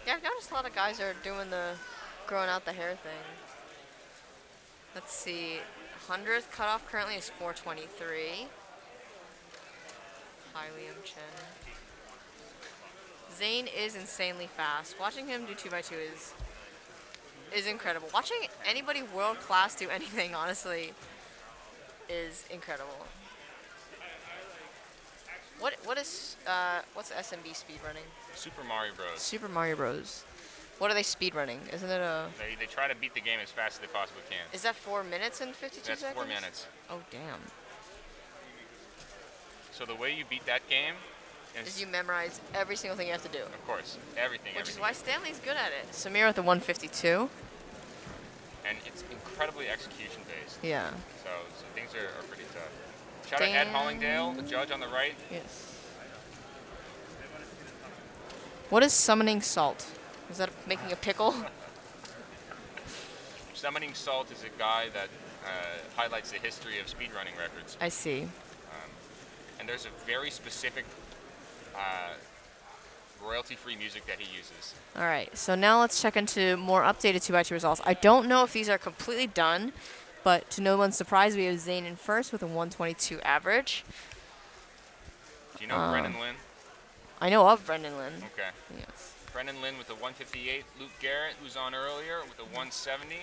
Yeah, I've noticed a lot of guys are doing the growing out the hair thing. Let's see, 100th cutoff currently is 423. Hi, Liam Chen. Zane is insanely fast. Watching him do 2x2 is incredible. Watching anybody world class do anything, honestly, is incredible. What's SMB speedrunning? Super Mario Bros. Super Mario Bros. What are they speedrunning? Isn't it a... They try to beat the game as fast as they possibly can. Is that 4 minutes and 52 seconds? That's 4 minutes. Oh, damn. So the way you beat that game Is you memorize every single thing you have to do. Of course, everything. Which is why Stanley's good at it. Samir with the 152. And it's incredibly execution based. Yeah. So things are pretty tough. Shout out Ed Hollingdale, the judge on the right. Yes. What is summoning salt? Is that making a pickle? Summoning Salt is a guy that highlights the history of speedrunning records. I see. And there's a very specific royalty-free music that he uses. All right, so now let's check into more updated 2x2 results. I don't know if these are completely done, but to no one's surprise, we have Zane in first with a 122 average. Do you know Brendan Lynn? I know of Brendan Lynn. Okay. Yes. Brendan Lynn with a 158. Luke Garrett, who's on earlier, with a 170.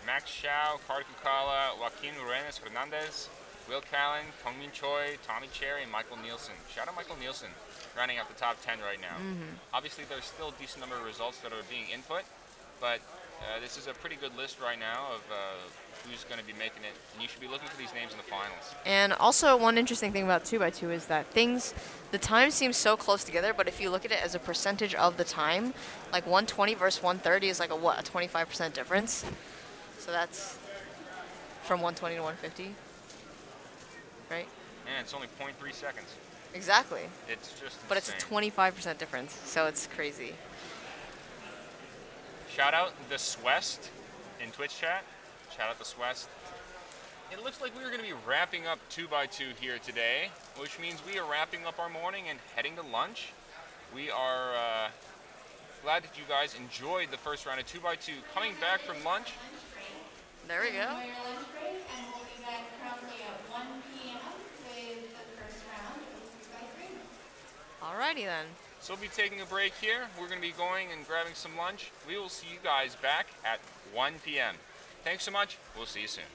Max Shao, Carter Kukala, Joaquin Urenes Hernandez, Will Callan, Kyeongmin Choi, Tommy Cherry, and Michael Nielsen. Shout out Michael Nielsen, rounding out the top 10 right now. Obviously, there's still a decent number of results that are being input, but this is a pretty good list right now of who's going to be making it, and you should be looking for these names in the finals. And also, one interesting thing about 2x2 is that the time seems so close together, but if you look at it as a percentage of the time, like 120 versus 130 is like a 25% difference. So that's from 120 to 150, right? And it's only 0.3 seconds. Exactly. It's just But it's a 25% difference, so it's crazy. Shout out the Swest in Twitch chat. Shout out the Swest. It looks like we are going to be wrapping up 2x2 here today, which means we are wrapping up our morning and heading to lunch. We are glad that you guys enjoyed the first round of 2x2. Coming back from lunch. There we go. Alrighty then. So we'll be taking a break here. We're going to be going and grabbing some lunch. We will see you guys back at 1 p.m. Thanks so much. We'll see you soon.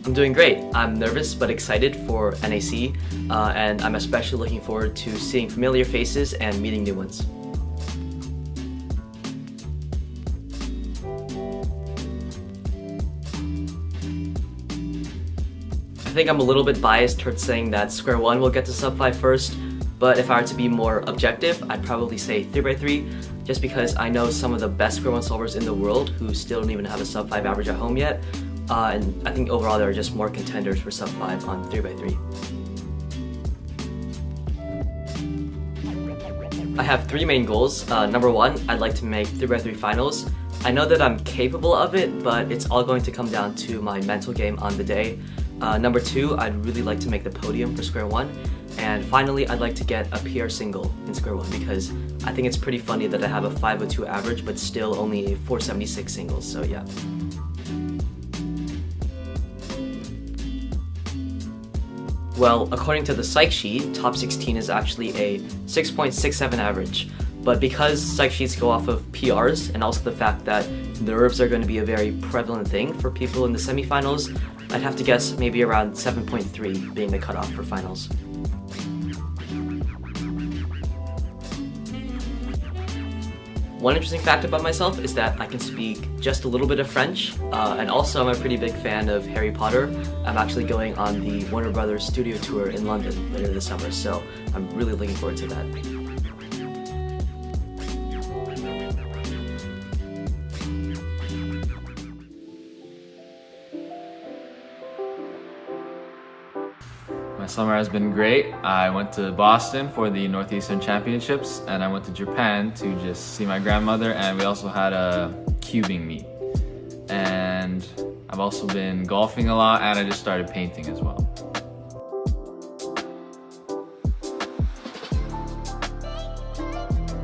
I'm doing great. I'm nervous but excited for NAC, and I'm especially looking forward to seeing familiar faces and meeting new ones. I think I'm a little bit biased towards saying that Square One will get to sub 5 first, but if I were to be more objective, I'd probably say 3x3, just because I know some of the best Square One solvers in the world who still don't even have a sub 5 average at home yet. And I think overall there are just more contenders for sub 5 on 3x3. I have 3 main goals. Number 1, I'd like to make 3x3 finals. I know that I'm capable of it, but it's all going to come down to my mental game on the day. Number 2, I'd really like to make the podium for Square One. And finally, I'd like to get a PR single in Square One because I think it's pretty funny that I have a 502 average but still only a 476 singles, so yeah. Well, according to the psych sheet, top 16 is actually a 6.67 average. But because psych sheets go off of PRs and also the fact that nerves are going to be a very prevalent thing for people in the semifinals, I'd have to guess maybe around 7.3 being the cutoff for finals. One interesting fact about myself is that I can speak just a little bit of French, and also I'm a pretty big fan of Harry Potter. I'm actually going on the Warner Brothers studio tour in London later this summer, so I'm really looking forward to that. Summer has been great. I went to Boston for the Northeastern Championships, and I went to Japan to just see my grandmother, and we also had a cubing meet. And I've also been golfing a lot, and I just started painting as well.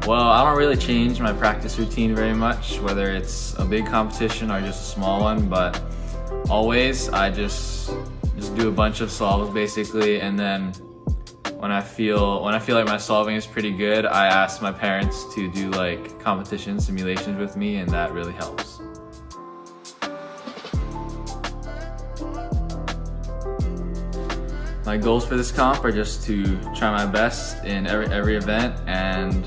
Well, I don't really change my practice routine very much, whether it's a big competition or just a small one, but always I just do a bunch of solves basically, and then when I feel like my solving is pretty good, I ask my parents to do like competition simulations with me, and that really helps. My goals for this comp are just to try my best in every event and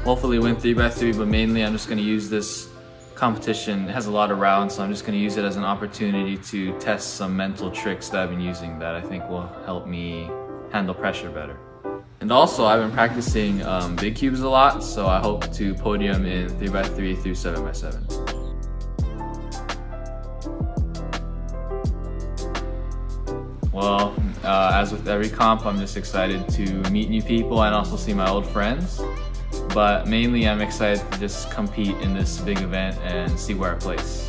hopefully win 3x3, but mainly I'm just going to use this competition. It has a lot of rounds, so I'm just going to use it as an opportunity to test some mental tricks that I've been using that I think will help me handle pressure better. And also, I've been practicing big cubes a lot, so I hope to podium in 3x3 through 7x7. Well, as with every comp, I'm just excited to meet new people and also see my old friends. But mainly I'm excited to just compete in this big event and see where I place.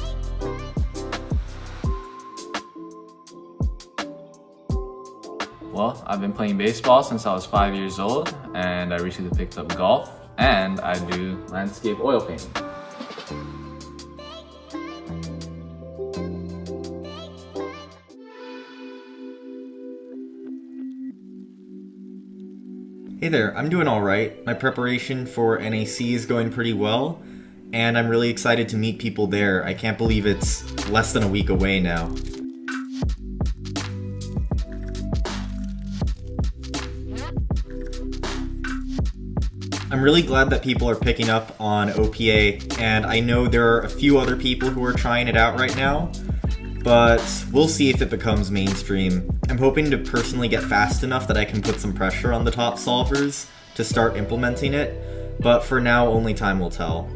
Well, I've been playing baseball since I was 5 years old, and I recently picked up golf, and I do landscape oil painting. Hey there, I'm doing alright. My preparation for NAC is going pretty well, and I'm really excited to meet people there. I can't believe it's less than a week away now. I'm really glad that people are picking up on OPA, and I know there are a few other people who are trying it out right now, but we'll see if it becomes mainstream. I'm hoping to personally get fast enough that I can put some pressure on the top solvers to start implementing it, but for now only time will tell.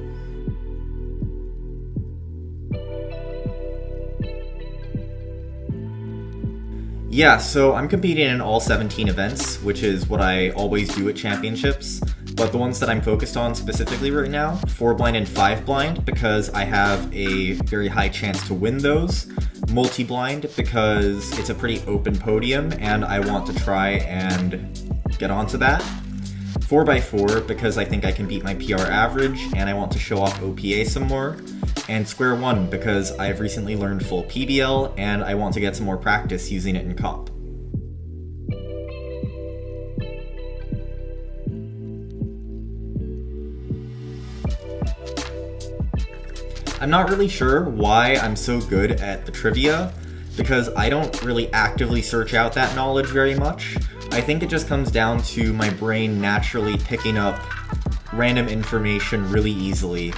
Yeah, so I'm competing in all 17 events, which is what I always do at championships, but the ones that I'm focused on specifically right now, 4-blind and 5-blind, because I have a very high chance to win those, multi-blind because it's a pretty open podium and I want to try and get onto that, 4x4 because I think I can beat my PR average and I want to show off OPA some more, and square 1 because I've recently learned full PBL and I want to get some more practice using it in comp. I'm not really sure why I'm so good at the trivia, because I don't really actively search out that knowledge very much. I think it just comes down to my brain naturally picking up random information really easily,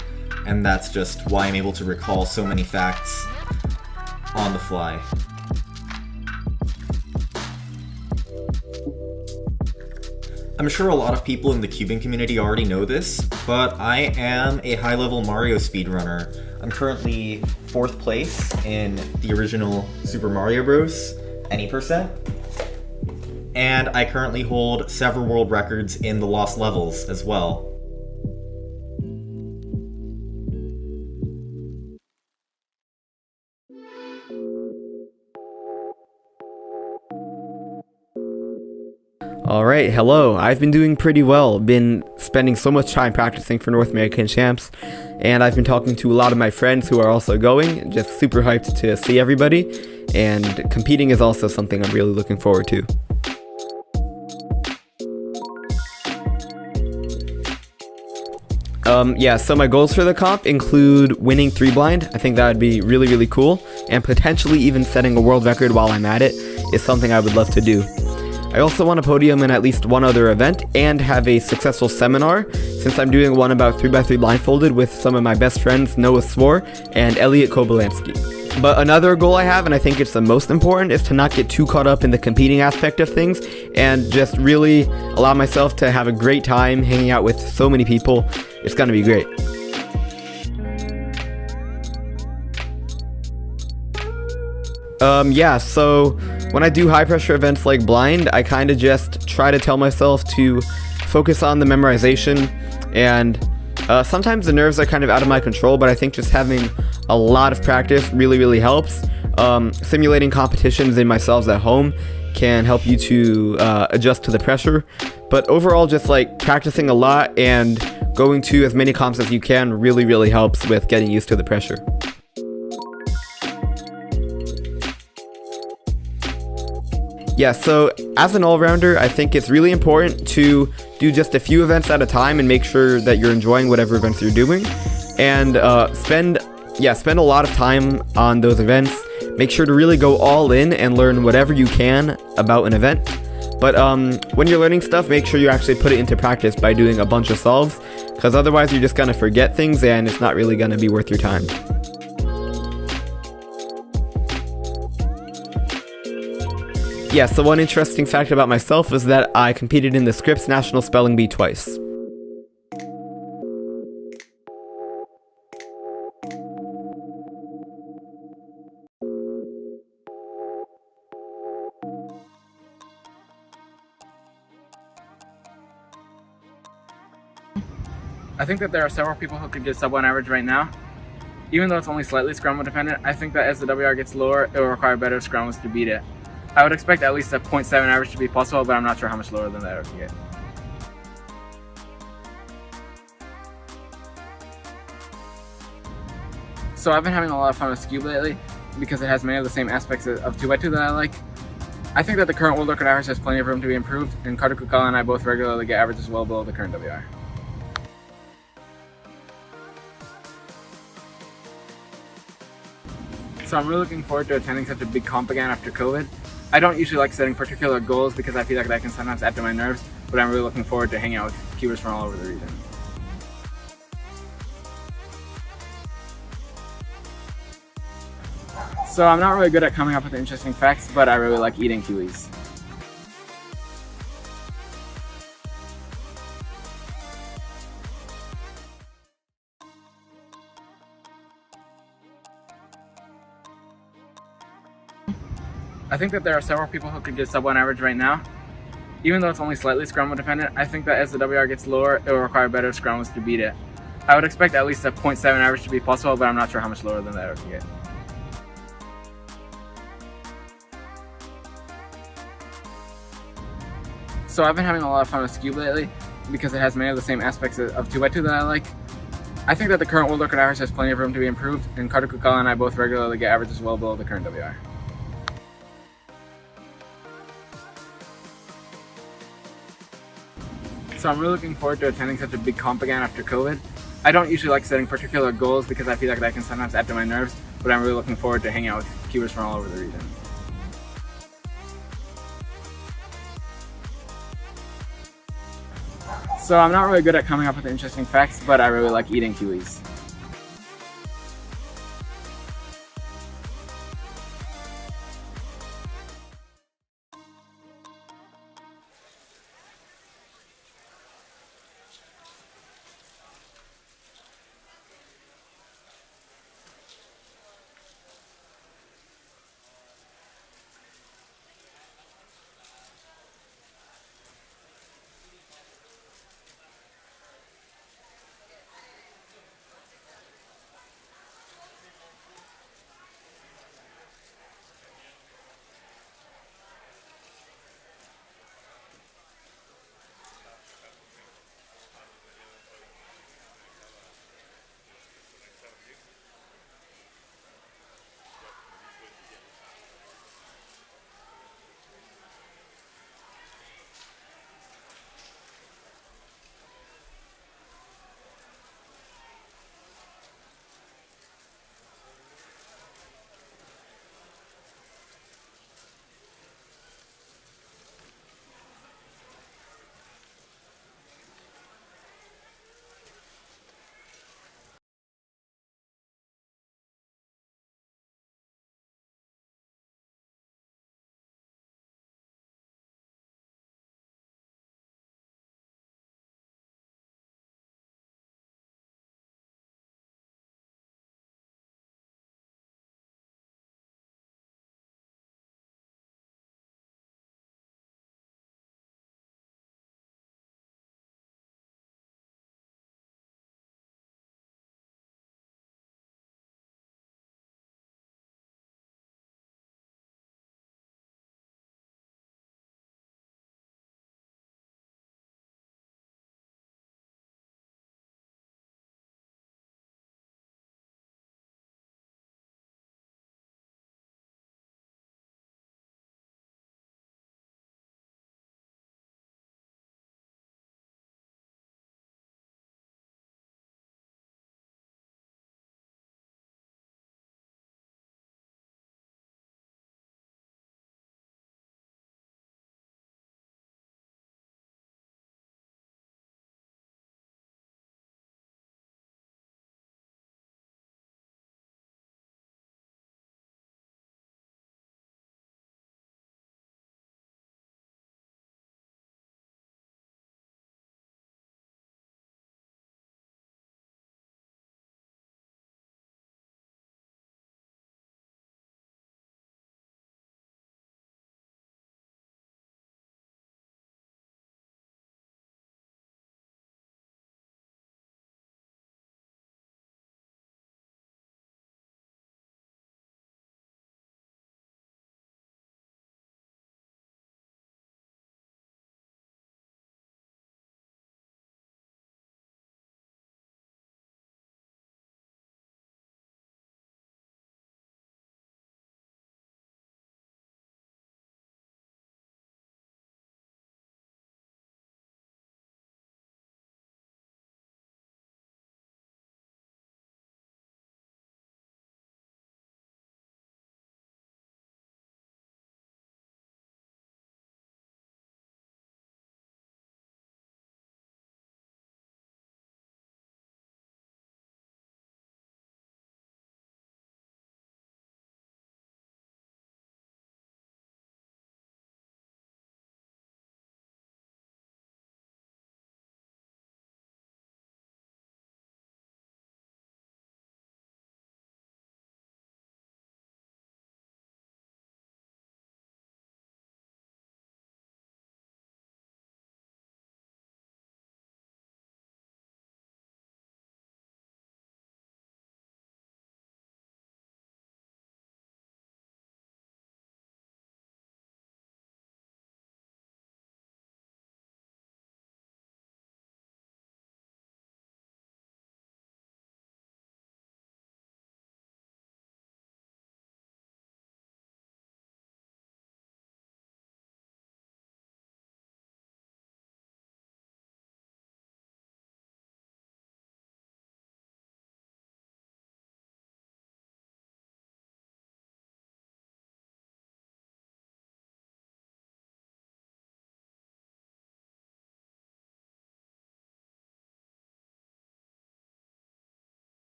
and that's just why I'm able to recall so many facts on the fly. I'm sure a lot of people in the cubing community already know this, but I am a high-level Mario speedrunner. I'm currently 4th place in the original Super Mario Bros. Any percent. And I currently hold several world records in the lost levels as well. Alright, hello. I've been doing pretty well. Been spending so much time practicing for North American Champs, and I've been talking to a lot of my friends who are also going. Just super hyped to see everybody, and competing is also something I'm really looking forward to. Yeah, so my goals for the comp include winning 3-blind. I think that would be really, really cool, and potentially even setting a world record while I'm at it is something I would love to do. I also want a podium in at least one other event and have a successful seminar, since I'm doing one about 3x3 blindfolded with some of my best friends Noah Swore and Elliot Kobolansky. But another goal I have, and I think it's the most important, is to not get too caught up in the competing aspect of things and just really allow myself to have a great time hanging out with so many people. It's gonna be great. Yeah, so when I do high pressure events like blind, I kind of just try to tell myself to focus on the memorization, and sometimes the nerves are kind of out of my control, but I think just having a lot of practice really helps. Simulating competitions in myself at home can help you to adjust to the pressure, but overall just like practicing a lot and going to as many comps as you can really helps with getting used to the pressure. Yeah, so as an all-rounder, I think it's really important to do just a few events at a time and make sure that you're enjoying whatever events you're doing, and spend a lot of time on those events. Make sure to really go all in and learn whatever you can about an event. But when you're learning stuff, make sure you actually put it into practice by doing a bunch of solves, because otherwise you're just going to forget things and it's not really going to be worth your time. Yeah, so one interesting fact about myself is that I competed in the Scripps National Spelling Bee twice. I think that there are several people who could get sub 1 average right now. Even though it's only slightly scrum dependent, I think that as the WR gets lower, it will require better scrums to beat it. I would expect at least a 0.7 average to be possible, but I'm not sure how much lower than that I would get. So I've been having a lot of fun with Cube lately because it has many of the same aspects of 2x2 that I like. I think that the current world record average has plenty of room to be improved, and TheCubicle and I both regularly get averages well below the current WR. So I'm really looking forward to attending such a big comp again after COVID. I don't usually like setting particular goals because I feel like that can sometimes add to my nerves, but I'm really looking forward to hanging out with cubers from all over the region. So I'm not really good at coming up with interesting facts, but I really like eating kiwis. I think that there are several people who could get sub 1 average right now. Even though it's only slightly scrum dependent, I think that as the WR gets lower, it will require better scrums to beat it. I would expect at least a 0.7 average to be possible, but I'm not sure how much lower than that I would get. So I've been having a lot of fun with Cube lately because it has many of the same aspects of 2x2 that I like. I think that the current world record average has plenty of room to be improved, and TheCubicle and I both regularly get averages well below the current WR. So I'm really looking forward to attending such a big comp again after COVID. I don't usually like setting particular goals because I feel like that can sometimes add to my nerves, but I'm really looking forward to hanging out with cubers from all over the region. So I'm not really good at coming up with interesting facts, but I really like eating kiwis.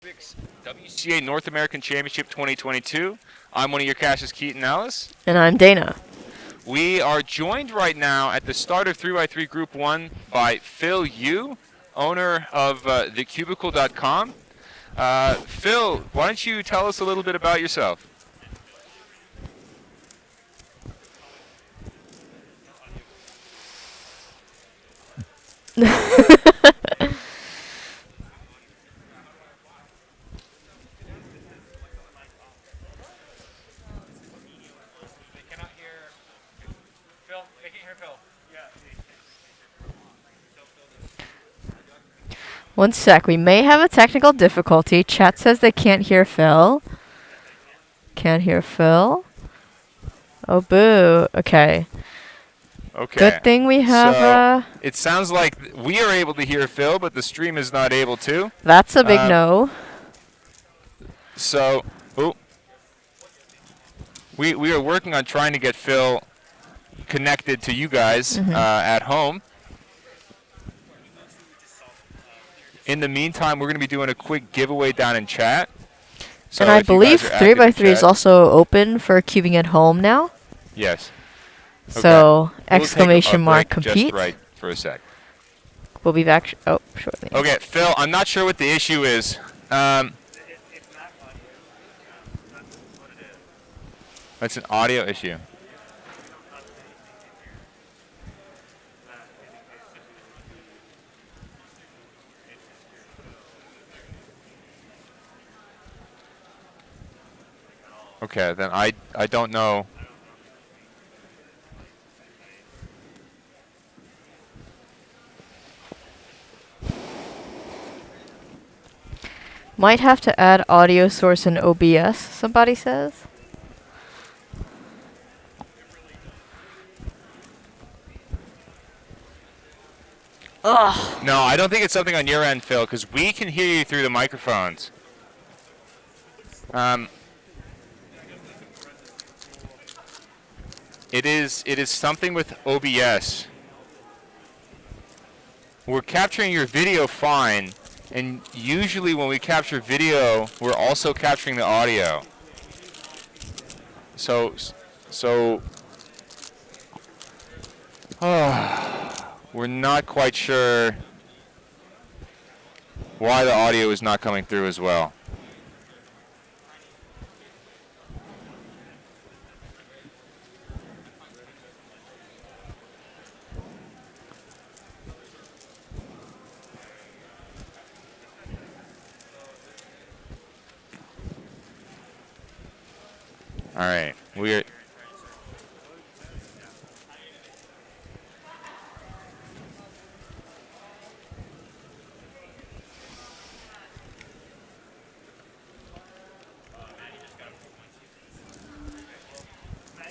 Rubik's WCA North American Championship 2022. I'm one of your casters, Keaton Ellis. And I'm Dana. We are joined right now at the start of 3x3 Group 1 by Phil Yu, owner of TheCubicle.com. Phil, why don't you tell us a little bit about yourself? One sec, we may have a technical difficulty. Chat says they can't hear Phil. Can't hear Phil. Oh, boo. Okay. Okay. Good thing we have. So, it sounds like we are able to hear Phil, but the stream is not able to. That's a big no. So, we are working on trying to get Phil connected to you guys at home. In the meantime, we're going to be doing a quick giveaway down in chat. So And I if you believe guys are active in 3x3 is chat- also open for cubing at home now. Yes. So, We'll exclamation take a mark break compete. Just right for a sec. We'll be back shortly. Okay, Phil, I'm not sure what the issue is. It's an audio issue. Okay, then I don't know. Might have to add audio source in OBS, somebody says. Ugh. No, I don't think it's something on your end, Phil, because we can hear you through the microphones. It is something with OBS. We're capturing your video fine, and usually when we capture video, we're also capturing the audio. So, we're not quite sure why the audio is not coming through as well. All right, we're.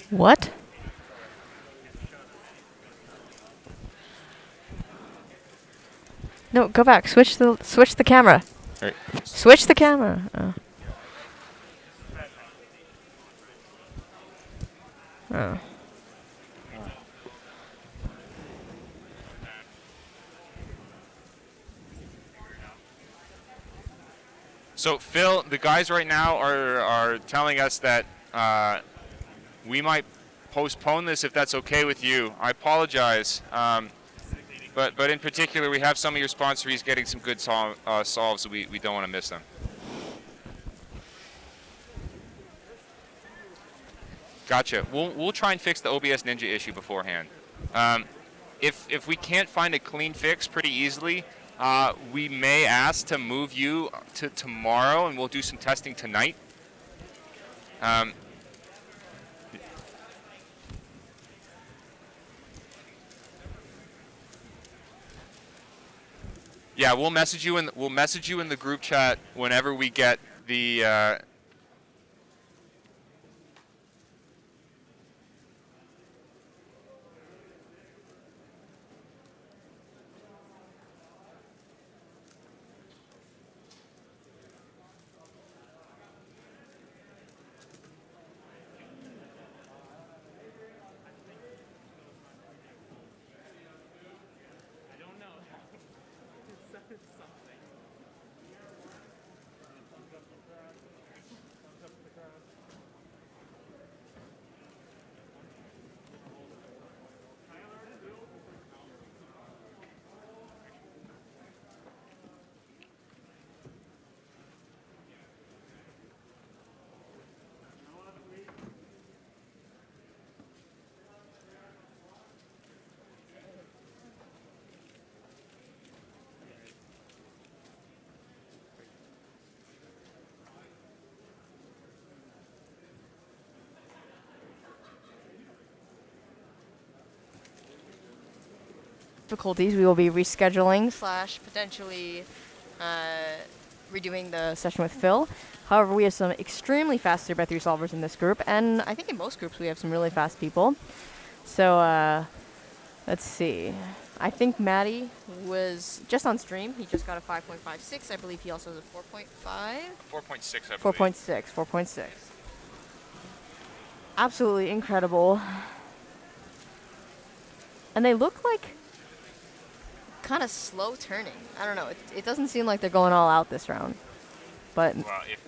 What? No, go back. Switch the camera. Right. Switch the camera. Oh. Oh. So Phil, the guys right now are telling us that we might postpone this if that's okay with you. I apologize, but in particular, we have some of your sponsorees getting some good solves, so we don't want to miss them. Gotcha. We'll try and fix the OBS Ninja issue beforehand. If we can't find a clean fix pretty easily, we may ask to move you to tomorrow, and we'll do some testing tonight. Yeah, we'll message you in the group chat whenever we get the. difficulties, we will be rescheduling / potentially redoing the session with Phil. However, we have some extremely fast 3x3 solvers in this group, and I think in most groups we have some really fast people. So let's see. I think Maddie was just on stream. He just got a 5.56. I believe he also has a 4.5. 4.6, I believe. 4.6. 4.6. Absolutely incredible. And they look like kind of slow turning. I don't know. It doesn't seem like they're going all out this round. But Well, if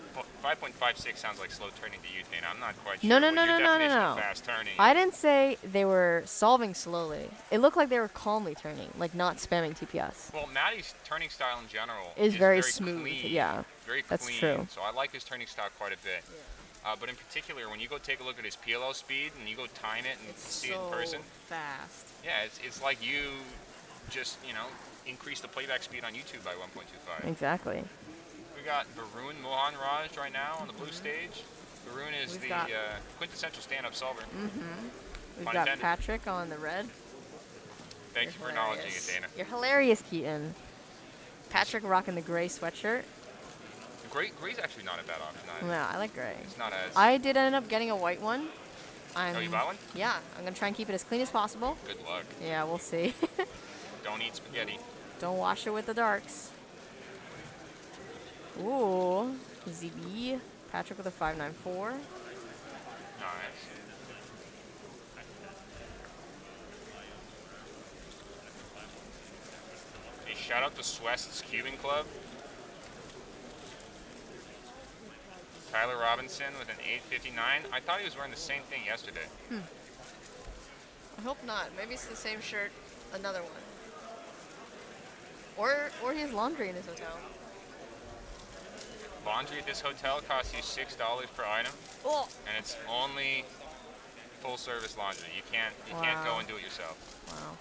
5.56 sounds like slow turning to you, Dana, I'm not quite sure. no. what your definition of fast turning I didn't say they were solving slowly. It looked like they were calmly turning, like not spamming TPS. Well, Maddie's turning style in general Is very smooth, clean, yeah. Very That's clean. true. So I like his turning style quite a bit. But in particular, when you go take a look at his PLO speed and you go time it and see it in person, fast. yeah, it's like you just, increase the playback speed on YouTube by 1.25. Exactly. We got Varun Mohan Raj right now on the blue stage. Varun is We've the got- quintessential stand-up solver. We've Pun got intended. Patrick on the red. Thank you for acknowledging it, Dana. You're hilarious, Keaton. Patrick rocking the gray sweatshirt. Gray's actually not a bad option either. No, I like gray. It's not as... I did end up getting a white one. you bought one? Yeah, I'm gonna try and keep it as clean as possible. Good luck. Yeah, we'll see. Don't eat spaghetti. Don't wash it with the darks. Ooh, ZB. Patrick with a 594. Nice. Hey, shout out to Swest's Cubing Club. Tyler Robinson with an 859. I thought he was wearing the same thing yesterday. I hope not. Maybe it's the same shirt, another one. Or he has laundry in his hotel. Laundry at this hotel costs you $6 per item, Oh. and it's only full service laundry. You can't go Wow. and do it yourself. Wow.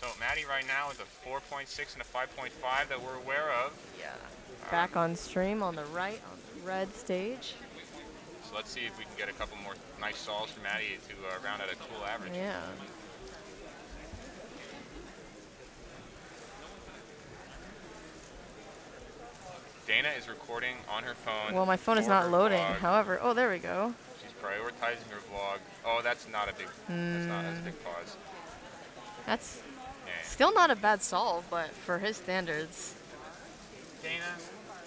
So Maddie right now with a 4.6 and a 5.5 that we're aware of. Yeah. Back on stream on the right, on the red stage. So let's see if we can get a couple more nice solves for Maddie to round out a cool average. Yeah. Dana is recording on her phone. Well, my phone is for not her loading. vlog. However, oh, there we go. She's prioritizing her vlog. Oh, that's not a big. That's a big pause. That's Yeah. still not a bad solve, but for his standards. Dana,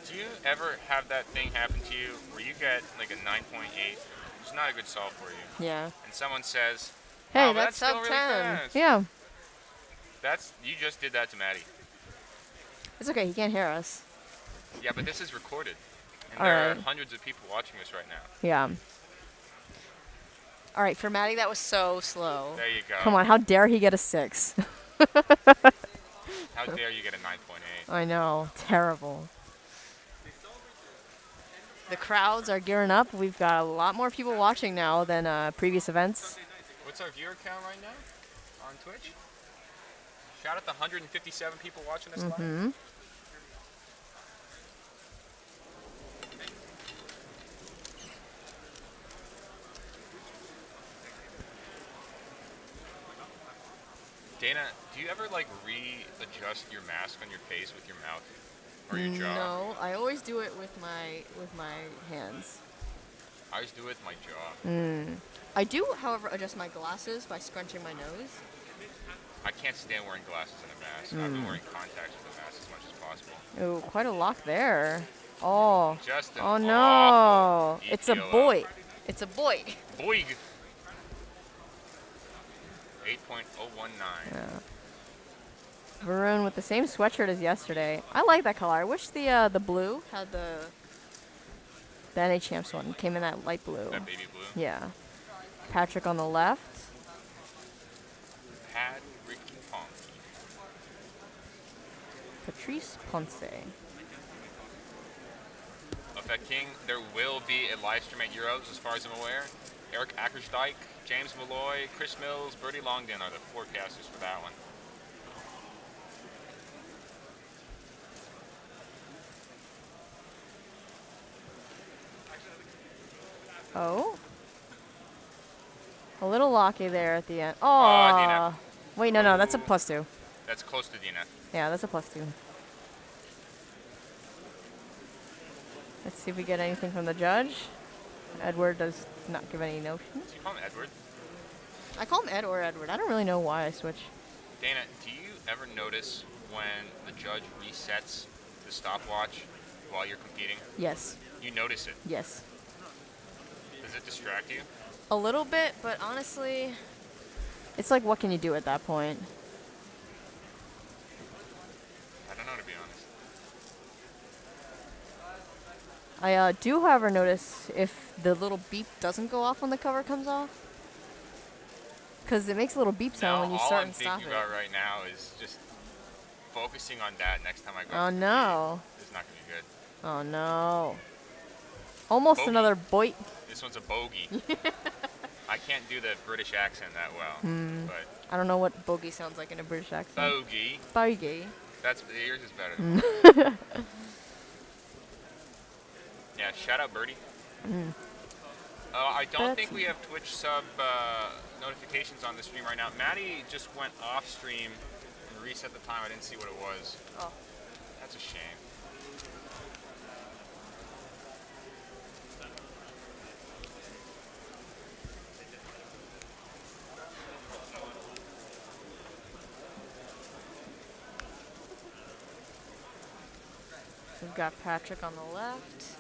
do you ever have that thing happen to you where you get like a 9.8, which is not a good solve for you? Yeah. And someone says, Hey, "Oh, but that's still sub really 10. fast." Yeah. You just did that to Maddie. It's okay. He can't hear us. Yeah, but this is recorded, and All there are right. hundreds of people watching us right now. Yeah. All right, for Maddie, that was so slow. There you go. Come on, how dare he get a 6? How dare you get a 9.8? I know, terrible. The crowds are gearing up. We've got a lot more people watching now than previous events. What's our viewer count right now on Twitch? Shout out to 157 people watching us live. Mm-hmm. Dana, do you ever like readjust your mask on your face with your mouth or your jaw? No, I always do it with my hands. I always do it with my jaw. I do, however, adjust my glasses by scrunching my nose. I can't stand wearing glasses and a mask. I've been wearing contacts with a mask as much as possible. Oh, quite a lock there. Oh. Just an Oh no. awful It's a EPO. boy. It's a boy. Boig. 8.019. Yeah. Varun with the same sweatshirt as yesterday. I like that color. I wish the blue had the NA Champs one. Came in that light blue. That baby blue. Yeah. Patrick on the left. Patrick Ponce. Patrice Ponce. Effect King, there will be a live stream at Euros, as far as I'm aware. Eric Ackersdyke, James Malloy, Chris Mills, Bertie Longden are the forecasters for that one. Oh. A little locky there at the end. DNF. Oh. Wait, no, that's a +2. That's close to DNF. Yeah, that's a +2. Let's see if we get anything from the judge. Edward does not give any notions. Do you call him Edward? I call him Ed or Edward. I don't really know why I switch. Dana, do you ever notice when the judge resets the stopwatch while you're competing? Yes. You notice it? Yes. Does it distract you? A little bit, but honestly, it's like, what can you do at that point? I don't know, to be honest. I do, however, notice if the little beep doesn't go off when the cover comes off. Because it makes a little beep sound when you start and stop it. All I'm thinking about right now is just focusing on that next time I go. Oh, no. It's not going to be good. Oh, no. Almost Bogey. another boy. This one's a bogey. I can't do the British accent that well. But I don't know what bogey sounds like in a British accent. bogey. Bogey. That's yours is better than mine. Yeah, shout out Birdie. I don't think we have Twitch sub notifications on the stream right now. Maddie just went off stream and reset the time. I didn't see what it was. Oh. That's a shame. We've got Patrick on the left.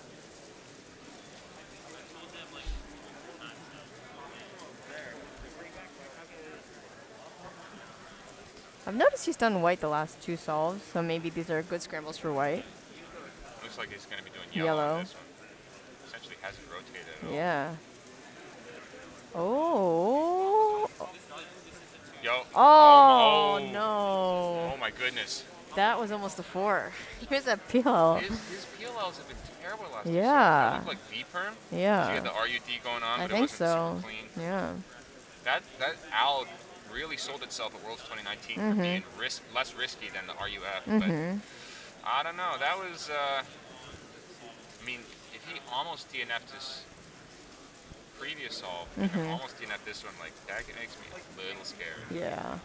I've noticed he's done white the last 2 solves, so maybe these are good scrambles for white. Looks like he's going to be doing yellow on this one. Essentially hasn't rotated at all. Yeah. Oh. Yo. Oh, no. Oh my goodness. That was almost a 4. Here's a PLL. His PLLs have been terrible last two Yeah. solves. They look like V-perm. Yeah. He had the RUD going on, I but it think wasn't so. super clean. Yeah. That owl really sold itself at Worlds 2019 for being less risky than the RUF. But I don't know. That was, I mean, if he almost DNF'd his previous solve, and almost DNF'd this one, like, that makes me a little scared. Yeah.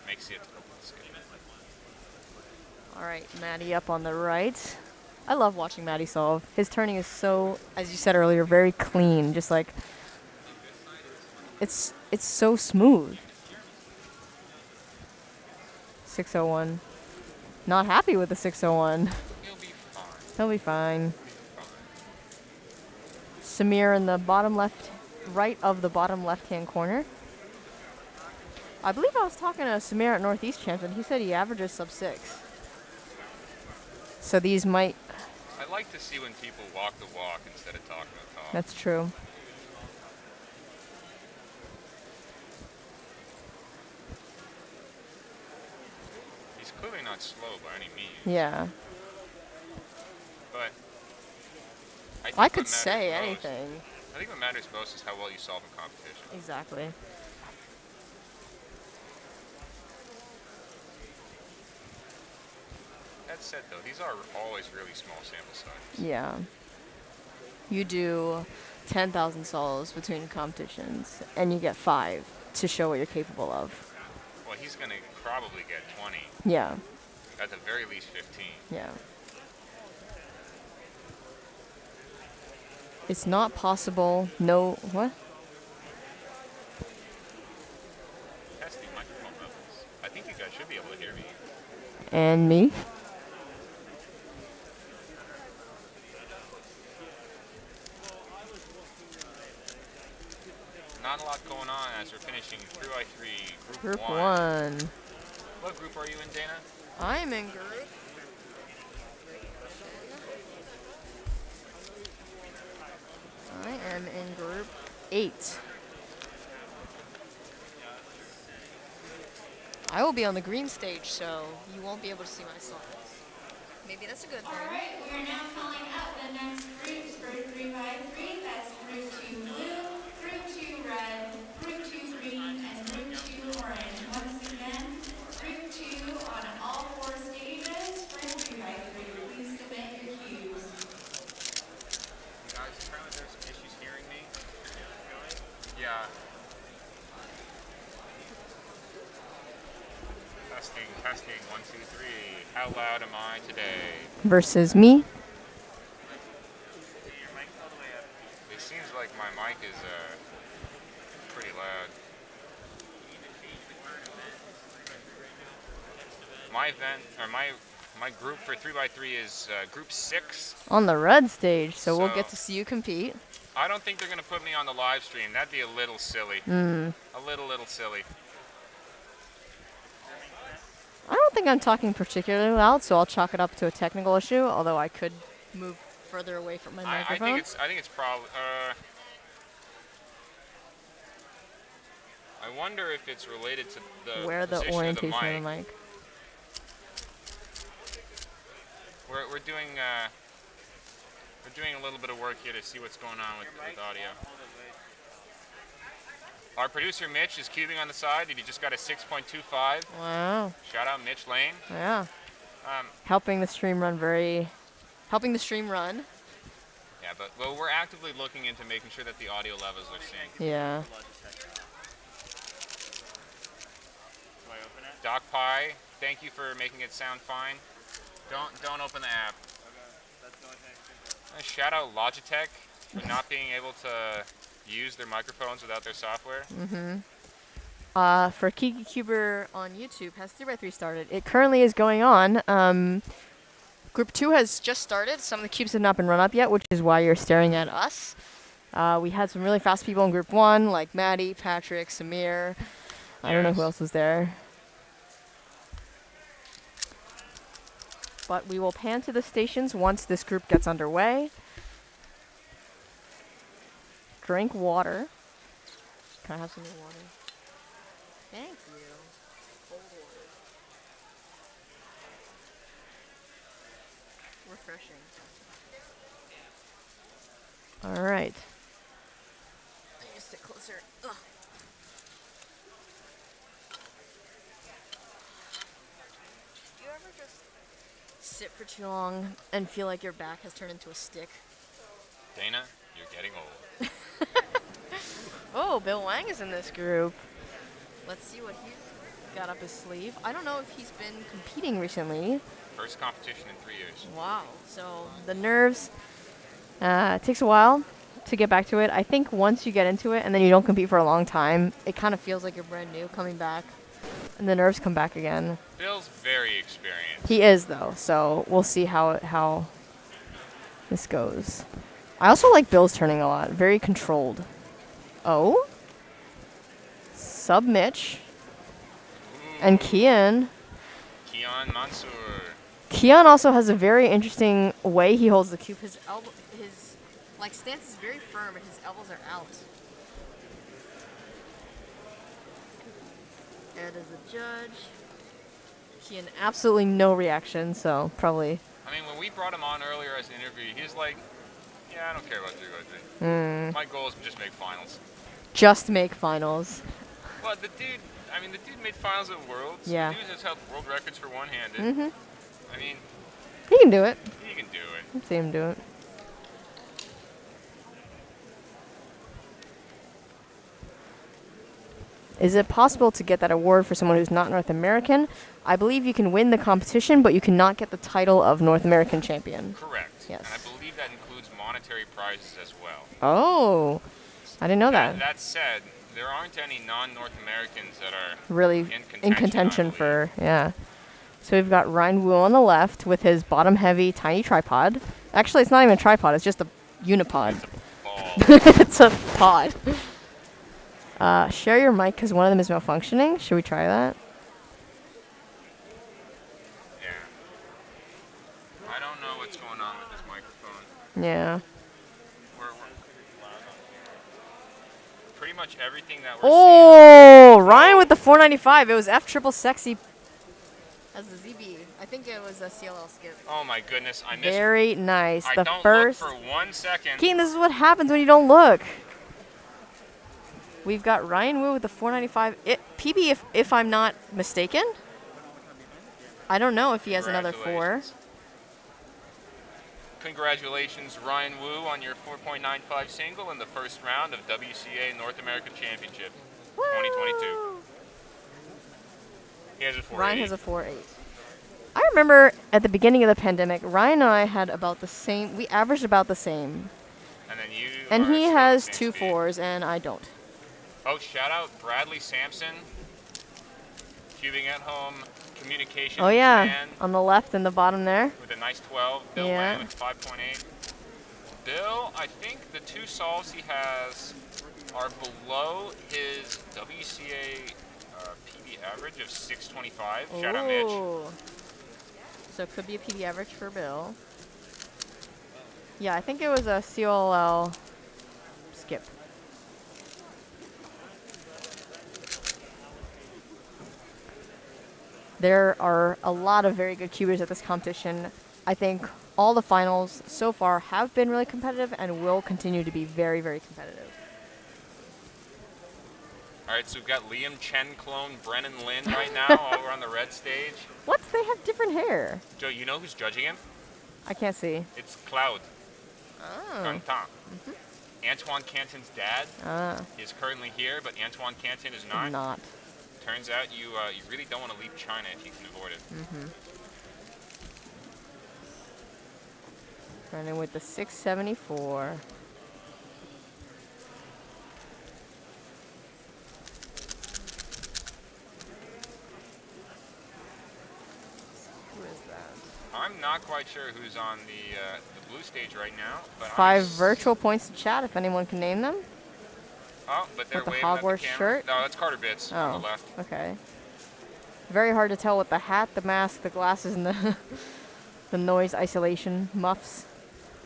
Makes it a little scared. All right, Maddie up on the right. I love watching Maddie solve. His turning is so, as you said earlier, very clean. Just like, it's so smooth. 601. Not happy with the 601. He'll be fine. Samir in the bottom left, right of the bottom left-hand corner. I believe I was talking to Samir at Northeast Champs, and he said he averages sub 6. So these might... I like to see when people walk the walk instead of talking the talk. That's true. He's clearly not slow by any means. Yeah. But I could say anything. I think what matters most is how well you solve in competition. Exactly. That said, though, these are always really small sample sizes. Yeah. You do 10,000 solos between competitions, and you get 5 to show what you're capable of. Well, he's going to probably get 20. Yeah. At the very least 15. Yeah. It's not possible. No. What? Testing microphone levels. I think you guys should be able to hear me. And me? Not a lot going on as we're finishing through I3 Group Group 1. What group are you in, Dana? I'm in group. I am in group 8. I will be on the green stage, so you won't be able to see my slides. Maybe that's a good thing. All right, we are now calling up the next groups for 3x3. That's group 2 blue, group 2 red, group 2 green, and group 2 orange. Once again, group 2 on all 4 stages for 3x3. Please submit your cues. Guys, apparently there's some issues hearing me. Yeah, Yeah. Testing, testing, 1, 2, 3. How loud am I today? Versus me. It seems like my mic is pretty loud. My event, or my group for 3x3 is group 6. On the red stage, so we'll get to see you compete. I don't think they're going to put me on the live stream. That'd be a little silly. Mm. A little silly. I don't think I'm talking particularly loud, so I'll chalk it up to a technical issue, although I could move further away from my microphone. I think it's probably I wonder if it's related to the where the position orientation of the mic. We're doing a little bit of work here to see what's going on with audio. Our producer Mitch is cubing on the side. He just got a 6.25. Wow. Shout out Mitch Lane. Yeah. Helping the stream run helping the stream run. Yeah, but we're actively looking into making sure that the audio levels are synced. Yeah. Doc Pie, thank you for making it sound fine. Don't open the app. Shout out Logitech for not being able to use their microphones without their software. Mm-hmm. For Kiki Cuber on YouTube, has 3x3 started? It currently is going on. Group 2 has just started. Some of the cubes have not been run up yet, which is why you're staring at us. We had some really fast people in Group 1, like Maddie, Patrick, Samir. I don't know who else was there. But we will pan to the stations once this group gets underway. Drink water. Can I have some more water? Thank you. Cold water. Refreshing. All right. I need to sit closer. Ugh. Do you ever just sit for too long and feel like your back has turned into a stick? Dana, you're getting old. Oh, Bill Wang is in this group. Let's see what he's got up his sleeve. I don't know if he's been competing recently. First competition in 3 years. Wow. So the nerves, it takes a while to get back to it. I think once you get into it and then you don't compete for a long time, it kind of feels like you're brand new coming back. And the nerves come back again. Bill's very experienced. He is, though, so we'll see how this goes. I also like Bill's turning a lot. Very controlled. Oh? Sub Mitch. And Kian. Kian Mansour. Kian also has a very interesting way he holds the cube. His elbow, his stance is very firm, and his elbows are out. Ed is a judge. Kian, absolutely no reaction, so probably. I mean, when we brought him on earlier as an interview, he was like, yeah, I don't care about 3x3. My goal is to just make finals. Just make finals. Well, the dude made finals at Worlds. Yeah. The dude has held world records for one-handed. I mean, he can do it. He can do it. I've seen him do it. Is it possible to get that award for someone who's not North American? I believe you can win the competition, but you cannot get the title of North American champion. Correct. Yes. And I believe that includes monetary prizes as well. Oh, I didn't know that. That said, there aren't any non-North Americans that are Really in contention for, yeah. So we've got Ryan Wu on the left with his bottom-heavy tiny tripod. Actually, it's not even a tripod. It's just a unipod. It's a pod. Share your mic because one of them is malfunctioning. Should we try that? Yeah. I don't know what's going on with this microphone. Yeah. We're pretty much everything that we're seeing. Ryan with the 495. It was F triple sexy as the ZB. I think it was a CLL skip. Oh my goodness, I missed. Very nice. I The don't first. look for 1 second. Keaton, this is what happens when you don't look. We've got Ryan Wu with the 495. PB, if I'm not mistaken. I don't know if he has another 4. Congratulations, Ryan Wu, on your 4.95 single in the first round of WCA North American Championship 2022. He has a 4.8. Ryan has a 4.8. I remember at the beginning of the pandemic, Ryan and I had about the same. We averaged about the same. And then you. And are he still has the same two speed. 4s, and I don't. Oh, shout out Bradley Sampson, cubing at home, communications Oh yeah, man on the left in the bottom there. with a nice 12. Bill Yeah. Wang with 5.8. Bill, I think the two solves he has are below his WCA PB average of 625. Shout out Mitch. Ooh. So it could be a PB average for Bill. Yeah, I think it was a COLL skip. There are a lot of very good cubers at this competition. I think all the finals so far have been really competitive and will continue to be very, very competitive. All right, so we've got Liam Chen clone Brennan Lin right now over on the red stage. What? They have different hair. Joe, you know who's judging him? I can't see. It's Cloud. Oh. Canton. Antoine Canton's dad is currently here, but Antoine Canton is not. Not. Turns out you really don't want to leave China if you can avoid it. Running with the 674. Who is that? I'm not quite sure who's on the blue stage right now, but 5 virtual points to chat if anyone can name them. Oh, but they're With the waving at the Hogwarts camera. shirt? No, that's Carter Bitts on the left. Okay. Very hard to tell with the hat, the mask, the glasses, and the the noise isolation muffs.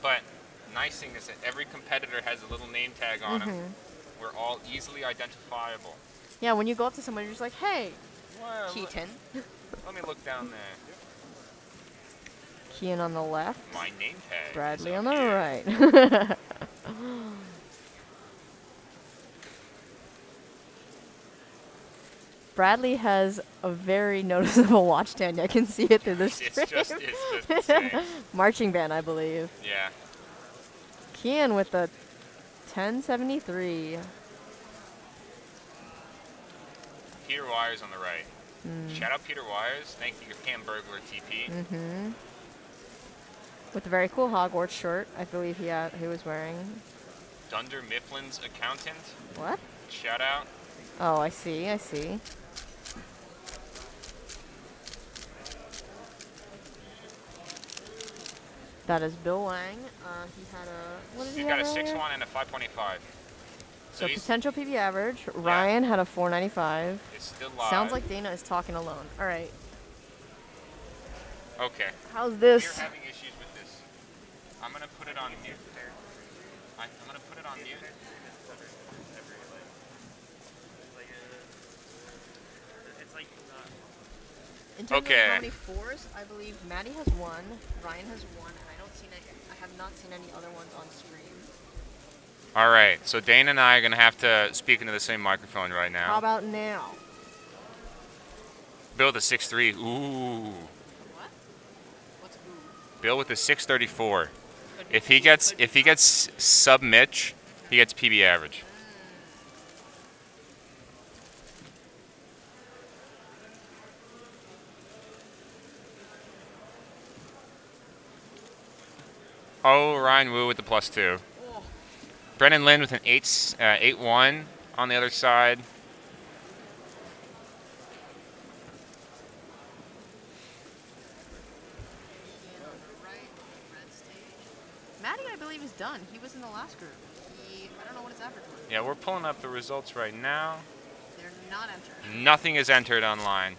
But nice thing is that every competitor has a little name tag on them. Mhm. We're all easily identifiable. Yeah, when you go up to someone, you're just like, hey, Well, Keaton. Let me look down there. Kian on the left. My name tag. Bradley is on up the here. right. Bradley has a very noticeable watch stand. I can see it through the It's screen. just insane. Marching band, I believe. Yeah. Kian with the 1073. Peter Wires on the right. Mm. Shout out Peter Wires. Thank you, Hamburglar TP. Mm-hmm. With a very cool Hogwarts shirt, I believe he was wearing. Dunder Mifflin's accountant. What? Shout out. Oh, I see. I see. That is Bill Wang. He had a. What did he He's have got a earlier? 6.1 and a 5.85. So he's potential PB average. Ryan had a 495. It's still live. Sounds like Dana is talking alone. All right. Okay. How's this? You're having issues with this. I'm gonna put it on mute. I'm gonna put it on mute. In terms Okay. of how many 4s, I believe Maddie has 1, Ryan has 1, and I have not seen any other ones on stream. All right. So Dana and I are gonna have to speak into the same microphone right now. How about now? Bill with the 6.3. Ooh. What? What's ooh? Bill with the 634. If he gets sub Mitch, he gets PB average. Oh, Ryan Wu with the +2. Brennan Lin with an 8.1 on the other side. Maddie, I believe, is done. He was in the last group. I don't know what his average was. Yeah, we're pulling up the results right now. They're not entered. Nothing is entered online.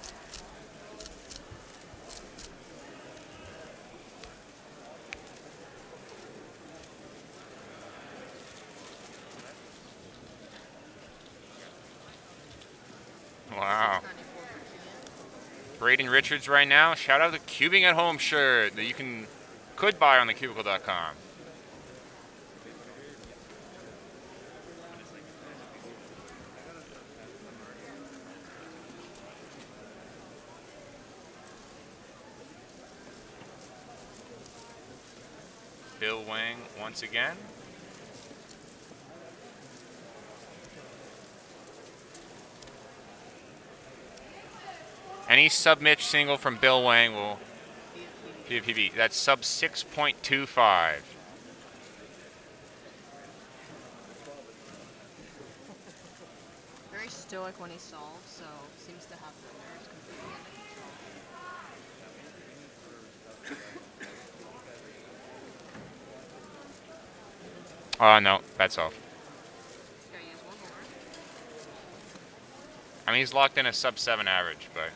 Wow. Braden Richards right now. Shout out the Cubing at Home shirt that you could buy on TheCubicle.com. Bill Wang once again. Any sub-Mitch single from Bill Wang will be a PB. That's sub 6.25. Very stoic when he solves, so seems to have the nerves completely under control. Oh, no, that's off. I mean, he's locked in a sub 7 average, but...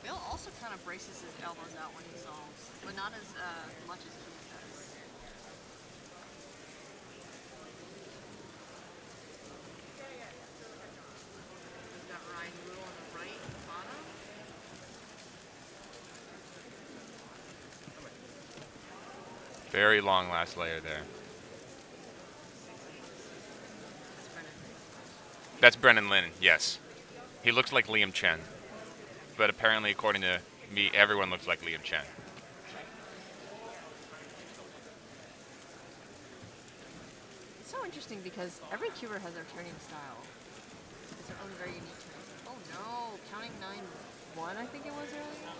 Bill also kind of braces his elbows out when he solves, but not as much as Kian does. We've got Ryan Wu on the right, bottom. Very long last layer there. That's Brennan Lin, yes. He looks like Liam Chen. But apparently, according to me, everyone looks like Liam Chen. It's so interesting because every cuber has their turning style. It's their own very unique turning style. Oh no, counting 9-1 I think it was earlier.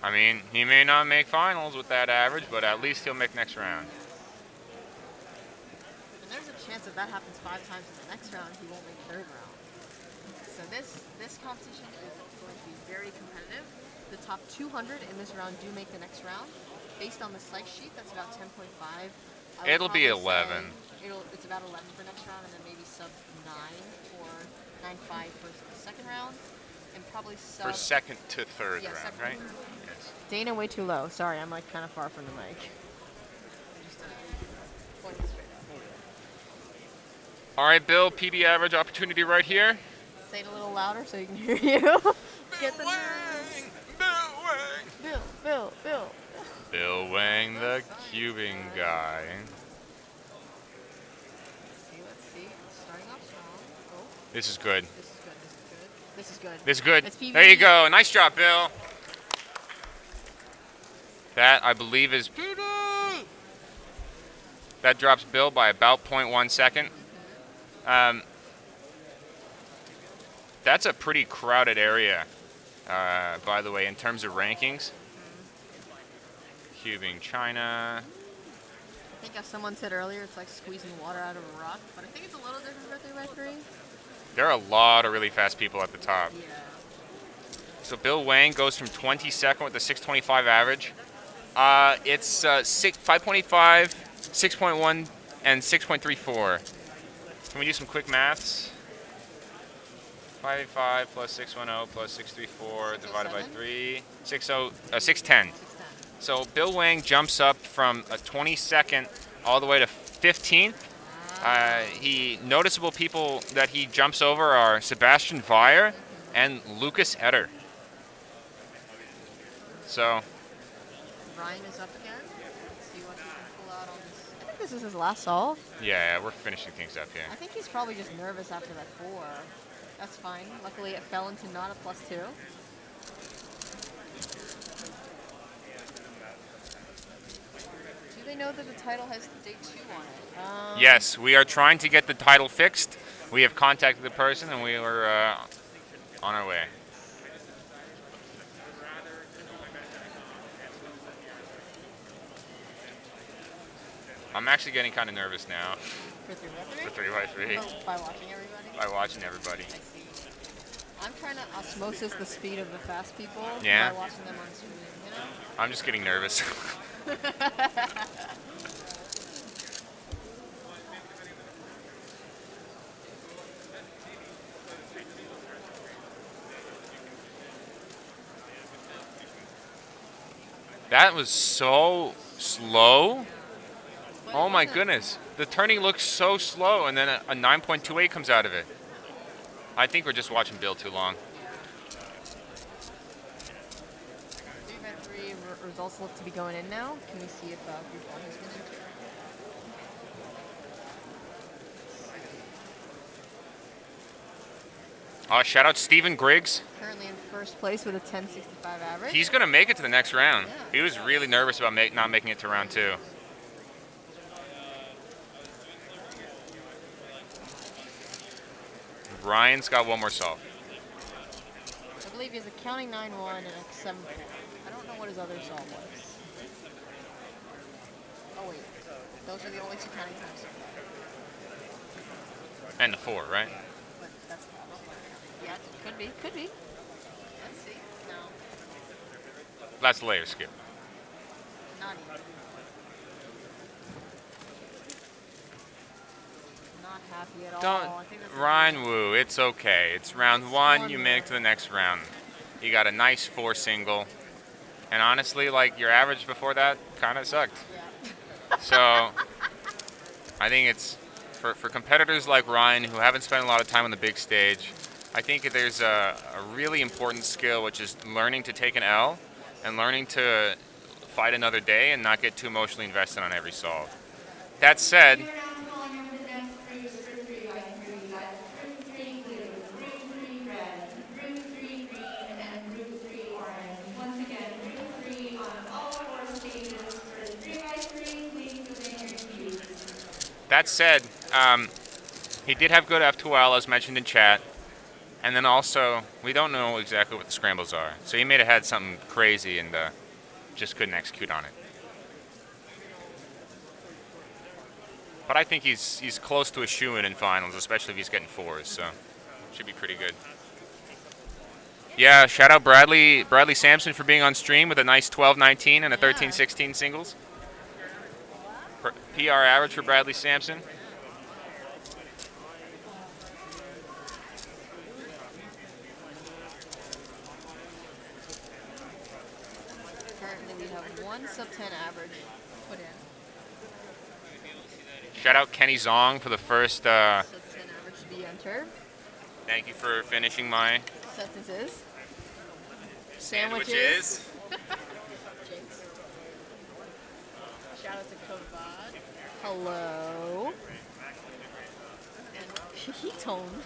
I mean, he may not make finals with that average, but at least he'll make next round. And there's a chance if that happens 5 times in the next round, he won't make third round. So this competition is going to be very competitive. The top 200 in this round do make the next round. Based on the psych sheet, that's about 10.5. It'll be 11. It's about 11 for next round, and then maybe sub 9 or 9.5 for the second round, and probably sub... For second to third round, second. right? Yes. Dana, way too low. Sorry, I'm like kind of far from the mic. Just pointing straight up. All right, Bill, PB average opportunity right here. Say it a little louder so you can hear you. Get the nerves. Bill. Bill Wang, the cubing guy. Let's see. Starting off strong. Oh. This is good. This is good. This is good. It's PB. There you go. Nice job, Bill. That, I believe, is... That drops Bill by about 0.1 second. That's a pretty crowded area, by the way, in terms of rankings. Cubing China. I think as someone said earlier, it's like squeezing water out of a rock, but I think it's a little different for 3x3. There are a lot of really fast people at the top. Yeah. So Bill Wang goes from 22nd with a 625 average. It's 5.85, 6.1, and 6.34. Can we do some quick maths? 585 plus 610 plus 634 divided by 3, 610. So Bill Wang jumps up from a 22nd all the way to 15th. Noticeable people that he jumps over are Sebastian Weyer and Lucas Etter. So Ryan is up again. Let's see what he can pull out on this. I think this is his last solve. yeah, we're finishing things up here. I think he's probably just nervous after that 4. That's fine. Luckily, it fell into not a +2. Do they know that the title has day 2 on it? Yes, we are trying to get the title fixed. We have contacted the person and we are on our way. I'm actually getting kind of nervous now. For 3x3? For 3x3. Oh, by watching everybody? By watching everybody. I see. I'm trying to osmosis the speed of the fast people Yeah. by watching them on screen, you know? I'm just getting nervous. That was so slow. Oh my goodness. The turning looks so slow, and then a 9.28 comes out of it. I think we're just watching Bill too long. 3x3 results look to be going in now. Can we see if Group 1 has been entered? Shout out Steven Griggs. Currently in first place with a 10.65 average. He's going to make it to the next round. He was really nervous about not making it to round 2. Ryan's got one more solve. I believe he has a counting 9-1 and a 7-4. I don't know what his other solve was. Oh wait, those are the only 2 counting times. And the 4, right? But that's yeah, could be. Let's see. No, That's layer skip. not even. Not happy at all. I think that's Ryan Wu, it's okay. It's round 1, you make it to the next round. You got a nice 4 single. And honestly, like, your average before that kind of sucked. So, I think it's, for competitors like Ryan who haven't spent a lot of time on the big stage, I think there's a really important skill, which is learning to take an L and learning to fight another day and not get too emotionally invested on every solve. That said, he did have good F2L, as mentioned in chat. And then also, we don't know exactly what the scrambles are. So he may have had something crazy and just couldn't execute on it. But I think he's close to a shoo-in in finals, especially if he's getting 4s. So should be pretty good. Yeah, shout out Bradley Sampson for being on stream with a nice 12-19 and a 13-16 singles. PR average for Bradley Sampson. Currently, we have 1 sub-10 average put in. Shout out Kenny Zong for the first. Sub-10 average to be entered. Thank you for finishing my Sentences. sandwiches. Jinx. Shout out to Kovad. Hello. And Ketone.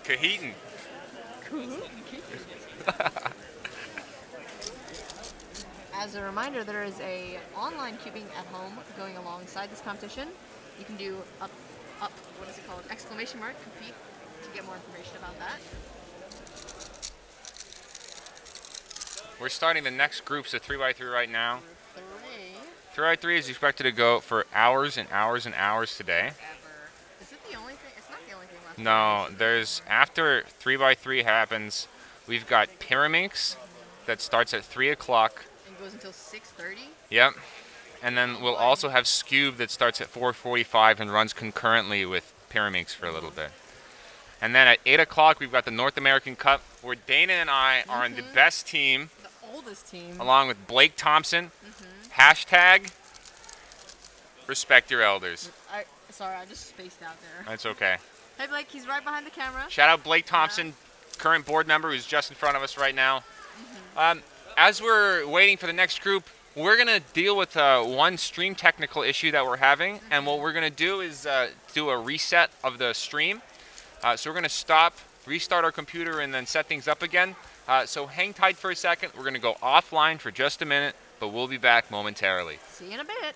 Caheaton. As a reminder, there is a online cubing at home going alongside this competition. You can do up, what is it called? Exclamation mark, compete, to get more information about that. We're starting the next groups of 3x3 right now. 3. 3x3 is expected to go for hours and hours and hours today. Is it the only thing? It's not the only thing left. No, there's, after 3x3 happens, we've got Pyraminx that starts at 3 o'clock. And goes until 6:30. Yep. And then we'll also have Scoob that starts at 4:45 and runs concurrently with Pyraminx for a little bit. And then at 8 o'clock, we've got the North American Cup, where Dana and I are on the best team. The oldest team. Along with Blake Thompson. Hashtag respect your elders. Sorry, I just spaced out there. That's okay. Hey Blake, he's right behind the camera. Shout out Blake Thompson, current board member who's just in front of us right now. As we're waiting for the next group, we're going to deal with one stream technical issue that we're having. And what we're going to do is do a reset of the stream. So we're going to stop, restart our computer, and then set things up again. So hang tight for a second. We're going to go offline for just a minute, but we'll be back momentarily. See you in a bit.